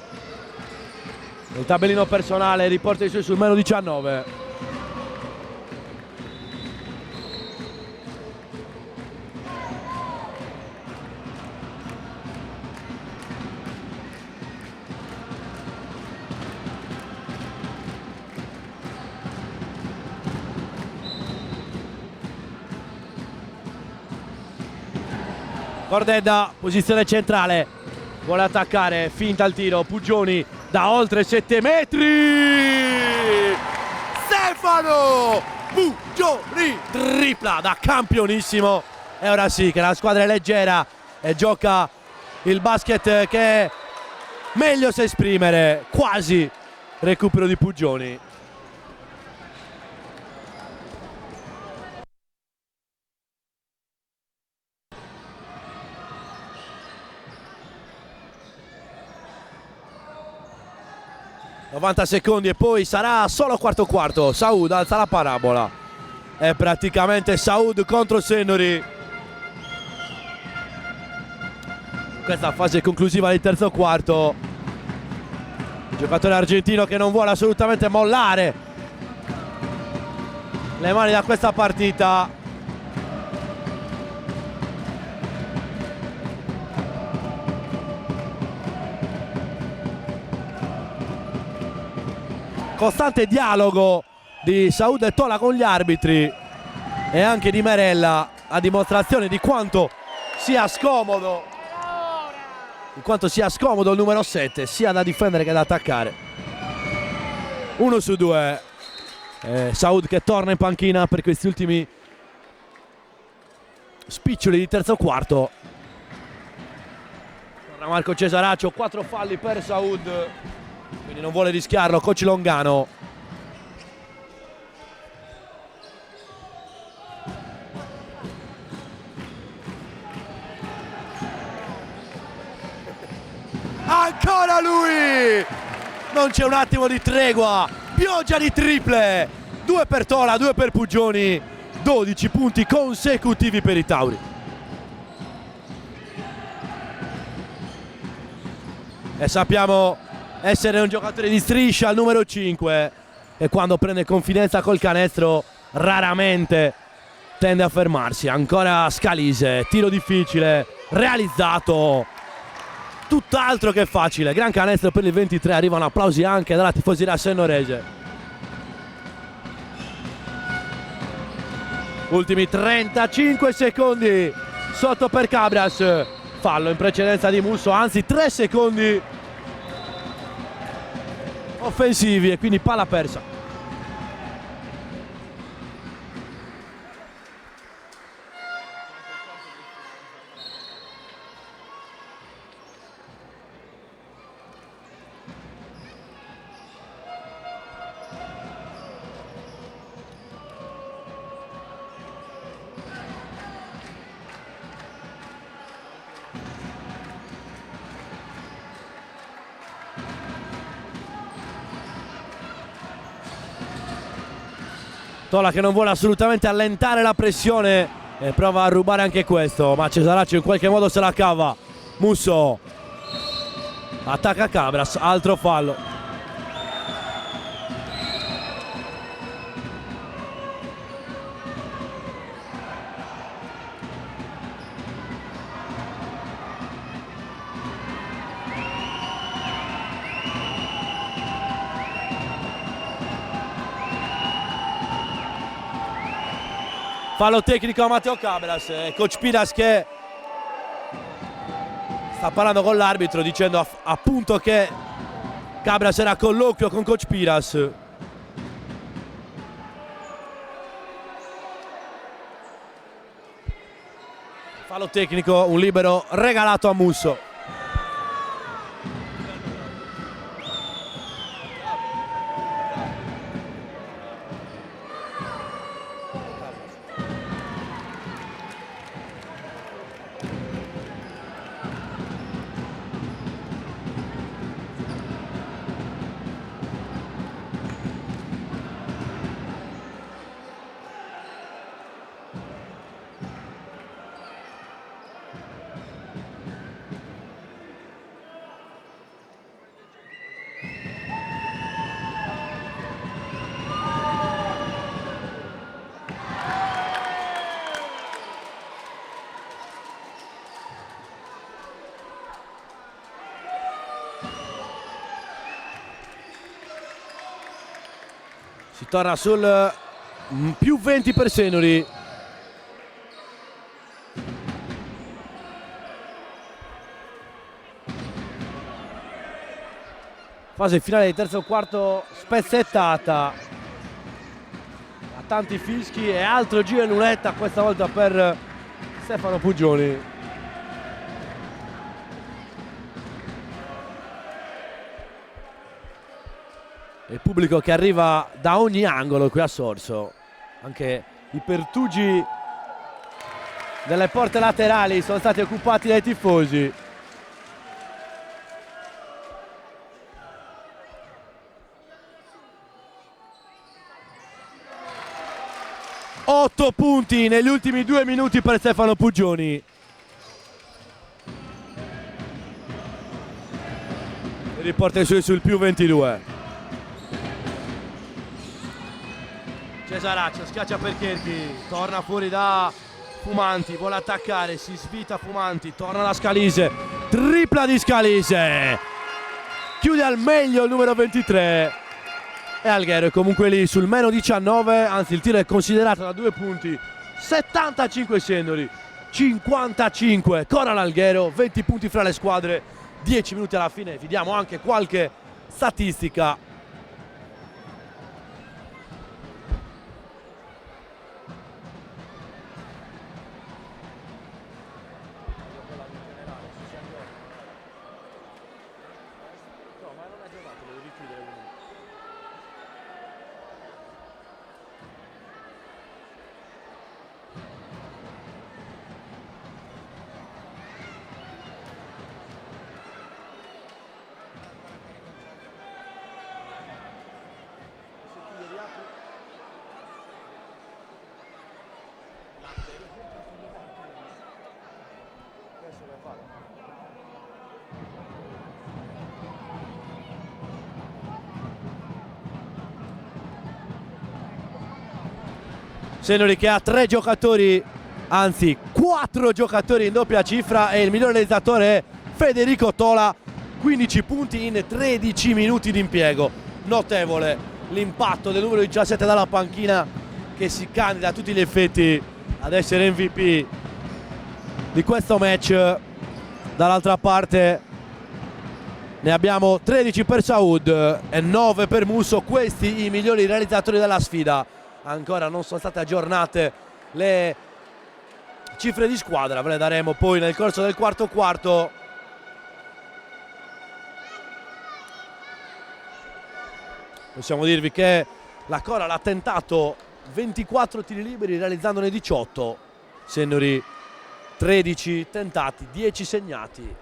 nel tabellino personale, riporta i suoi sul meno 19. Cordedda, posizione centrale, vuole attaccare, finta il tiro, Puggioni da oltre 7 metri, Stefano Puggioni, tripla da campionissimo, e ora sì che la squadra è leggera e gioca il basket che meglio sa esprimere, quasi recupero di Puggioni. ...90 secondi e poi sarà solo quarto. Saud alza la parabola. È praticamente Saud contro Senori. Questa fase conclusiva del terzo quarto. Il giocatore argentino che non vuole assolutamente mollare le mani da questa partita. Costante dialogo di Saud e Tola con gli arbitri e anche di Merella, a dimostrazione di quanto sia scomodo il numero 7 sia da difendere che da attaccare. 1 su 2, Saud che torna in panchina per questi ultimi spiccioli di terzo quarto. Torna Marco Cesaraccio, 4 falli per Saud, quindi non vuole rischiarlo coach Longano. Ancora lui! Non c'è un attimo di tregua, pioggia di triple, 2 per Tola, 2 per Puggioni, 12 punti consecutivi per i Tauri. E sappiamo essere un giocatore di striscia, il numero 5, e quando prende confidenza col canestro raramente tende a fermarsi. Ancora Scalise, tiro difficile, realizzato, tutt'altro che facile, gran canestro per il 23, arrivano applausi anche dalla tifoseria sennorese. Ultimi 35 secondi sotto per Cabras, fallo in precedenza di Musso, anzi 3 secondi offensivi e quindi palla persa. Tola che non vuole assolutamente allentare la pressione e prova a rubare anche questo, ma Cesaraccio in qualche modo se la cava. Musso attacca Cabras, altro fallo. Fallo tecnico a Matteo Cabras, coach Piras che sta parlando con l'arbitro dicendo appunto che Cabras era a colloquio con coach Piras. Fallo tecnico, un libero regalato a Musso. Si torna sul più 20 per Senori. Fase finale di terzo quarto spezzettata. A tanti fischi e altro giro in lunetta questa volta per Stefano Puggioni. Il pubblico che arriva da ogni angolo qui a Sorso, anche i pertugi delle porte laterali sono stati occupati dai tifosi. Otto punti negli ultimi 2 minuti per Stefano Puggioni. E riporta i suoi sul più 22. Cesaraccio schiaccia per Cherchi, torna fuori da Fumanti, vuole attaccare, si svita Fumanti, torna da Scalise, tripla di Scalise, chiude al meglio il numero 23 e Alghero è comunque lì sul meno 19, anzi il tiro è considerato da 2 punti, 75 Senori, 55 Coral Alghero, 20 punti fra le squadre, 10 minuti alla fine, vi diamo anche qualche statistica. Senori che ha 3 giocatori, anzi 4 giocatori in doppia cifra e il miglior realizzatore è Federico Tola, 15 punti in 13 minuti di impiego. Notevole l'impatto del numero 17 dalla panchina che si candida a tutti gli effetti ad essere MVP di questo match. Dall'altra parte ne abbiamo 13 per Saud e 9 per Musso, questi i migliori realizzatori della sfida. Ancora non sono state aggiornate le cifre di squadra, ve le daremo poi nel corso del quarto quarto. Possiamo dirvi che la Coral ha tentato 24 tiri liberi realizzandone 18, Senori 13 tentati, 10 segnati.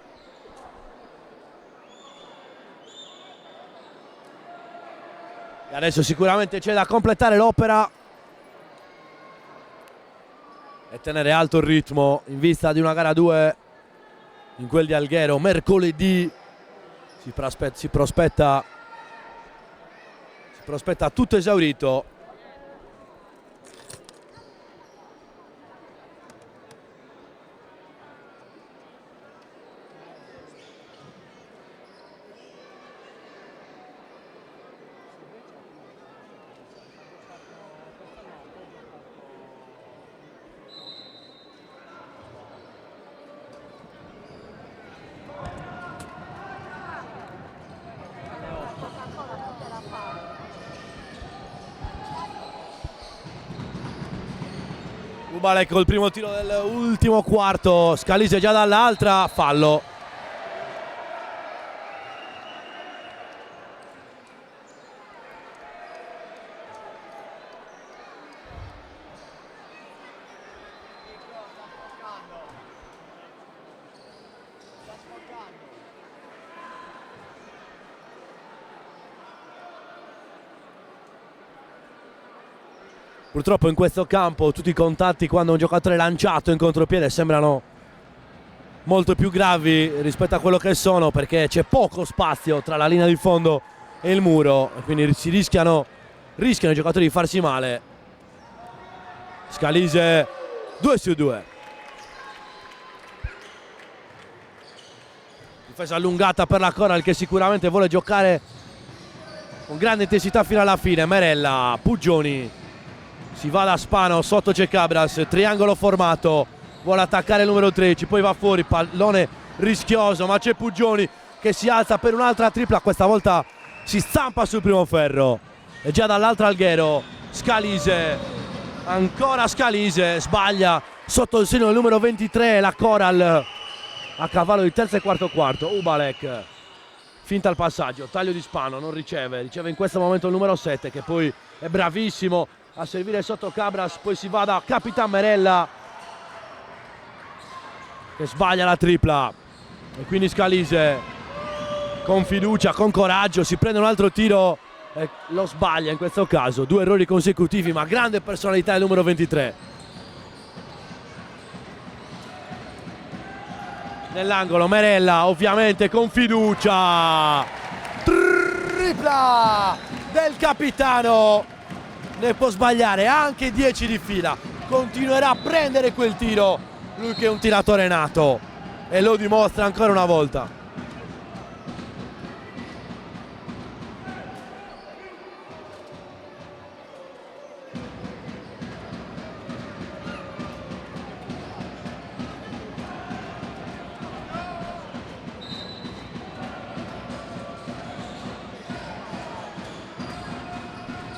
E adesso sicuramente c'è da completare l'opera e tenere alto il ritmo in vista di una gara 2 in quel di Alghero mercoledì. Si prospetta tutto esaurito. Ubalek col primo tiro dell'ultimo quarto, Scalise già dall'altra, fallo. Purtroppo in questo campo tutti i contatti quando un giocatore è lanciato in contropiede sembrano molto più gravi rispetto a quello che sono, perché c'è poco spazio tra la linea di fondo e il muro, quindi rischiano i giocatori di farsi male. Scalise 2 su 2. Difesa allungata per la Coral che sicuramente vuole giocare con grande intensità fino alla fine. Merella, Puggioni. Si va da Spano, sotto c'è Cabras, triangolo formato, vuole attaccare il numero 13, poi va fuori, pallone rischioso, ma c'è Puggioni che si alza per un'altra tripla, questa volta si stampa sul primo ferro. E già dall'altra Alghero, Scalise, ancora Scalise, sbaglia sotto il segno del numero 23, la Coral a cavallo di terzo e quarto. Ubalek, finta il passaggio, taglio di Spano, non riceve in questo momento il numero 7 che poi è bravissimo a servire sotto Cabras, poi si va da Capitan Merella che sbaglia la tripla e quindi Scalise con fiducia, con coraggio si prende un altro tiro e lo sbaglia in questo caso. 2 errori consecutivi, ma grande personalità il numero 23. Nell'angolo Merella ovviamente con fiducia, tripla del capitano. Ne può sbagliare anche 10 di fila, continuerà a prendere quel tiro, lui che è un tiratore nato e lo dimostra ancora una volta.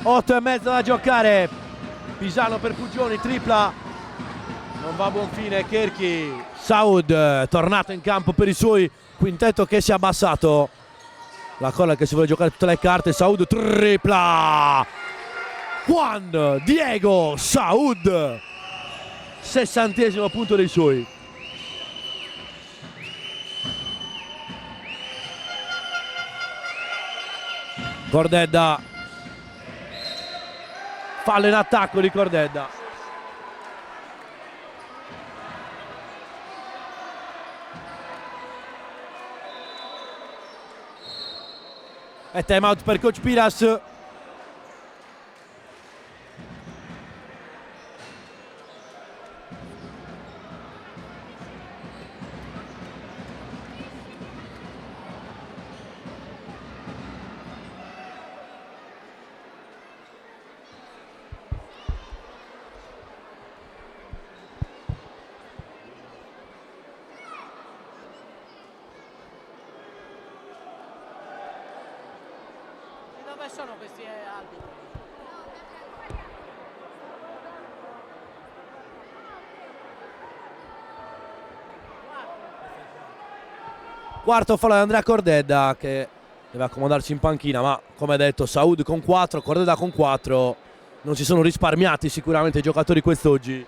Otto e mezzo da giocare. Pisano per Puggioni, tripla, non va a buon fine. Kerchi, Saud tornato in campo per i suoi, quintetto che si è abbassato. La Colla che si vuole giocare tutte le carte. Saud, tripla, Juan Diego Saud, 60° punto dei suoi. Cordedda, fallo in attacco di Cordedda. E time out per coach Piras. Dove sono questi arbitri? Quarto fallo di Andrea Cordedda che deve accomodarsi in panchina, ma come detto Saud con 4, Cordedda con 4, non si sono risparmiati sicuramente i giocatori quest'oggi.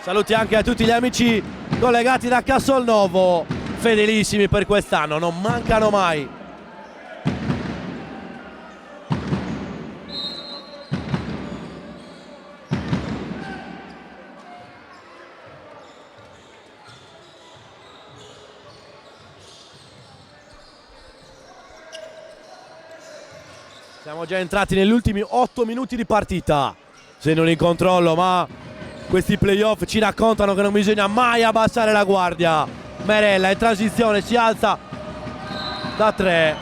Saluti anche a tutti gli amici collegati da Castelnuovo, fedelissimi per quest'anno, non mancano mai. Siamo già entrati negli ultimi 8 minuti di partita, se non in controllo, ma questi playoff ci raccontano che non bisogna mai abbassare la guardia. Merella in transizione, si alza da 3.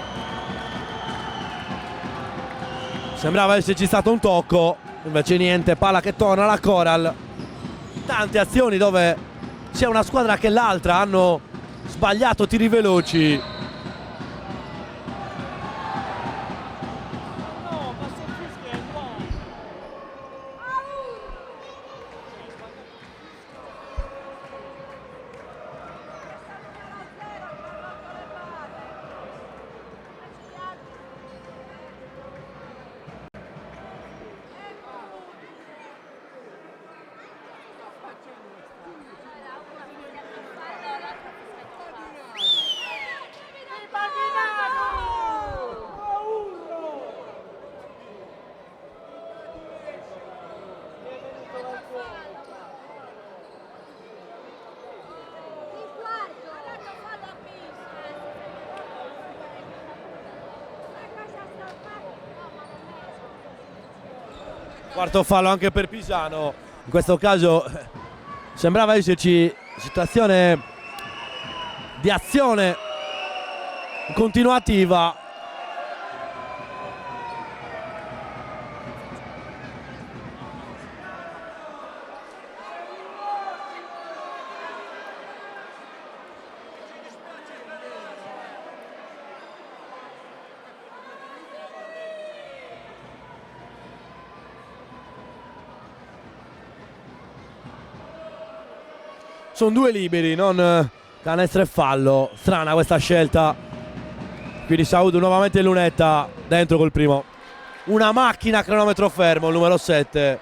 Sembrava esserci stato un tocco, invece niente, palla che torna alla Coral. Tante azioni dove sia una squadra che l'altra hanno sbagliato tiri veloci. Quarto fallo anche per Pisano, in questo caso sembrava esserci situazione di azione continuativa. Sono 2 liberi, non canestro e fallo. Strana questa scelta. Quindi Saud nuovamente in lunetta, dentro col primo. Una macchina, cronometro fermo, il numero 7.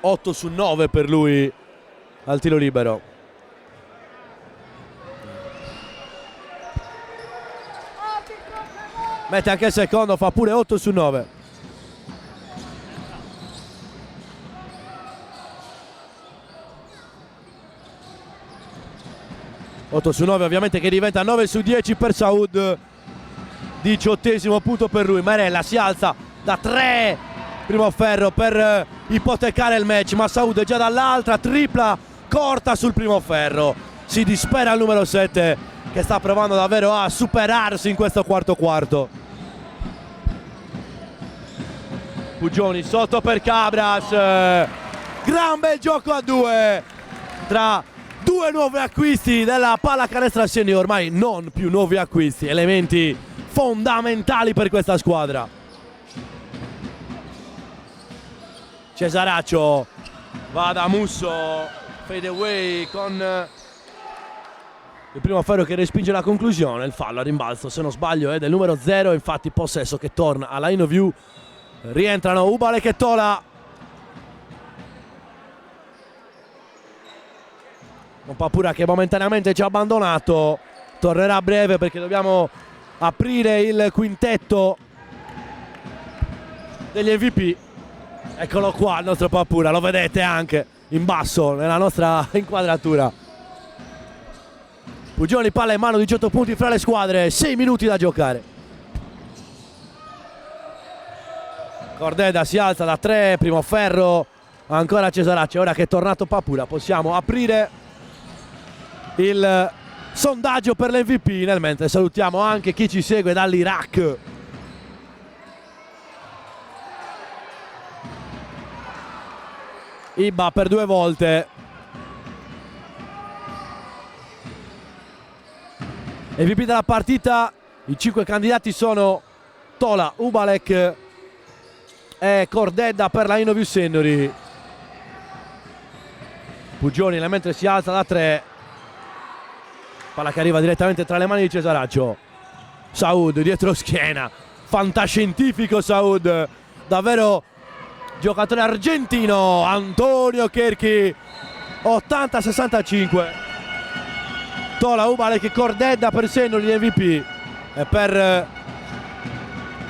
8 su 9 per lui al tiro libero. Mette anche il secondo, fa pure 8 su 9. 8 su 9 ovviamente, che diventa 9 su 10 per Saud. 18° punto per lui. Marella si alza da 3, primo ferro per ipotecare il match, ma Saud è già dall'altra, tripla corta sul primo ferro. Si dispera il numero 7 che sta provando davvero a superarsi in questo quarto. Pugioni sotto per Cabras, gran bel gioco a 2 tra 2 nuovi acquisti della pallacanestro senior, ormai non più nuovi acquisti, elementi fondamentali per questa squadra. Cesaraccio va da Musso, fade away con il primo ferro che respinge la conclusione. Il fallo a rimbalzo, se non sbaglio, è del numero 0, infatti possesso che torna alla line of view. Rientrano Ubalek e Tola. Un Papura che momentaneamente ci ha abbandonato, tornerà a breve perché dobbiamo aprire il quintetto degli MVP. Eccolo qua il nostro Papura, lo vedete anche in basso nella nostra inquadratura. Pugioni, palla in mano, 18 punti fra le squadre, 6 minuti da giocare. Cordeda si alza da 3, primo ferro, ancora Cesaraccio. Ora che è tornato Papura possiamo aprire il sondaggio per l'MVP. Nel mentre salutiamo anche chi ci segue dall'Iraq. Ibba per 2 volte. MVP della partita, i 5 candidati sono Tola, Ubalek e Cordedda per la Inoviu Seniori. Pugioni nel mentre si alza da 3, palla che arriva direttamente tra le mani di Cesaraccio. Saud dietro schiena, fantascientifico Saud, davvero giocatore argentino Antonio Cherchi, 80-65. Tola, Ubalek, Cordedda per Sennoli gli MVP, e per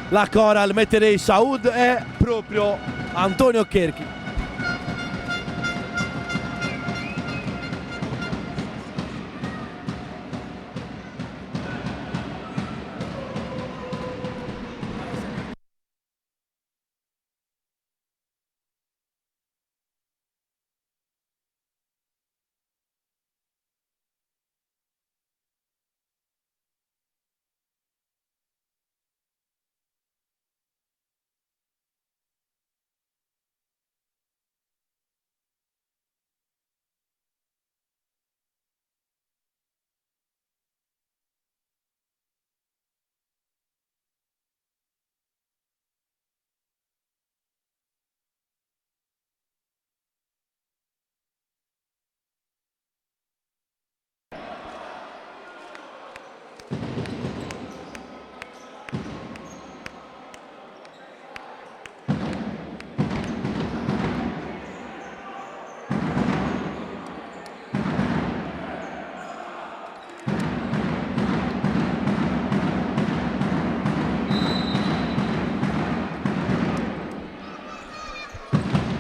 la Coral metterei Saud e proprio Antonio Cherchi.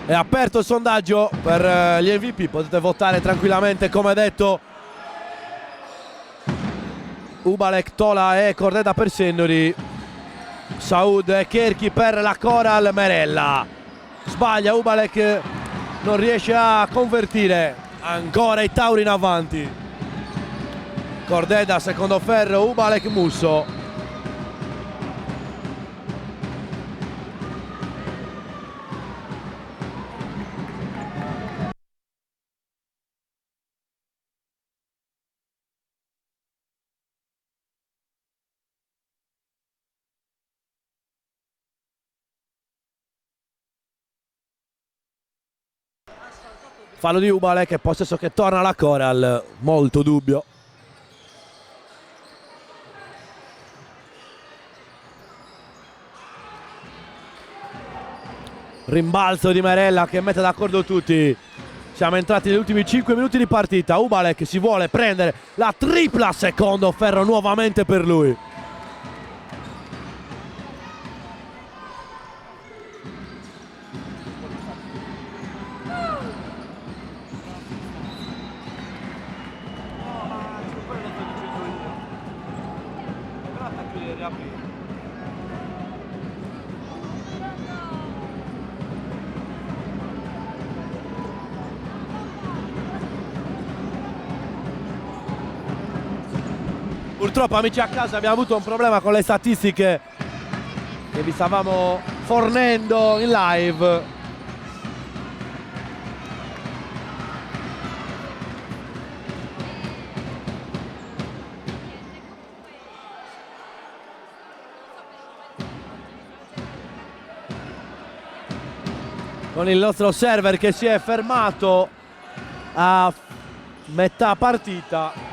È aperto il sondaggio per gli MVP, potete votare tranquillamente come detto. Ubalek, Tola e Cordedda per Sennoli, Saud e Cherchi per la Coral. Merella sbaglia, Ubalek non riesce a convertire, ancora i Tauri in avanti. Cordedda secondo ferro, Ubalek, Musso. Fallo di Ubalek e possesso che torna alla Coral, molto dubbio. Rimbalzo di Merella che mette d'accordo tutti. Siamo entrati negli ultimi 5 minuti di partita. Ubalek si vuole prendere la tripla, secondo ferro nuovamente per lui. Purtroppo, amici a casa, abbiamo avuto un problema con le statistiche che vi stavamo fornendo in live. Con il nostro server che si è fermato a metà partita.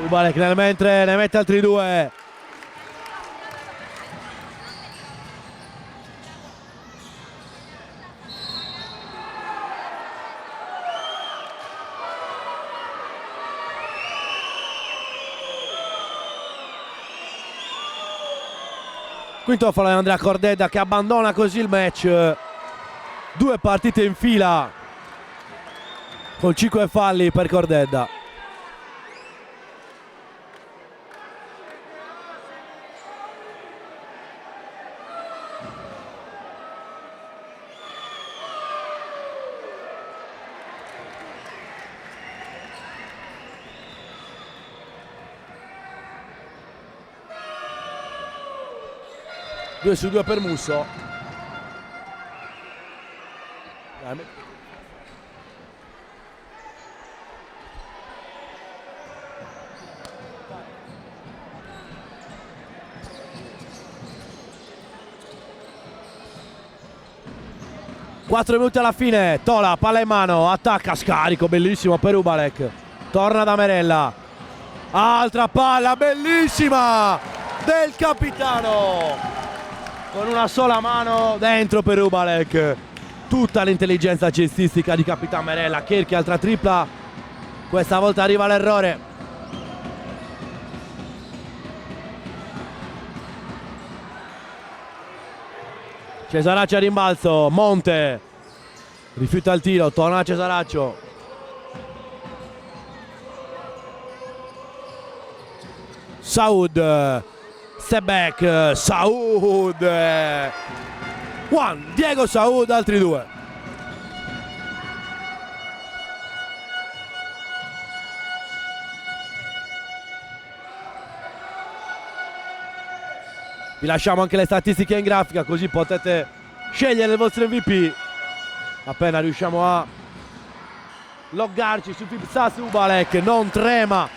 Ubalek nel mentre ne mette altri due. Quinto fallo di Andrea Cordedda che abbandona così il match. 2 partite in fila con 5 falli per Cordedda. Due su 2 per Musso. Quattro minuti alla fine. Tola, palla in mano, attacca, scarico bellissimo per Ubalek. Torna da Merella. Altra palla bellissima del capitano. con una sola mano dentro per Ubalek. Tutta l'intelligenza cestistica di Capitan Merella. Cherchi, altra tripla, questa volta arriva l'errore. Cesaraccio a rimbalzo, Monte rifiuta il tiro, torna a Cesaraccio. Saud, step back, Saud, Diego Saud, altri 2. Vi lasciamo anche le statistiche in grafica, così potete scegliere il vostro MVP appena riusciamo a loggarci su Fipsas. Ubalek non trema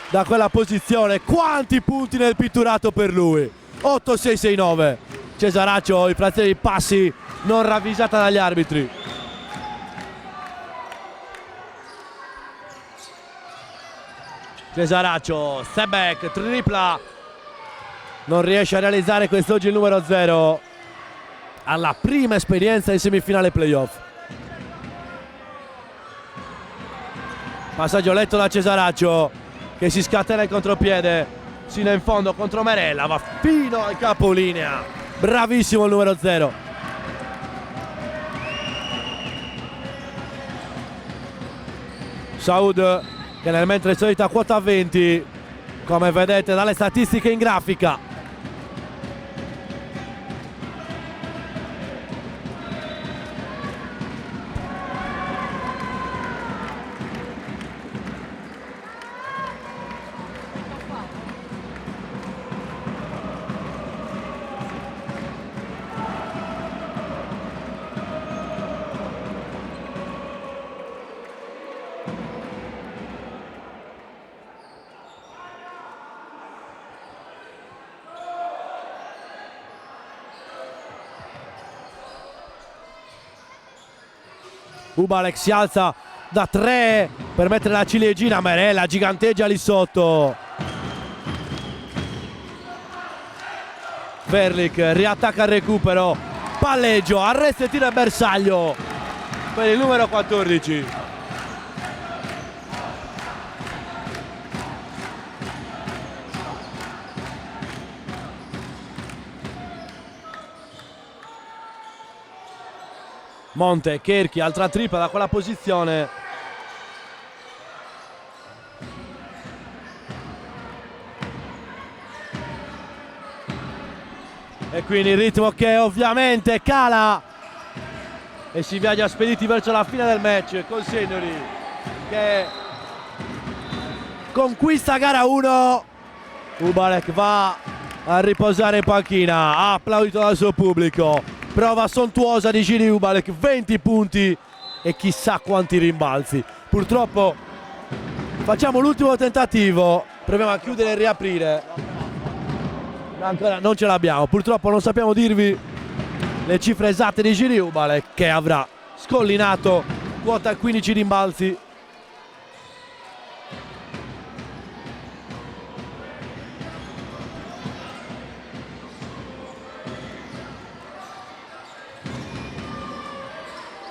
da quella posizione. Quanti punti nel pitturato per lui, 8-6-6-9. Cesaraccio, infrazione di passi non ravvisata dagli arbitri. Cesaraccio, step back, tripla, non riesce a realizzare quest'oggi il numero 0 alla prima esperienza in semifinale playoff. Passaggio letto da Cesaraccio che si scatena il contropiede sino in fondo contro Merella, va fino al capolinea, bravissimo il numero 0. Saud che nel mentre è solita quota 20, come vedete dalle statistiche in grafica. Ubalek si alza da 3 per mettere la ciliegina. Merella giganteggia lì sotto. Verlik riattacca il recupero, palleggio, arresto e tiro e bersaglio per il numero 14. Monte, Cherchi, altra tripla da quella posizione. E quindi il ritmo che ovviamente cala e si viaggia spediti verso la fine del match con Seniori che conquista gara 1. Ubalek va a riposare in panchina, applaudito dal suo pubblico. Prova sontuosa di Giri Ubalek, 20 punti e chissà quanti rimbalzi. Purtroppo facciamo l'ultimo tentativo, proviamo a chiudere e riaprire. Ancora non ce l'abbiamo, purtroppo non sappiamo dirvi le cifre esatte di Giri Ubalek, che avrà scollinato quota 15 rimbalzi.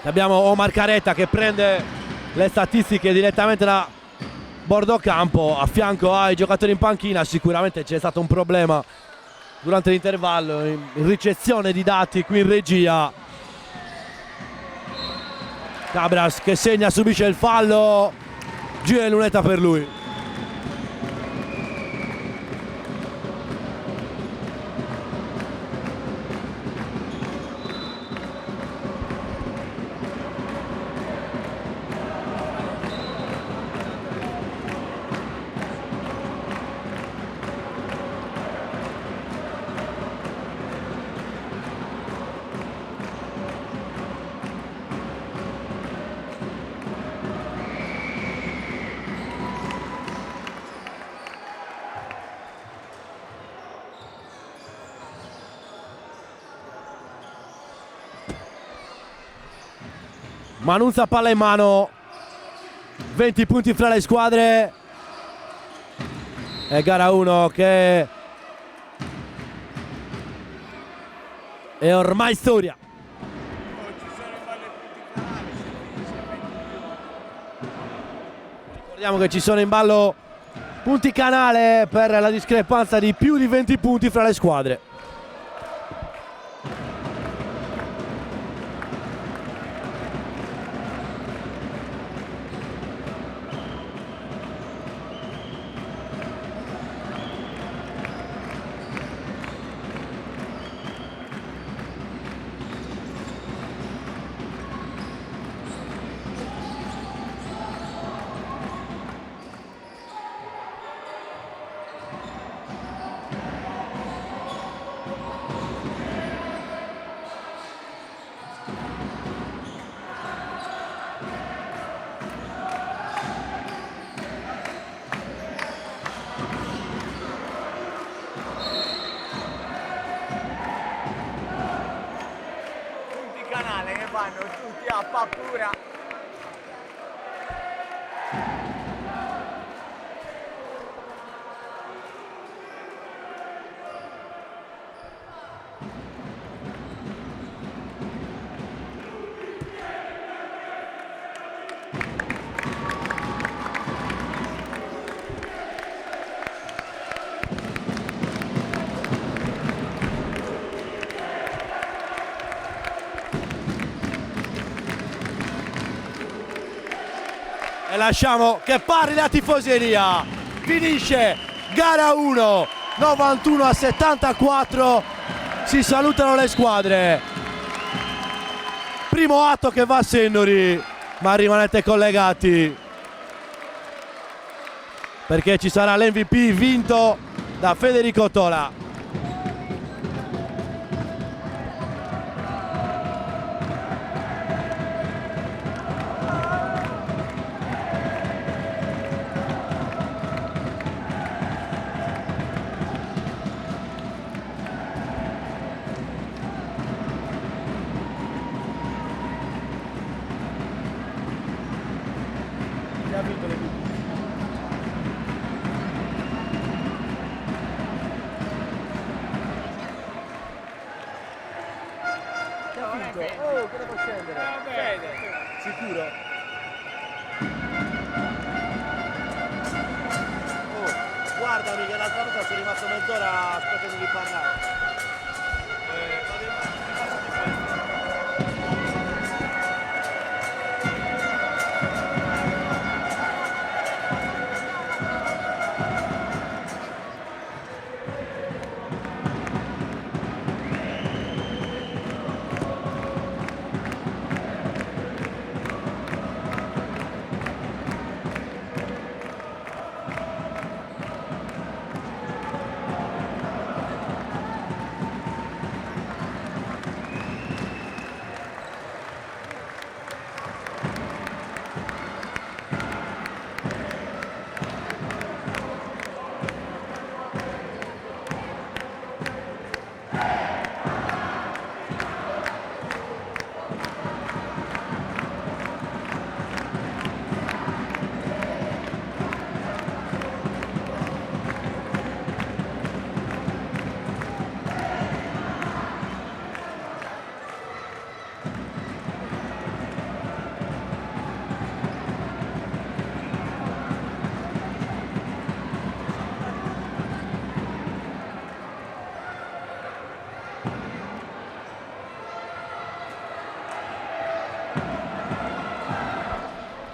Abbiamo Omar Caretta che prende le statistiche direttamente da bordo campo, a fianco ai giocatori in panchina. Sicuramente c'è stato un problema durante l'intervallo in ricezione di dati qui in regia. Cabras che segna, subisce il fallo, gira in lunetta per lui. Manunza palla in mano, 20 punti fra le squadre e gara 1 che è ormai storia. Ricordiamo che ci sono in ballo punti canale per la discrepanza di più di 20 punti fra le squadre. Vanno tutti a paura. E lasciamo che parli la tifoseria. Finisce gara 1, 91-74. Si salutano le squadre. Primo atto che va a Sennori, ma rimanete collegati perché ci sarà l'MVP vinto da Federico Tola. Oh, che devo scendere? Sicuro? Oh, guardami che l'altra volta sono rimasto mezz'ora aspettando di parlare.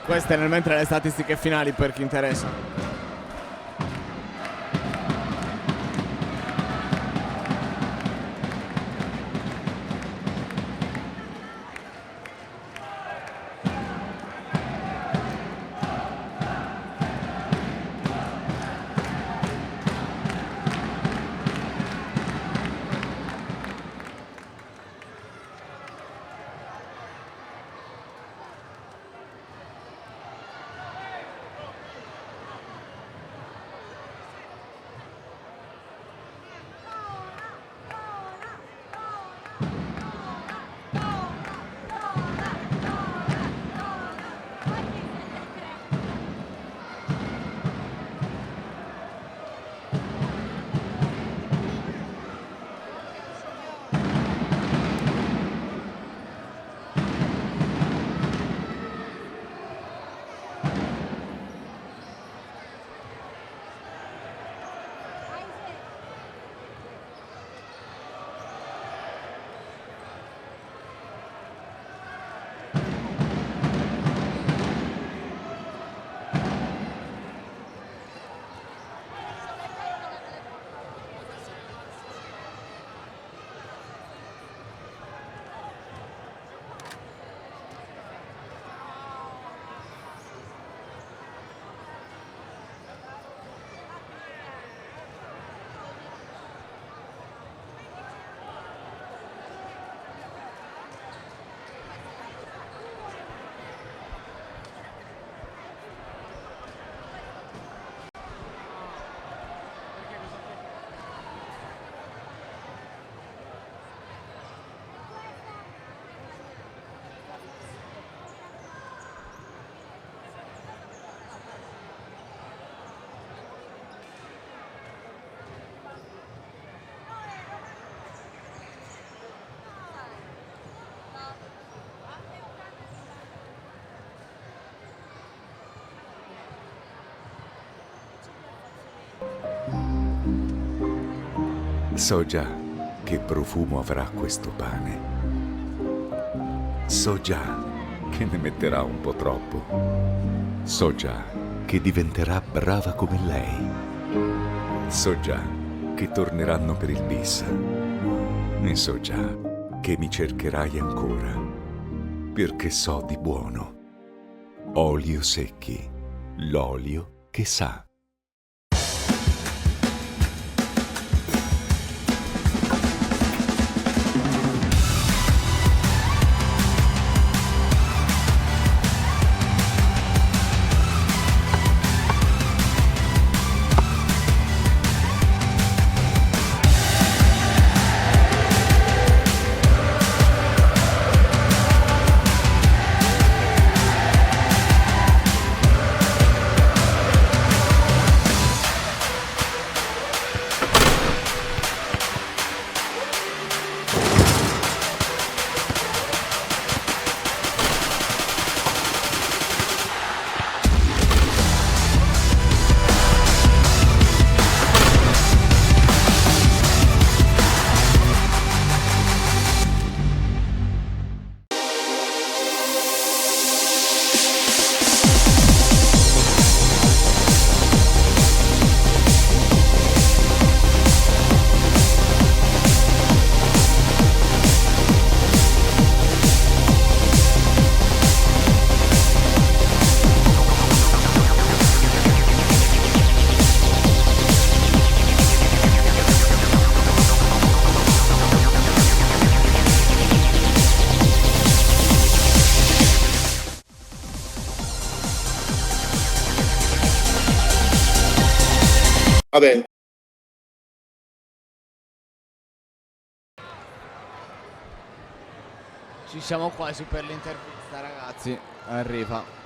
Queste nel mentre le statistiche finali per chi interessa. So già che profumo avrà questo pane. So già che ne metterà un po' troppo. So già che diventerà brava come lei. So già che torneranno per il bis. E so già che mi cercherai ancora, perché so di buono. Olio Secchi, l'olio che sa. Vabbè, Ci siamo quasi per l'intervista, ragazzi. Arriva.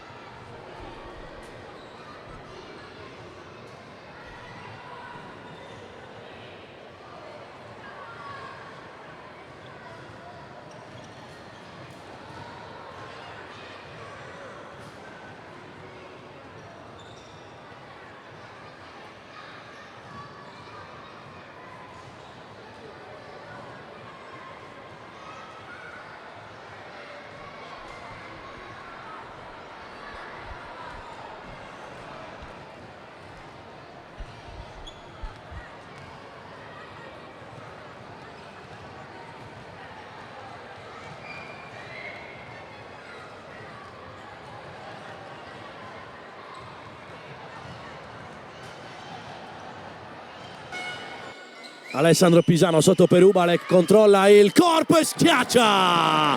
Alessandro Pisano sotto per Ubalek, controlla il corpo e schiaccia!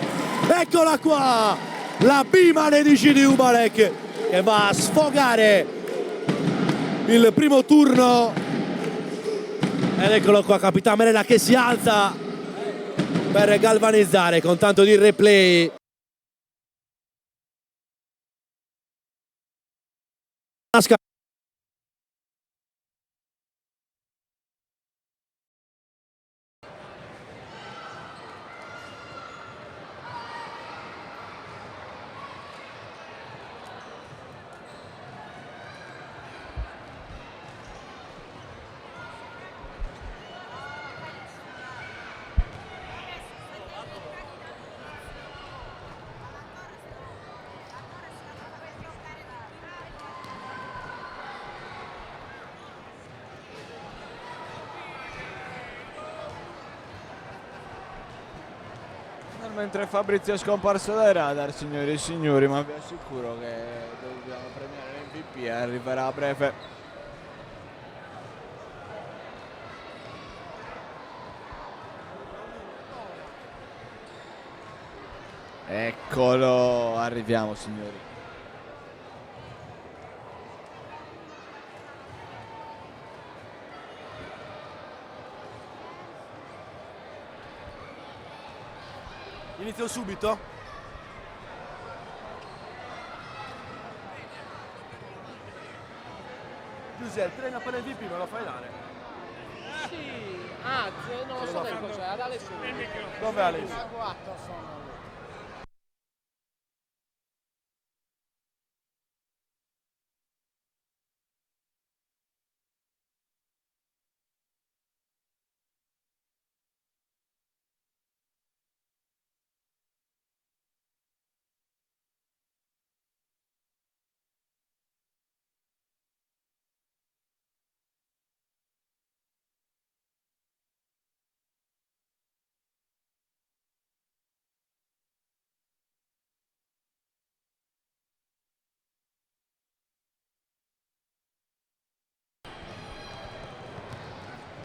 Eccola qua! La B-Mane di Gini Ubalek che va a sfogare il primo turno. Ed eccolo qua, Capitan Merella che si alza per galvanizzare con tanto di replay. Mentre Fabrizio è scomparso dai radar, signori e signori, ma vi assicuro che dobbiamo premiare l'MVP e arriverà a breve. Eccolo, arriviamo, signori. Inizio subito. Giuseppe, trena per MVP, me lo fai dare? Sì, non lo so che cos'è, ad Alessio. Dove Alessio? A 4 sono.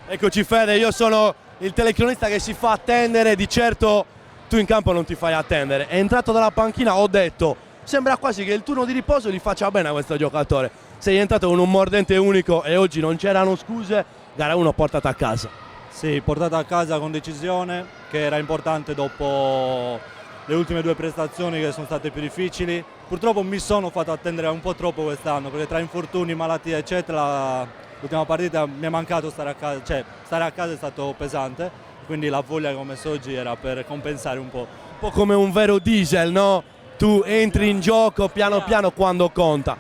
Eccoci Fede, io sono il telecronista che si fa attendere, di certo tu in campo non ti fai attendere. È entrato dalla panchina, ho detto, sembra quasi che il turno di riposo gli faccia bene a questo giocatore. Sei entrato con un mordente unico e oggi non c'erano scuse, gara 1 portata a casa. Sì, portata a casa con decisione, che era importante dopo le ultime 2 prestazioni che sono state più difficili. Purtroppo mi sono fatto attendere un po' troppo quest'anno, perché tra infortuni, malattie eccetera, l'ultima partita mi è mancato stare a casa, cioè stare a casa è stato pesante, quindi la voglia che ho messo oggi era per compensare un po'. Un po' come un vero diesel, no? Tu entri in gioco piano piano quando conta.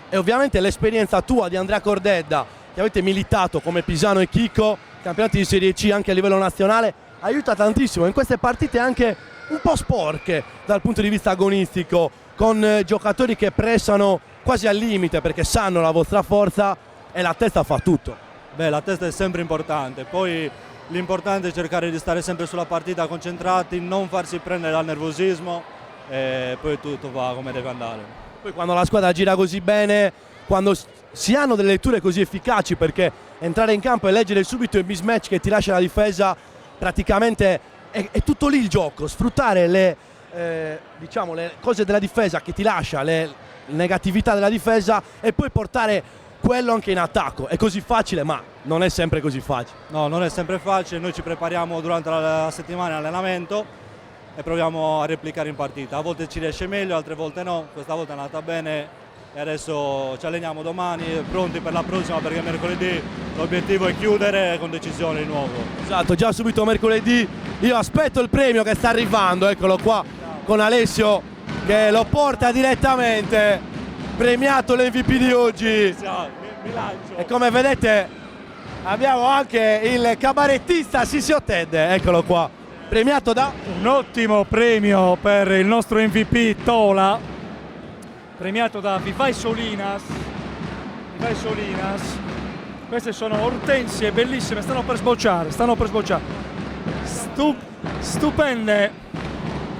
E ovviamente l'esperienza tua di Andrea Cordedda, che avete militato come Pisano e Chicco, campionati di Serie C anche a livello nazionale, aiuta tantissimo in queste partite anche un po' sporche dal punto di vista agonistico, con giocatori che pressano quasi al limite perché sanno la vostra forza e la testa fa tutto. Beh, la testa è sempre importante, poi l'importante è cercare di stare sempre sulla partita concentrati, non farsi prendere dal nervosismo e poi tutto va come deve andare. Poi quando la squadra gira così bene, quando si hanno delle letture così efficaci, perché entrare in campo e leggere subito il mismatch che ti lascia la difesa, praticamente è tutto lì il gioco, sfruttare le cose della difesa che ti lascia, le negatività della difesa e poi portare quello anche in attacco. È così facile, ma non è sempre così facile. No, non è sempre facile, noi ci prepariamo durante la settimana in allenamento e proviamo a replicare in partita. A volte ci riesce meglio, altre volte no, questa volta è andata bene e adesso ci alleniamo domani, pronti per la prossima, perché mercoledì l'obiettivo è chiudere con decisione di nuovo. Esatto, già subito mercoledì io aspetto il premio che sta arrivando, eccolo qua con Alessio che lo porta direttamente, premiato l'MVP di oggi. E come vedete abbiamo anche il cabarettista Sisio Ted, eccolo qua, premiato da... Un ottimo premio per il nostro MVP Tola, premiato da Vivai Solinas. Queste sono ortensie bellissime, stanno per sbocciare. Stupende.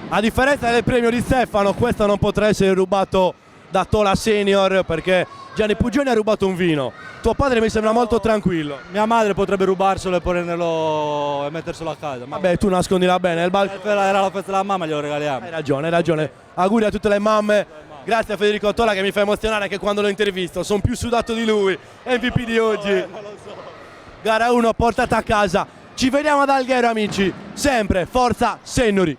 A differenza del premio di Stefano, questo non potrà essere rubato da Tola Senior, perché Gianni Pugioni ha rubato un vino. Tuo padre mi sembra molto tranquillo. Mia madre potrebbe rubarselo e prenderlo e metterselo a casa. Vabbè, tu nascondila bene. Era la festa della mamma, glielo regaliamo. Hai ragione. Auguri a tutte le mamme. Grazie a Federico Tola che mi fa emozionare anche quando lo intervisto. Sono più sudato di lui. MVP di oggi. Gara 1 portata a casa. Ci vediamo ad Alghero, amici. Sempre forza Sennori.